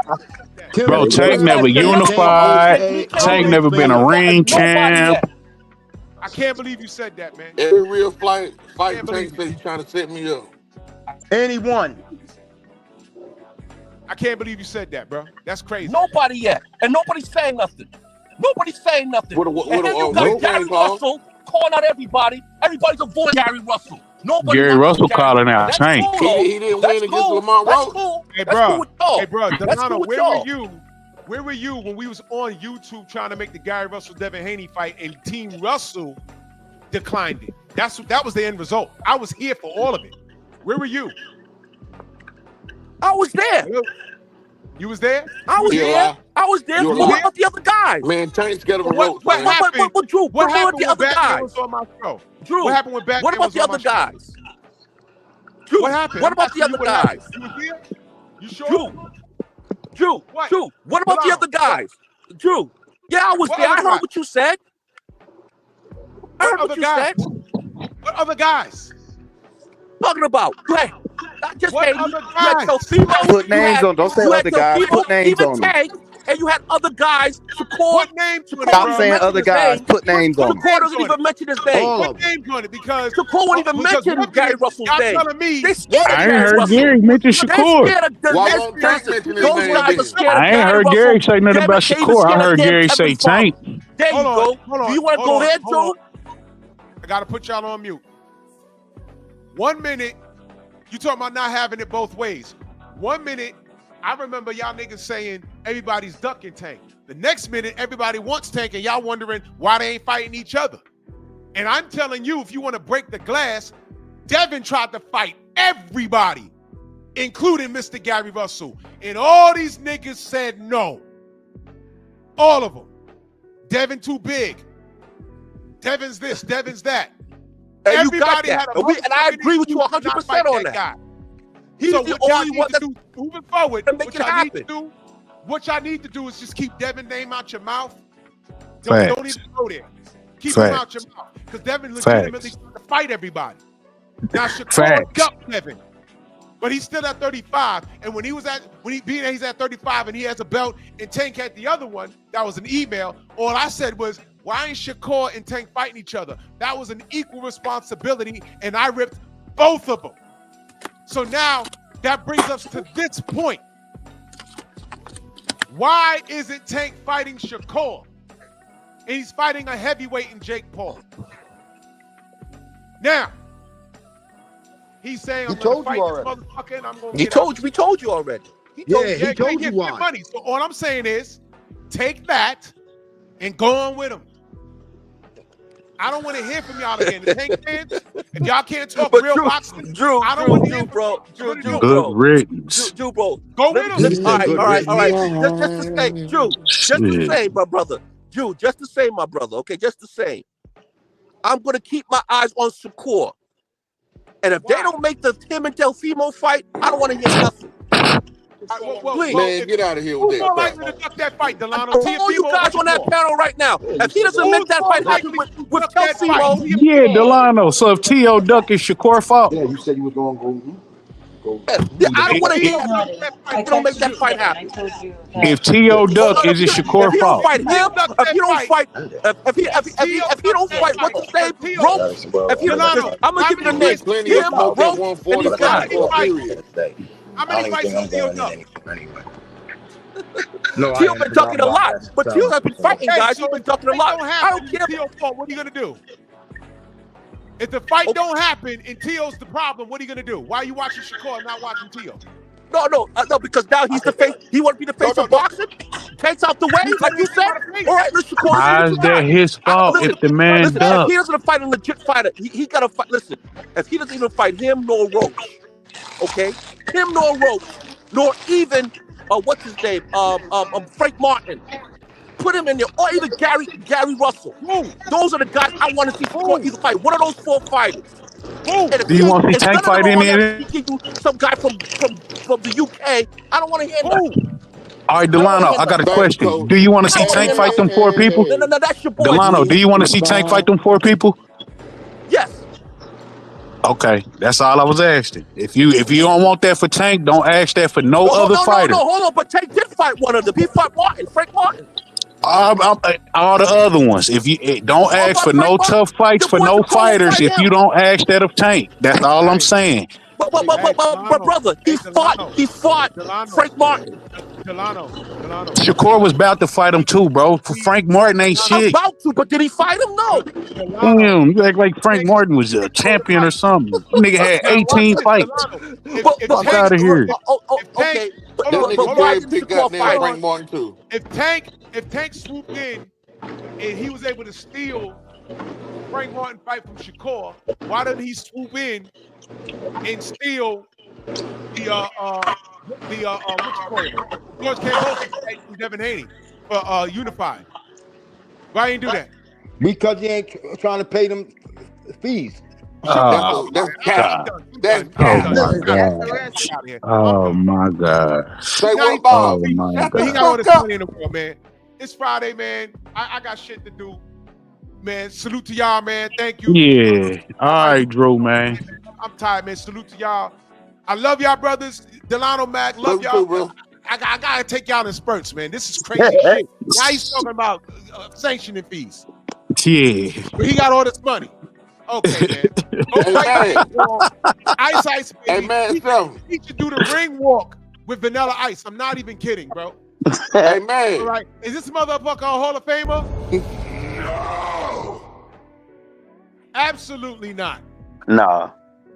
Speaker 3: Bro, Tank never unified. Tank never been a ring champ.
Speaker 2: I can't believe you said that, man.
Speaker 10: Every real fight
Speaker 2: Can't
Speaker 10: Tank
Speaker 2: believe
Speaker 10: said he's trying to set me up.
Speaker 4: And he won.
Speaker 2: I can't believe you said that, bro. That's crazy.
Speaker 7: Nobody yet, and nobody's saying nothing. Nobody's saying nothing. And then you got Gary Russell calling out everybody. Everybody's avoiding Gary Russell. Nobody
Speaker 3: Gary
Speaker 7: wants
Speaker 3: Russell
Speaker 7: Gary
Speaker 3: calling out
Speaker 7: That's
Speaker 3: Tank.
Speaker 7: cool, though.
Speaker 10: He didn't
Speaker 7: That's
Speaker 10: win against
Speaker 7: cool.
Speaker 10: Lamar
Speaker 7: That's
Speaker 10: Rhodes.
Speaker 7: cool.
Speaker 2: Hey,
Speaker 7: That's
Speaker 2: bro.
Speaker 7: cool with y'all.
Speaker 2: Hey, bro.
Speaker 7: That's
Speaker 2: Delano,
Speaker 7: cool with
Speaker 2: where
Speaker 7: y'all.
Speaker 2: were you? Where were you when we was on YouTube trying to make the Gary Russell Devin Haney fight and Team Russell declined it? That was the end result. I was here for all of it. Where were you?
Speaker 7: I was there.
Speaker 2: You was there?
Speaker 7: I was
Speaker 10: You
Speaker 7: there.
Speaker 10: lie.
Speaker 7: I was there.
Speaker 10: You
Speaker 7: What
Speaker 10: lie.
Speaker 7: about the other guys?
Speaker 10: Man, Tank's scared of a
Speaker 2: What
Speaker 10: rope, man.
Speaker 2: happened?
Speaker 7: Drew,
Speaker 2: What
Speaker 7: what about
Speaker 2: happened
Speaker 7: the
Speaker 2: when
Speaker 7: other
Speaker 2: Batman
Speaker 7: guys?
Speaker 2: was on my show?
Speaker 7: Drew,
Speaker 2: What happened when Batman
Speaker 7: what about
Speaker 2: was
Speaker 7: the
Speaker 2: on my
Speaker 7: other
Speaker 2: show?
Speaker 7: guys? Drew,
Speaker 2: What happened?
Speaker 7: what
Speaker 2: I'm
Speaker 7: about the
Speaker 2: asking
Speaker 7: other
Speaker 2: you what happened.
Speaker 7: guys?
Speaker 2: You was here? You sure?
Speaker 7: Drew,
Speaker 2: What?
Speaker 7: Drew, what about the
Speaker 2: Delano,
Speaker 7: other guys? Drew, yeah, I was
Speaker 2: What
Speaker 7: there. I
Speaker 2: other
Speaker 7: heard
Speaker 2: guys?
Speaker 7: what you said. I heard what
Speaker 2: other
Speaker 7: you
Speaker 2: guys?
Speaker 7: said.
Speaker 2: What other guys?
Speaker 7: Talking about, right? Not just
Speaker 2: What
Speaker 7: Haney.
Speaker 2: other
Speaker 7: You had
Speaker 2: guys?
Speaker 7: Teofimo.
Speaker 11: Put names on. Don't say
Speaker 7: you had
Speaker 11: other guys.
Speaker 7: Teofimo,
Speaker 11: Put names
Speaker 7: even
Speaker 11: on them.
Speaker 7: Tank, and you had other guys. Shakur.
Speaker 2: What names on it,
Speaker 11: Stop
Speaker 2: bro?
Speaker 11: saying other guys. Put names on them.
Speaker 7: Shakur doesn't even mention his name.
Speaker 4: All
Speaker 2: What
Speaker 4: of them.
Speaker 2: names on it? Because
Speaker 7: Shakur won't even
Speaker 2: because
Speaker 7: mention
Speaker 2: one
Speaker 7: Gary
Speaker 2: minute
Speaker 7: Russell's
Speaker 2: y'all
Speaker 7: name.
Speaker 2: telling me
Speaker 7: They scared of
Speaker 3: I ain't
Speaker 7: Gary
Speaker 3: heard
Speaker 7: Russell.
Speaker 3: Gary mention
Speaker 7: They
Speaker 3: Shakur.
Speaker 7: scared of the
Speaker 10: Why
Speaker 7: they
Speaker 10: won't
Speaker 7: scared
Speaker 10: Tank
Speaker 7: of-
Speaker 10: mention his
Speaker 7: Those
Speaker 10: name
Speaker 7: guys are
Speaker 10: then?
Speaker 7: scared of
Speaker 3: I ain't
Speaker 7: Gary
Speaker 3: heard
Speaker 7: Russell.
Speaker 3: Gary say nothing about
Speaker 7: David
Speaker 3: Shakur. I
Speaker 7: scared of
Speaker 3: heard
Speaker 7: damn
Speaker 3: Gary
Speaker 7: Kevin
Speaker 3: say
Speaker 7: Farmer.
Speaker 3: Tank.
Speaker 7: There you
Speaker 2: Hold on,
Speaker 7: go.
Speaker 2: hold on,
Speaker 7: Do you want to
Speaker 2: hold
Speaker 7: go
Speaker 2: on,
Speaker 7: ahead,
Speaker 2: hold
Speaker 7: Drew?
Speaker 2: I gotta put y'all on mute. 1 minute, you talking about not having it both ways. 1 minute, I remember y'all niggas saying everybody's ducking Tank. The next minute, everybody wants Tank, and y'all wondering why they ain't fighting each other. And I'm telling you, if you want to break the glass, Devin tried to fight everybody, including Mr. Gary Russell. And all these niggas said no. All of them. Devin too big. Devin's this, Devin's that.
Speaker 7: And you got
Speaker 2: Everybody had
Speaker 7: that.
Speaker 2: a
Speaker 7: And I agree with you
Speaker 2: motherfucking
Speaker 7: 100%
Speaker 2: excuse to not
Speaker 7: on
Speaker 2: fight
Speaker 7: that.
Speaker 2: guy.
Speaker 7: He's
Speaker 2: So
Speaker 7: the
Speaker 2: what y'all
Speaker 7: only
Speaker 2: need
Speaker 7: one
Speaker 2: to
Speaker 7: that
Speaker 2: do moving forward,
Speaker 7: can make
Speaker 2: what
Speaker 7: it
Speaker 2: y'all need to
Speaker 7: happen.
Speaker 2: do, what y'all need to do is just keep Devin's name out your mouth.
Speaker 3: Facts.
Speaker 2: Don't even go there. Keep him out
Speaker 3: Facts.
Speaker 2: your mouth. Because Devin legitimately
Speaker 3: Facts.
Speaker 2: tried to fight everybody. Now Shakur
Speaker 3: Facts.
Speaker 2: ducked Devin. But he's still at 35. And when he's at 35 and he has a belt and Tank had the other one, that was an email. All I said was, why ain't Shakur and Tank fighting each other? That was an equal responsibility, and I ripped both of them. So now that brings us to this point. Why isn't Tank fighting Shakur? And he's fighting a heavyweight in Jake Paul. Now, he's saying, I'm going to fight this motherfucker and I'm going to
Speaker 7: We told you already.
Speaker 2: He told you why. Money. So all I'm saying is, take that and go on with him. I don't want to hear from y'all again. The Tank fans, if y'all can't talk real boxing,
Speaker 7: Drew,
Speaker 2: I don't want to hear from
Speaker 7: bro. Drew,
Speaker 3: Good
Speaker 7: bro.
Speaker 3: riddance.
Speaker 7: Drew, bro.
Speaker 2: Go with him.
Speaker 7: All right. Just to say, Drew, just to say, my brother. Drew, just to say, my brother, okay, just to say, I'm going to keep my eyes on Shakur. And if they don't make the him and Delfimo fight, I don't want to hear nothing. Please.
Speaker 10: Man, get out of here with
Speaker 2: Who's
Speaker 10: that
Speaker 2: more
Speaker 10: crap.
Speaker 2: likely to duck that fight, Delano?
Speaker 7: All you guys on that panel right now, if he doesn't make that fight happen with Delfimo,
Speaker 3: Yeah, Delano. So if T.O. duck is Shakur fault.
Speaker 4: Yeah, you said you was going to go.
Speaker 7: I don't want to hear if he don't make that fight happen.
Speaker 3: If T.O. duck is it Shakur
Speaker 7: If he don't
Speaker 3: fault?
Speaker 7: fight him, if he don't fight, if he don't fight, what's his name? Roach. If he don't, I'm gonna give you the name.
Speaker 10: Plenty of
Speaker 7: Him,
Speaker 10: smoke at
Speaker 7: Roach, and these
Speaker 10: 145
Speaker 7: guys.
Speaker 10: for a period.
Speaker 2: How many fights does Theo duck?
Speaker 7: Tio been ducking a lot, but Tio has been fighting guys. He's been ducking a lot. I don't care.
Speaker 2: Tio's fault. What are you gonna do? If the fight don't happen and Tio's the problem, what are you gonna do? Why are you watching Shakur and not watching Tio?
Speaker 7: No, because now he's the face. He want to be the face of boxing. Takes out the way, like you said. All right, let's Shakur.
Speaker 3: How's that his fault if the man
Speaker 7: Listen, if
Speaker 3: ducked?
Speaker 7: he doesn't fight a legit fighter, he got to fight. Listen, if he doesn't even fight him nor Roach, okay, him nor Roach, nor even what's his name, Frank Martin. Put him in there, or even Gary Russell. Those are the guys I want to see Shakur either fight. One of those four fighters.
Speaker 3: Do you want to see Tank fight any of them?
Speaker 7: Some guy from the UK. I don't want to hear that.
Speaker 3: All right, Delano, I got a question. Do you want to see Tank fight them four people?
Speaker 7: No, that's your boy.
Speaker 3: Delano, do you want to see Tank fight them four people?
Speaker 7: Yes.
Speaker 3: Okay, that's all I was asking. If you don't want that for Tank, don't ask that for no other fighter.
Speaker 7: No, hold on. But Tank did fight one of them. He fought Martin, Frank Martin.
Speaker 3: All the other ones. If you don't ask for no tough fights for no fighters, if you don't ask that of Tank, that's all I'm saying.
Speaker 7: But brother, he fought Frank Martin.
Speaker 2: Delano.
Speaker 3: Shakur was about to fight him too, bro. Frank Martin ain't shit.
Speaker 7: About to, but did he fight him? No.
Speaker 3: Damn, you act like Frank Martin was a champion or something. Nigga had 18 fights. Fuck out of here.
Speaker 7: Okay.
Speaker 10: That nigga Gary picked goddamn Frank Martin too.
Speaker 2: If Tank swooped in and he was able to steal Frank Martin fight from Shakur, why didn't he swoop in and steal the what you call it? George Kambosos fight from Devin Haney for Unified? Why ain't do that?
Speaker 4: Because you ain't trying to pay them fees.
Speaker 10: That's cap. That's cap.
Speaker 3: Oh my God.
Speaker 10: Say what
Speaker 3: Oh
Speaker 10: about?
Speaker 3: my
Speaker 2: But he
Speaker 3: God.
Speaker 2: got all this money in the world, man. It's Friday, man. I got shit to do. Man, salute to y'all, man. Thank you.
Speaker 3: Yeah. All right, Drew, man.
Speaker 2: I'm tired, man. Salute to y'all. I love y'all, brothers. Delano Mac, love
Speaker 10: Love
Speaker 2: y'all.
Speaker 10: you, bro.
Speaker 2: I gotta take y'all in spurts, man. This is crazy shit. Now he's talking about sanctioning fees.
Speaker 3: Yeah.
Speaker 2: He got all this money. Okay, man. Go
Speaker 10: Hey,
Speaker 2: fight Ice, baby.
Speaker 10: Hey, man, something.
Speaker 2: He should do the ring walk with Vanilla Ice. I'm not even kidding, bro.
Speaker 10: Hey, man.
Speaker 2: All right. Is this motherfucker a Hall of Famer?
Speaker 10: No.
Speaker 2: Absolutely not.
Speaker 11: Nah.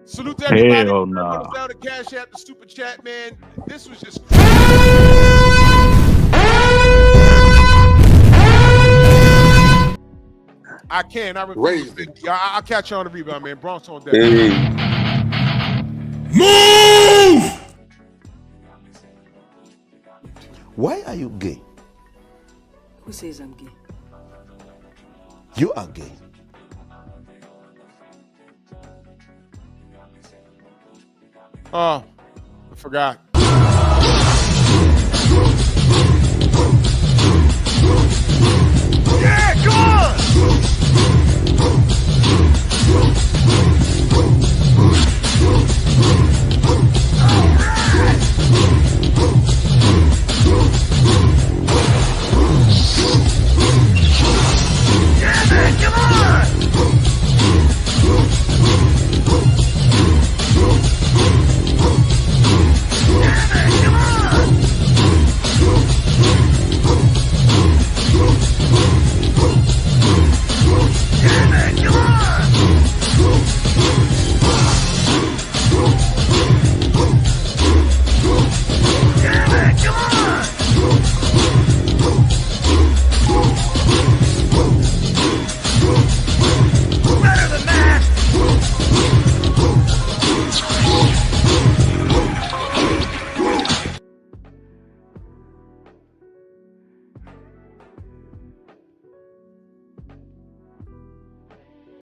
Speaker 2: Salute to everybody.
Speaker 3: Hell no.
Speaker 2: Put us down the cash app, the super chat, man. This was just I can. I refuse. Yeah, I'll catch you on the rebound, man. Bronx on deck.
Speaker 1: Move! Why are you gay?
Speaker 12: Who says I'm gay?
Speaker 1: You are gay.
Speaker 2: Oh, I forgot.